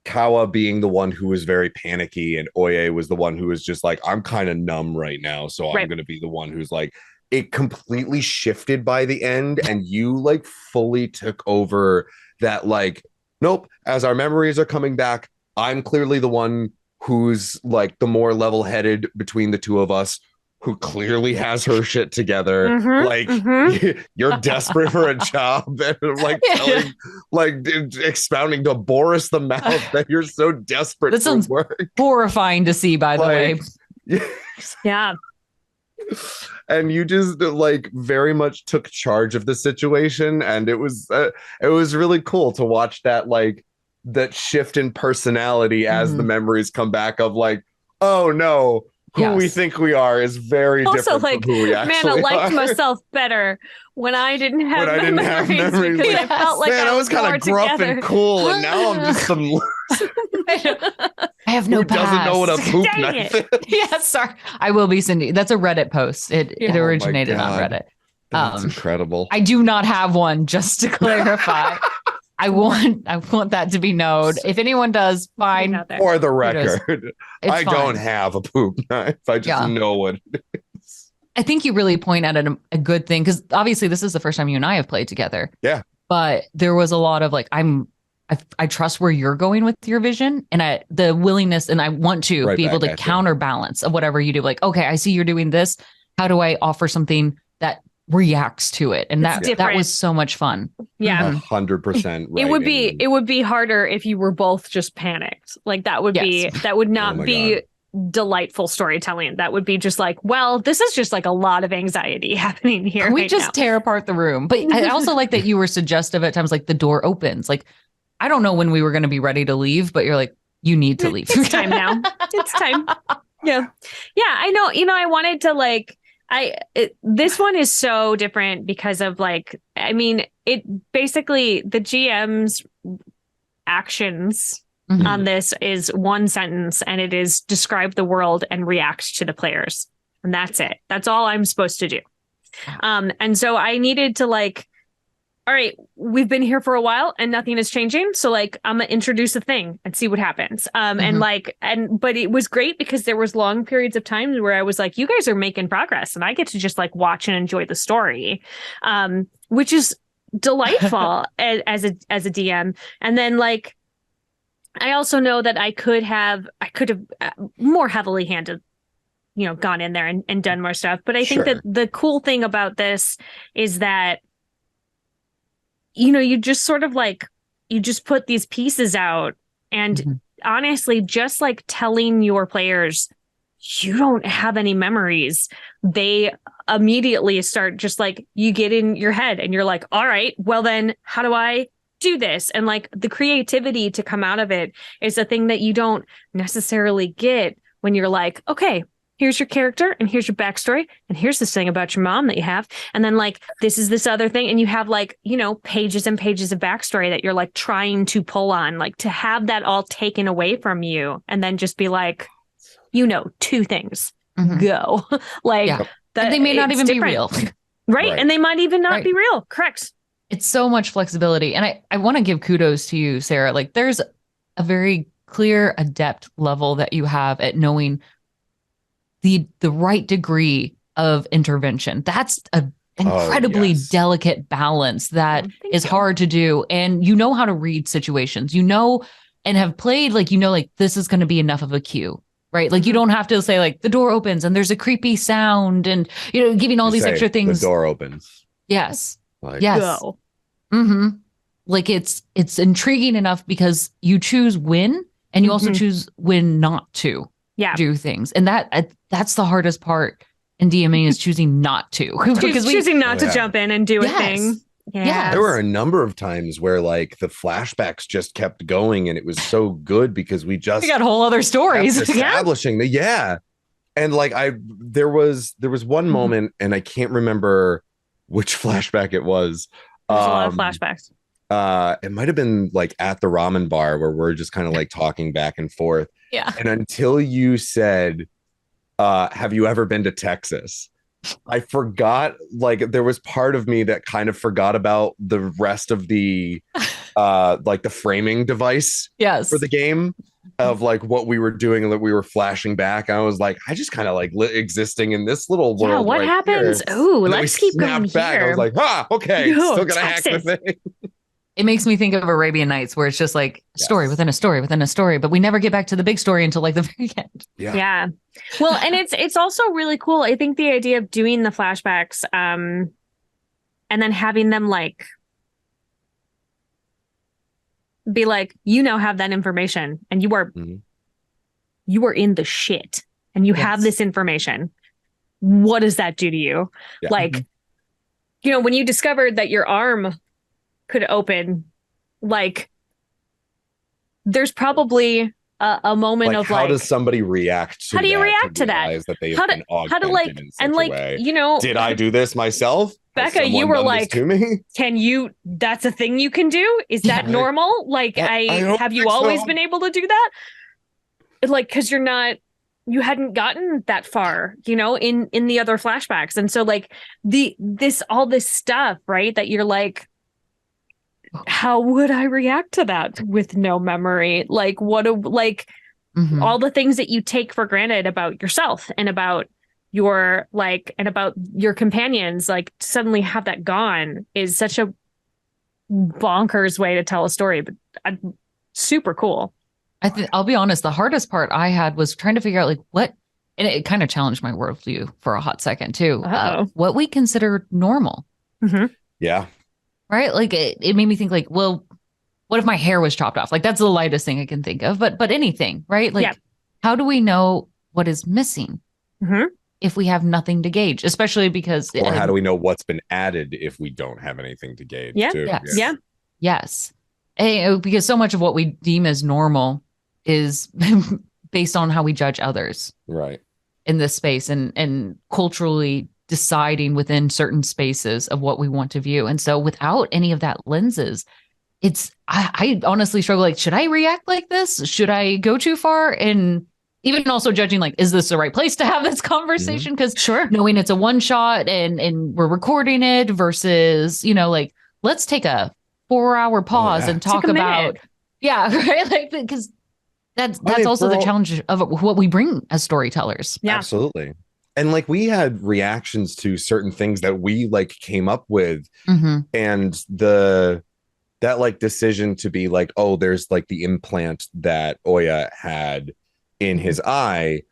Kawa being the one who was very panicky and Oye was the one who was just like, I'm kind of numb right now. So I'm going to be the one who's like, it completely shifted by the end and you like fully took over that, like, nope, as our memories are coming back, I'm clearly the one who's like the more level-headed between the two of us, who clearly has her shit together. You're desperate for a job and like telling, like expounding to Boris the Mouth that you're so desperate that sounds work. Horrifying to see, by the way. Yeah. And you just like very much took charge of the situation, and it was really cool to watch that, like that shift in personality as the memories come back of like, oh no, who we think we are is very different from who we actually are. Man, I liked myself better when I didn't have memories. Because I felt like I was kind of gruff and cool, and now I'm just some loser. I have no Who doesn't know what a poop knife is. Yeah, sorry. I will be sending. That's a Reddit post. It originated on Reddit. That's incredible. I do not have one, just to clarify. I want that to be known. If anyone does, fine. For the record, I don't have a poop knife. I just know what it is. I think you really point at a good thing, because obviously this is the first time you and I have played together. Yeah. But there was a lot of like, I trust where you're going with your vision, and the willingness, and I want to be able to counterbalance of whatever you do. Like, okay, I see you're doing this. How do I offer something that reacts to it? And that was so much fun. Yeah. 100%. It would be harder if you were both just panicked. Like that would not be delightful storytelling. That would be just like, well, this is just like a lot of anxiety happening here. Can we just tear apart the room? But I also like that you were suggestive at times, like the door opens. Like, I don't know when we were going to be ready to leave, but you're like, you need to leave. It's time now. It's time. Yeah. Yeah. I know. I wanted to like, this one is so different because of like, I mean, it basically the GM's actions on this is one sentence, and it is describe the world and react to the players. And that's it. That's all I'm supposed to do. And so I needed to like, all right, we've been here for a while and nothing is changing. So like, I'm gonna introduce a thing and see what happens. But it was great because there was long periods of time where I was like, you guys are making progress and I get to just like watch and enjoy the story, which is delightful as a DM. And then like, I also know that I could have more heavily handed gone in there and done more stuff. But I think that the cool thing about this is that, you just sort of like, you just put these pieces out and honestly, just like telling your players, you don't have any memories. They immediately start just like, you get in your head and you're like, all right, well then how do I do this? And like the creativity to come out of it is a thing that you don't necessarily get when you're like, okay, here's your character and here's your backstory and here's this thing about your mom that you have. And then like, this is this other thing. And you have like, pages and pages of backstory that you're like trying to pull on, like to have that all taken away from you and then just be like, two things go like and they may not even be real. Right. And they might even not be real. Correct. It's so much flexibility. And I want to give kudos to you, Sarah. Like there's a very clear, adept level that you have at knowing the right degree of intervention. That's an incredibly delicate balance that is hard to do. And you know how to read situations, and have played like, this is going to be enough of a cue, right? Like you don't have to say like the door opens and there's a creepy sound and, giving all these extra things. The door opens. Yes. Like, yes. Go. Like it's intriguing enough because you choose when and you also choose when not to do things. And that's the hardest part in DMing is choosing not to. Because choosing not to jump in and do a thing. Yeah. There were a number of times where like the flashbacks just kept going and it was so good because we got whole other stories establishing and like there was one moment and I can't remember which flashback it was. There's a lot of flashbacks. It might have been like at the ramen bar where we're just kind of like talking back and forth. Yeah. And until you said, have you ever been to Texas? I forgot, like there was part of me that kind of forgot about the rest of the like the framing device for the game of like what we were doing and that we were flashing back. I was like, I just kind of like existing in this little world. Yeah, what happens? Oh, let's keep going back. here. I was like, okay, still gonna hack the thing. It makes me think of Arabian Nights where it's just like story within a story within a story, but we never get back to the big story until like the very end. Yeah. Well, and it's also really cool. I think the idea of doing the flashbacks and then having them like be like, have that information and you are in the shit and you have this information. What does that do to you? Yeah. Like, when you discovered that your arm could open, like there's probably a moment of how like, does somebody react to how do you react to that? That they have been how to like in such and a like way? did I do this myself? Becca, you were like, to me? Can you, that's a thing you can do? Is that normal? Like I have you always been able to do that? Like, because you hadn't gotten that far, in the other flashbacks. And so like all this stuff, right? That you're like, how would I react to that with no memory? Like all the things that you take for granted about yourself and about your about your companions, like to suddenly have that gone is such a bonkers way to tell a story, but super cool. I'll be honest. The hardest part I had was trying to figure out like what, and it kind of challenged my worldview for a hot second too. What we consider normal. Yeah. Right. Like it made me think like, well, what if my hair was chopped off? Like that's the lightest thing I can think of, but anything, right? Like how do we know what is missing if we have nothing to gauge, especially because, or how do we know what's been added if we don't have anything to gauge? Too? Yes. Because so much of what we deem as normal is based on how we judge others. Right. In this space and culturally deciding within certain spaces of what we want to view. And so without any of that lenses, I honestly struggle. Like, should I react like this? Should I go too far? And even also judging, like, is this the right place to have this conversation? Because knowing it's a one shot and we're recording it versus, like, let's take a 4-hour pause and talk about, right? Like, because that's also the challenge of what we bring as storytellers. Yeah, absolutely. And like we had reactions to certain things that we like came up with, and that like decision to be like, oh, there's like the implant that Oya had in his eye.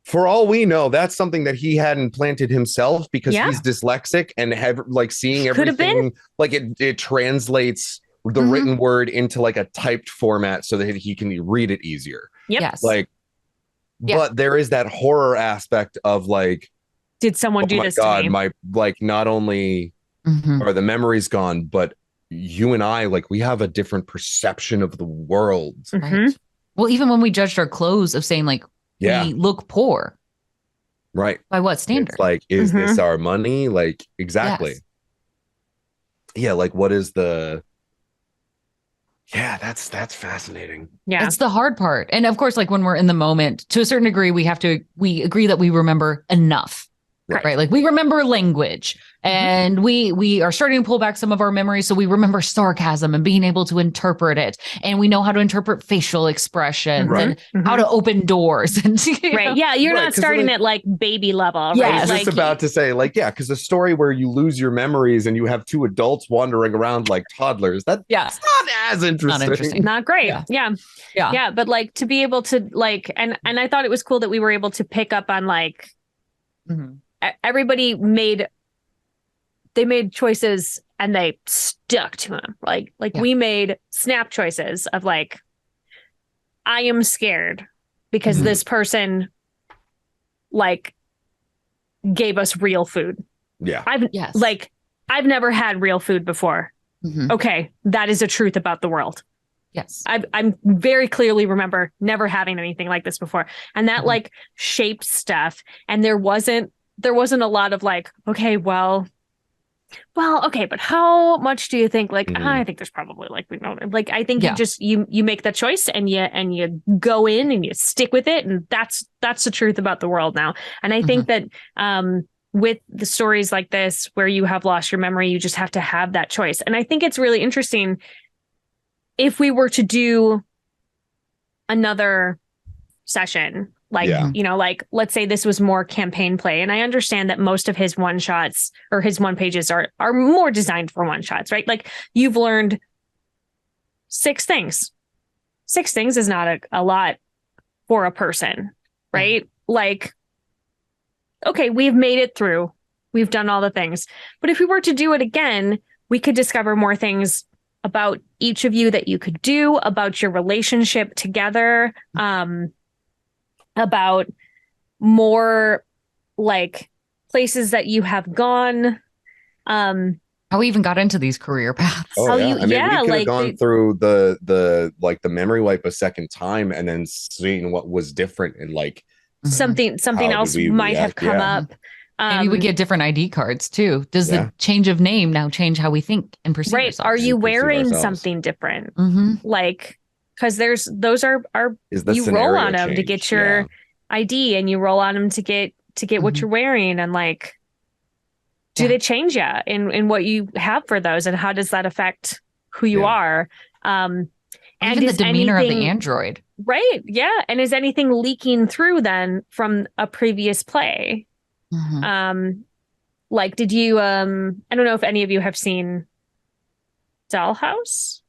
For all we know, that's something that he hadn't planted himself because Yeah. he's dyslexic and have like seeing Could have been. everything like it translates the Mhm. written word into like a typed format so that he can read it easier. Yep. Yes. Like, Yeah. but there is that horror aspect of like, Did someone oh do my this God, to me? my like not only Mhm. are the memories gone, but you and I, like, we have a different perception of the world. Mhm. Right. Well, even when we judged our clothes of saying like Yeah, we look poor, right. by what standard? It's like, is this Mhm. our money? Like, exactly. Yes. Yeah, like what is the that's fascinating. Yeah. It's the hard part. And of course, like when we're in the moment, to a certain degree, we agree that we remember enough. Right. Right. Like we remember language and we are starting to pull back some of our memories. So we remember sarcasm and being able to interpret it. And we know how to interpret facial expressions Right. and how to open doors. And Right. Yeah. You're Right, not 'cause, starting like- at like baby level. I Right. was Yes. just about to say, like, yeah, because the story where you lose your memories and you have two adults wandering around like toddlers, that's Yeah. not as interesting. Not interesting. Not great. Yeah. Yeah. Yeah. Yeah. But like to be able to like, and I thought it was cool that we were able to pick up on like Mhm. everybody they made choices and they stuck to them. Like Yeah. we made snap choices of like, I am scared because Mhm. this person like gave us real food. Yeah. Yes. I've never had real food before. Mhm. Okay, that is a truth about the world. Yes. I'm very clearly remember never having anything like this before, and that Mhm. like shaped stuff. And there wasn't a lot of like, okay, well, okay, but how much do you think? Like, Mhm. I think there's probably like we know, like I think Yeah. you just you make that choice and you go in and you stick with it, and that's the truth about the world now. And I think that with the stories like this where you have lost your memory, you just have to have that choice. And I think it's really interesting if we were to do another session, like, Yeah. you know, like let's say this was more campaign play. And I understand that most of his one shots or his one pages are more designed for one shots, right? Like you've learned 6 things. 6 things is not a lot for a person, right? Like, okay, we've made it through. We've done all the things. But if we were to do it again, we could discover more things about each of you that you could do, about your relationship together, about more like places that you have gone. How we even got into these career paths. Oh, How yeah. you- I mean, yeah, we could have like gone the- through the like the memory wipe a second time and then seeing what was different and like Mhm. something How else did we might have react? come Yeah. up. Maybe we get different ID cards too. Does Yeah. the change of name now change how we think and perceive right. ourselves? Are you And perceive wearing ourselves. something different? Mm-hmm. Like, because those are Is the you roll scenario on them to change? get your Yeah. ID, and you roll on them to get what Mhm. you're wearing, and like, do Yeah. they change you in what you have for those, and how does that affect who you Yeah. are? And And even the is demeanor of the anything- android. right? Yeah, and is anything leaking through then from a previous play? Mhm. Like, did you I don't know if any of you have seen Dollhouse?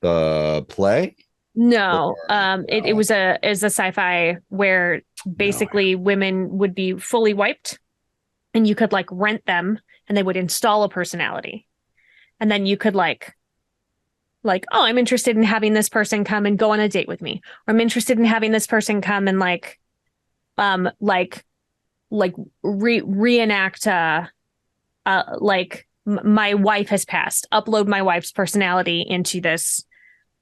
The play? No. Or- It no. was a sci-fi where basically women would be fully wiped and you could like rent them and they would install a personality. And then you could like, oh, I'm interested in having this person come and go on a date with me. Or I'm interested in having this person come and reenact my wife has passed, upload my wife's personality into this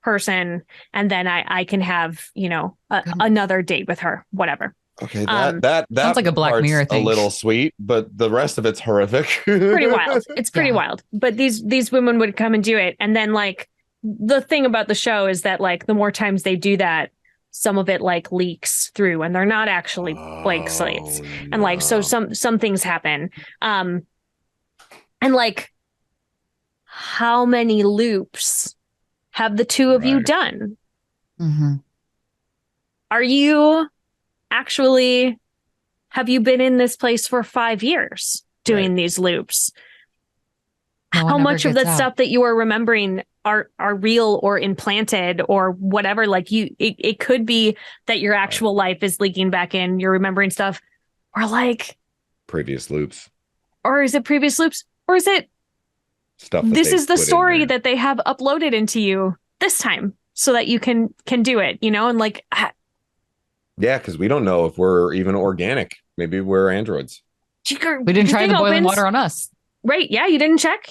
person, and then I can have, you know, another date with her, whatever. Okay, Um, that sounds like a Black part's Mirror a thing. little sweet, but the rest of it's horrific. Pretty wild. It's pretty Yeah. wild. But these women would come and do it, and then like the thing about the show is that like the more times they do that, some of it like leaks through, and they're not actually blank slates. And like so some things happen. And like how many loops have the two of you Right. done? Mhm. Are you actually, have you been in this place for 5 years doing these loops? No one How ever much of gets that out. stuff that you are remembering are real or implanted or whatever. Like it could be that your actual life is leaking back in, you're remembering stuff, or like previous loops, or is it previous loops, or is it stuff. This is the story that they have uploaded into you this time so that you can do it, you know? And like, yeah, because we don't know if we're even organic. Maybe we're androids. We didn't try the boiling water on us. Right. Yeah. You didn't check.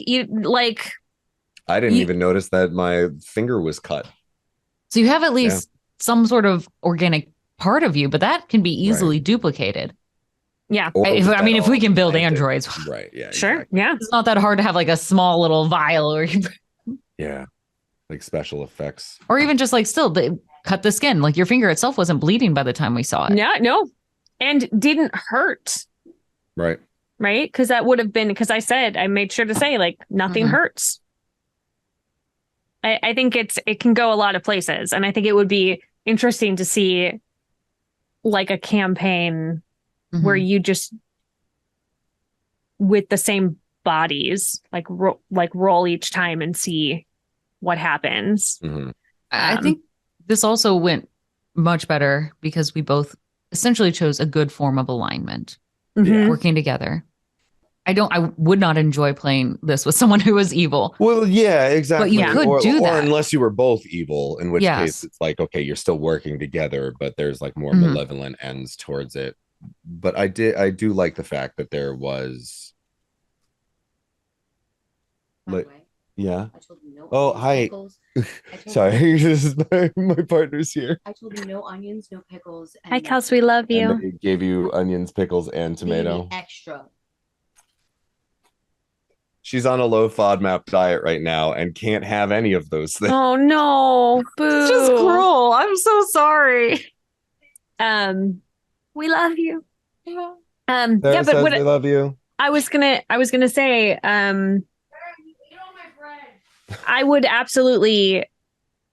I didn't even notice that my finger was cut. So you have at least some sort of organic part of you, but that can be easily Right. duplicated. Yeah. If we can build androids. Right. Yeah. Sure. Exactly. Yeah. It's not that hard to have like a small little vial Yeah. Like special effects. or even just like still they cut the skin. Like your finger itself wasn't bleeding by the time we saw it. Yeah. No. And didn't hurt. Right. Right. Because that would have been, because I made sure to say like nothing hurts. I think it can go a lot of places. And I think it would be interesting to see like a campaign where you just with the same bodies like roll each time and see what happens. I think this also went much better because we both essentially chose a good form of alignment, working together. I would not enjoy playing this with someone who was evil. Well, yeah, exactly. But you could do that. Or unless you were both evil, in which Yes. case it's like, okay, you're still working together, but there's like more malevolent ends towards it. But I do like the fact that there was like, yeah. I told you no Oh, onions, hi. pickles. Sorry, this is my partner's here. I told you no onions, no pickles. Hi, Kels, we love you. And they gave you onions, pickles, and tomato. Baby extra. She's on a low FODMAP diet right now and can't have any of those things. Oh no, boo. It's just cruel. I'm so sorry. We love you. Sarah Yeah, but says what we love you. I was gonna say, I would absolutely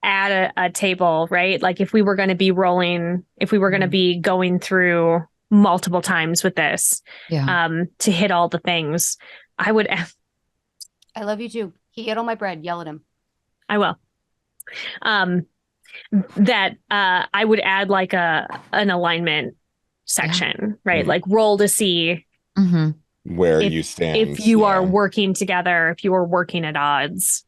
add a table, right? Like if we were going to be rolling, if we were going to be going through multiple times with this, to hit all the things, I would. I love you too. He ate all my bread. Yell at him. I will. That I would add like an alignment section, right? Like roll to see Where you stand. if you are working together, if you are working at odds.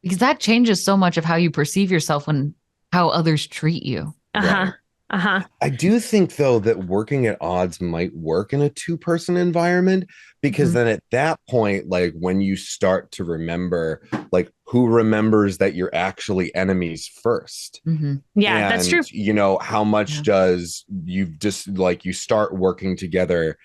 Because that changes so much of how you perceive yourself and how others treat you. I do think though that working at odds might work in a two-person environment, because then at that point, like when you start to remember, like who remembers that you're actually enemies first. Yeah, that's true. You know, how much does you just like you start working together,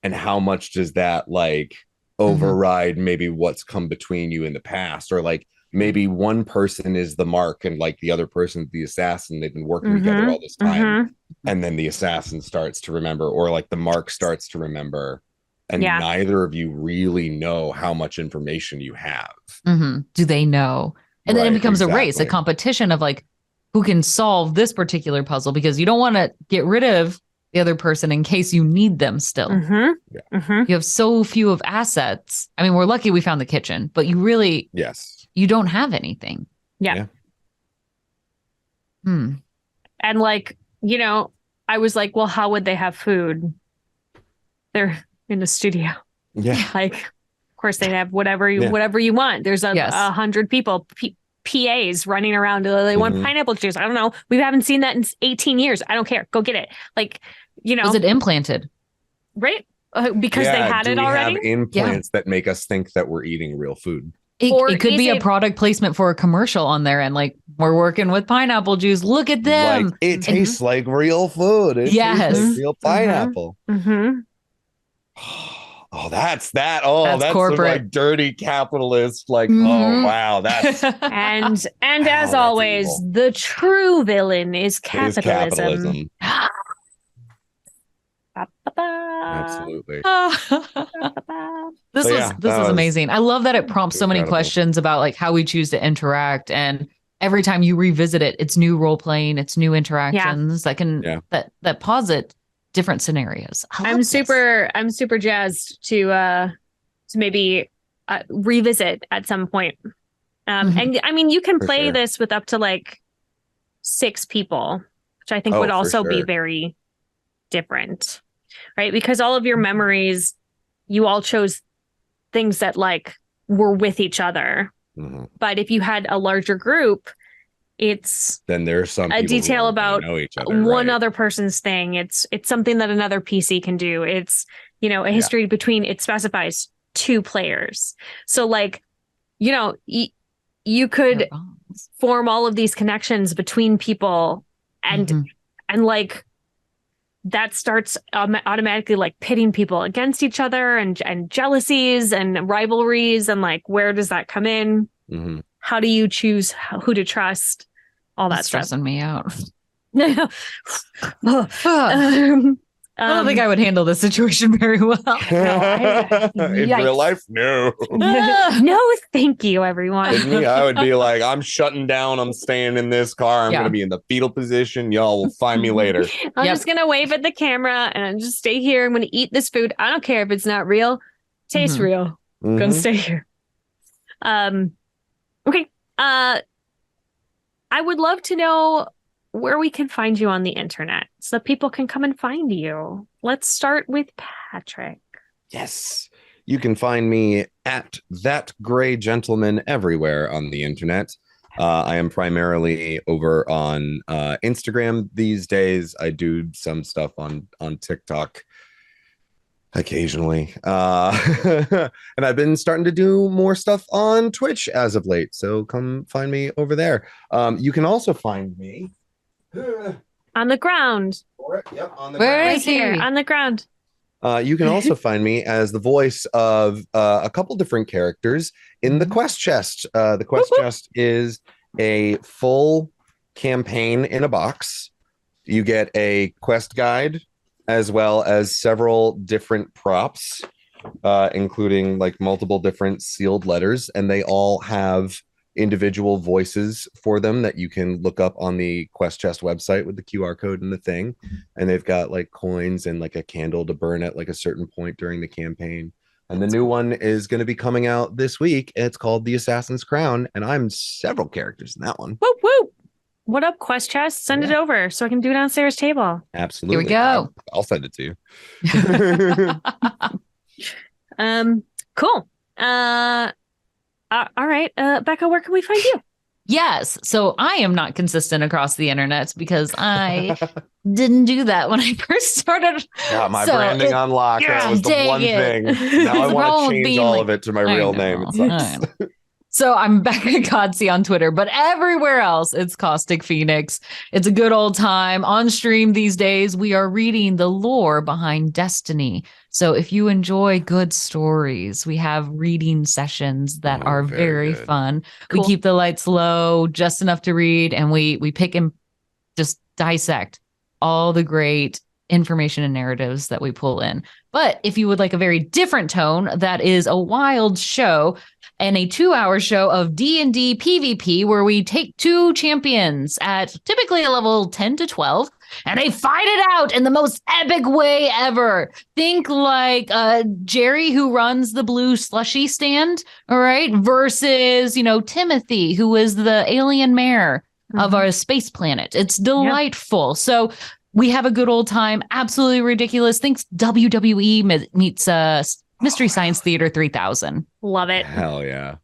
and how much does that like override maybe what's come between you in the past, or like maybe one person is the mark and like the other person's the assassin. They've been working together all this time. And then the assassin starts to remember, or like the mark starts to remember. And neither of you really know how much information you have. Do they know? And then it becomes a race, a competition of like, who can solve this particular puzzle, because you don't want to get rid of the other person in case you need them still. You have so few of assets. I mean, we're lucky we found the kitchen, but you really... You don't have anything. And like, you know, I was like, well, how would they have food? They're in the studio. Like, of course they'd have whatever you want. There's 100 people, PAs running around. They want pineapple juice. I don't know. We haven't seen that in 18 years. I don't care. Go get it. Like, you know. Was it implanted? Right? Because they had it already? Have implants that make us think that we're eating real food? It could be a product placement for a commercial on there, and like, we're working with pineapple juice. Look at them. Like, it tastes like real food. It tastes like real pineapple. Oh, that's that. Oh, that's corporate. Like dirty capitalist. Like, oh wow, that's and as always, the true villain is capitalism. Absolutely. This was amazing. I love that it prompts so many questions about like how we choose to interact, and every time you revisit it, it's new role playing, it's new interactions that can that posit different scenarios. I'm super jazzed to maybe revisit at some point And I mean, you can For play sure. this with up to like 6 people, which I think would Oh, for also be sure. very different, right? Because all of your memories, you all chose things that like were with each other. Mhm. But if you had a larger group, it's Then there's some a people who detail aren't gonna about know each other, one right? other person's thing. It's something that another PC can do. It's, you know, a Yeah. history between, it specifies 2 players. So like, you know, you could form all of these connections between people and like that starts automatically like pitting people against each other and jealousies and rivalries, and like where does that come in? Mm-hmm. How do you choose who to trust? All that That's stuff. stressing me out. Um, I don't think I would handle this situation very well. In real life, no. no, thank you, everyone. With me, I would be like, I'm shutting down. I'm staying in this car. I'm Yeah. going to be in the fetal position. Y'all will find me later. I'm Yep. just gonna wave at the camera and just stay here. I'm gonna eat this food. I don't care if it's not real. Tastes Mhm. real. Mhm. Gonna stay here. Okay. I would love to know where we can find you on the internet so that people can come and find you. Let's start with Patrick. Yes. You can find me at That Gray Gentleman everywhere on the internet. I am primarily over on Instagram these days. I do some stuff on TikTok occasionally. And I've been starting to do more stuff on Twitch as of late. So come find me over there. You can also find me On the ground. Yep, on the Where ground. Right is he? here. On the ground. You can also find me as the voice of a couple different characters in the Quest Chest. The Quest Chest is a full campaign in a box. You get a quest guide as well as several different props, including like multiple different sealed letters, and they all have individual voices for them that you can look up on the Quest Chest website with the QR code and the thing. And they've got like coins and like a candle to burn at like a certain point during the campaign. And the new one is going to be coming out this week. It's called The Assassin's Crown, and I'm several characters in that one. Whoop whoop. What up, Quest Chest? Send it over so I can do it on Sarah's table. Absolutely. Here we go. I'll send it to you. Cool. All right. Becca, where can we find you? Yes. So I am not consistent across the internet because I didn't do that when I first started. Got my So branding on lock. That was the dang one it. thing. Now I The want problem to with change being all like- of it to my I real know, name. It I sucks. know. So I'm Becca Godsey on Twitter, but everywhere else it's Caustic Phoenix. It's a good old time. On stream these days, we are reading the lore behind Destiny. So if you enjoy good stories, we have reading sessions that are very good. fun. Cool. We keep the lights low, just enough to read, and we pick and just dissect all the great information and narratives that we pull in. But if you would like a very different tone, that is a wild show and a 2-hour show of D&D PvP where we take 2 champions at typically a level 10 to 12 and they fight it out in the most epic way ever. Think like Jerry, who runs the blue slushy stand, all right, versus, Timothy, who is the alien mayor of our space planet. It's delightful. So we have a good old time. Absolutely ridiculous. Think WWE meets Mystery Science Theater 3000. Love it. Hell yeah.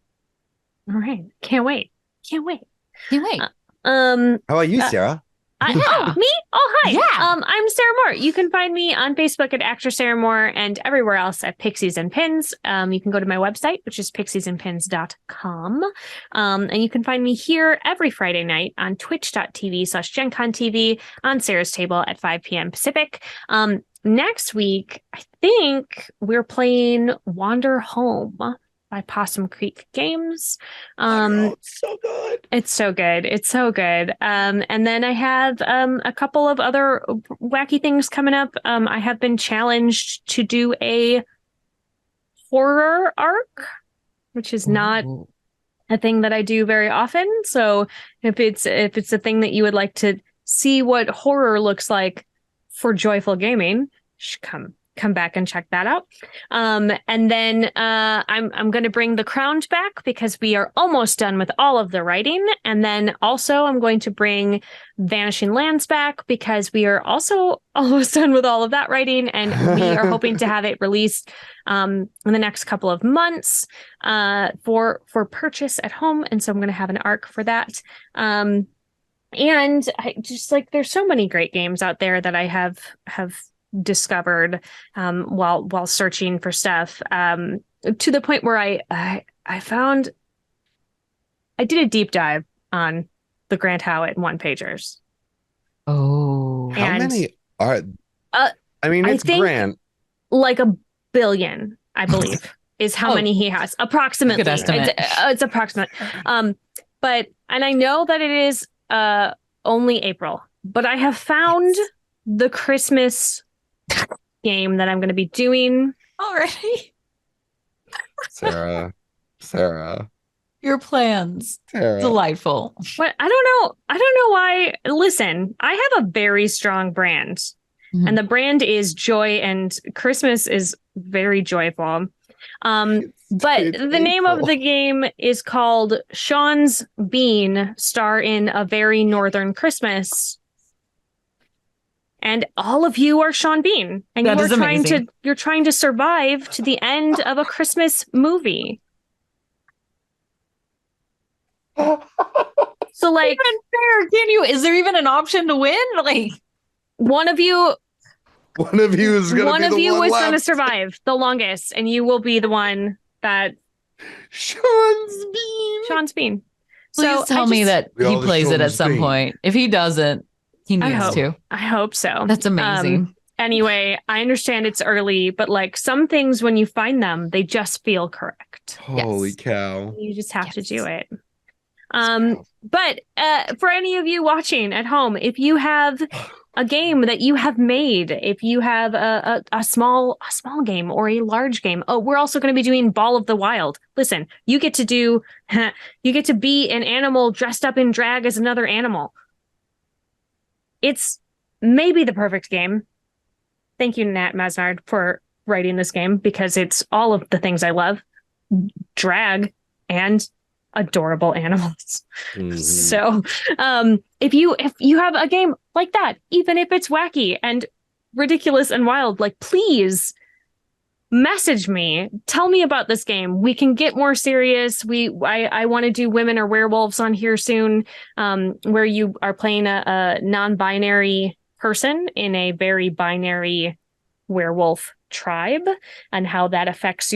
All right. Can't wait. Can't wait. Can't wait. How about you, Sarah? Oh, me? Oh, hi. Yeah. I'm Sarah Moore. You can find me on Facebook at Actor Sarah Moore and everywhere else at Pixies and Pins. You can go to my website, which is pixiesandpins.com. And you can find me here every Friday night on twitch.tv/GenConTV on Sarah's Table at 5 p.m. Pacific. Next week, I think we're playing Wander Home by Possum Creek Games. It's so good. It's so good. It's so good. And then I have a couple of other wacky things coming up. I have been challenged to do a horror arc, which is not a thing that I do very often. So if it's a thing that you would like to see what horror looks like for Joyful Gaming, come come back and check that out. And then I'm going to bring The Crowned back because we are almost done with all of the writing. And then also I'm going to bring Vanishing Lands back because we are also almost done with all of that writing. And we are hoping to have it released in the next couple of months for purchase at home. And so I'm going to have an arc for that. And I just like, there's so many great games out there that I have discovered while searching for stuff, to the point where I found I did a deep dive on the Grant Howitt one pagers. Oh, How And, many are? I mean, I it's think- Grant. like 1 billion, I believe, is how Oh. many he has. Approximately. Good estimate. It's approximate. But I know that it is only April, but I have found the Christmas game that I'm going to be doing. already Sarah. your plans. Sarah. Delightful. But I don't know why. Listen, I have a very strong brand, Mhm. and the brand is joy, and Christmas is very joyful. But It's the name of April. the game is called Sean's Bean, Star in a Very Northern Christmas. And all of you are Sean Bean, and That you are is amazing. you're trying to survive to the end of a Christmas movie. So like Even fair, can you? Is there even an option to win? Like, one of you One of you is going to one be of the you one is left. going to survive the longest, and you will be the one that Sean's Bean. Sean's Bean. please tell me that We he all the plays it at Sean's some Bean. point. If he doesn't, he I needs hope. to. I hope so. That's amazing. Anyway, I understand it's early, but like some things, when you find them, they just feel correct. Holy Yes. cow. You just have to do Yes. it. But for any of you watching at home, if you have a game that you have made, if you have a small game or a large game, we're also going to be doing Ball of the Wild. Listen, you get to be an animal dressed up in drag as another animal. It's maybe the perfect game. Thank you, Nat Masnard, for writing this game because it's all of the things I love: drag and adorable animals. Mhm. So, if you have a game like that, even if it's wacky and ridiculous and wild, like please message me, tell me about this game. We can get more serious. I want to do Women or Werewolves on here soon, where you are playing a non-binary person in a very binary werewolf tribe, and how that affects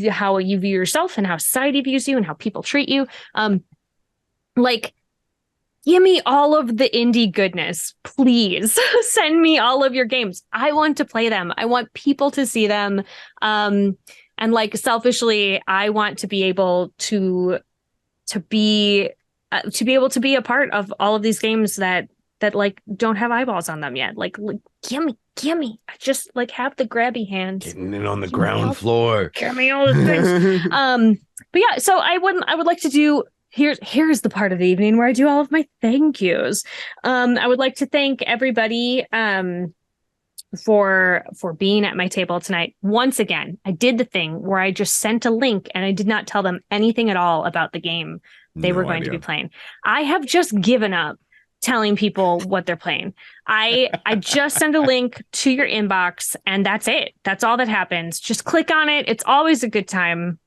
how you view yourself and how society views you and how people treat you. Like, give me all of the indie goodness, please. Send me all of your games. I want to play them. I want people to see them. And like selfishly, I want to be able to be able to be a part of all of these games that like don't have eyeballs on them yet. Like gimme. I just like have the grabby hands. Getting in on the Give me all- ground floor. Give me all the things. But yeah, so I would like to do here's the part of the evening where I do all of my thank yous. I would like to thank everybody for being at my table tonight. Once again, I did the thing where I just sent a link and I did not tell them anything at all about the game they were going to be playing. I have just given up telling people what they're playing. I just send a link to your inbox and that's it. That's all that happens. Just click on it. It's always a good time.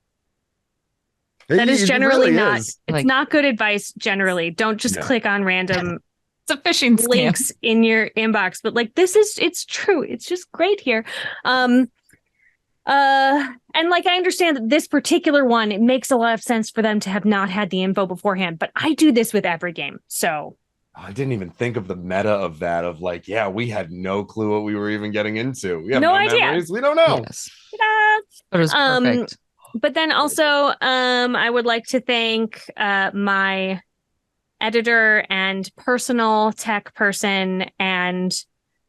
That is generally not. Is. It's Like- not good advice generally. Don't just No. click on random It's a phishing scam. links in your inbox. But like it's true. It's just great here. And like I understand that this particular one, it makes a lot of sense for them to have not had the info beforehand. But I do this with every game. So I didn't even think of the meta of that. Of like, yeah, we had no clue what we were even getting into. We have No no idea. memories. We don't know. Yes. ta-da! But it was perfect. But then also, I would like to thank my editor and personal tech person and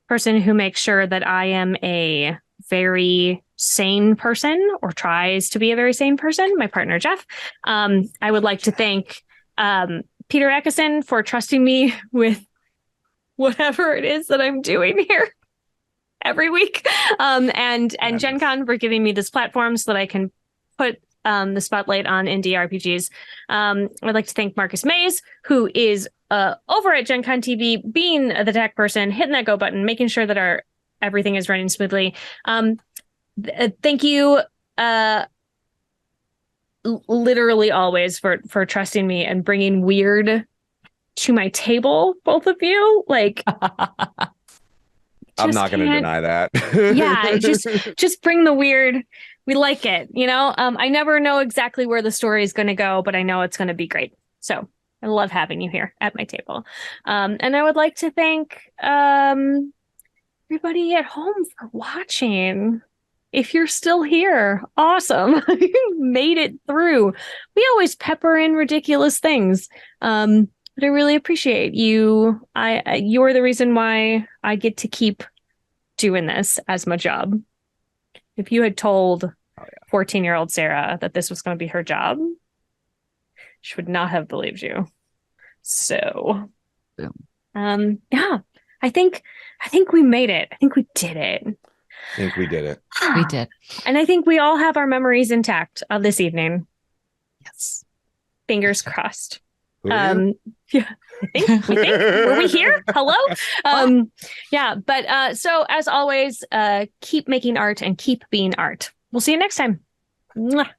person who makes sure that I am a very sane person or tries to be a very sane person, my partner, Jeff. I would like to thank Peter Eckison for trusting me with whatever it is that I'm doing here. every week. And Gen Con for giving me this platform so that I can put the spotlight on indie RPGs. I'd like to thank Marcus Mays, who is over at Gen Con TV, being the tech person, hitting that go button, making sure that everything is running smoothly. Thank you literally always for trusting me and bringing weird to my table, both of you. Like, I'm not going to deny that. Yeah, just bring the weird. We like it, you know. I never know exactly where the story is going to go, but I know it's going to be great. So I love having you here at my table. And I would like to thank everybody at home for watching. If you're still here, awesome. You made it through. We always pepper in ridiculous things. But I really appreciate you. You're the reason why I get to keep doing this as my job. If you had told 14-year-old Sarah that this was going to be her job, she would not have believed you. So, yeah, I think we made it. I think we did it. I think we did it. We did. And I think we all have our memories intact of this evening. Yes. Fingers crossed. Were you? Yeah, we think. Were we here? Hello? Yeah, but so as always, keep making art and keep being art. We'll see you next time. Mwah.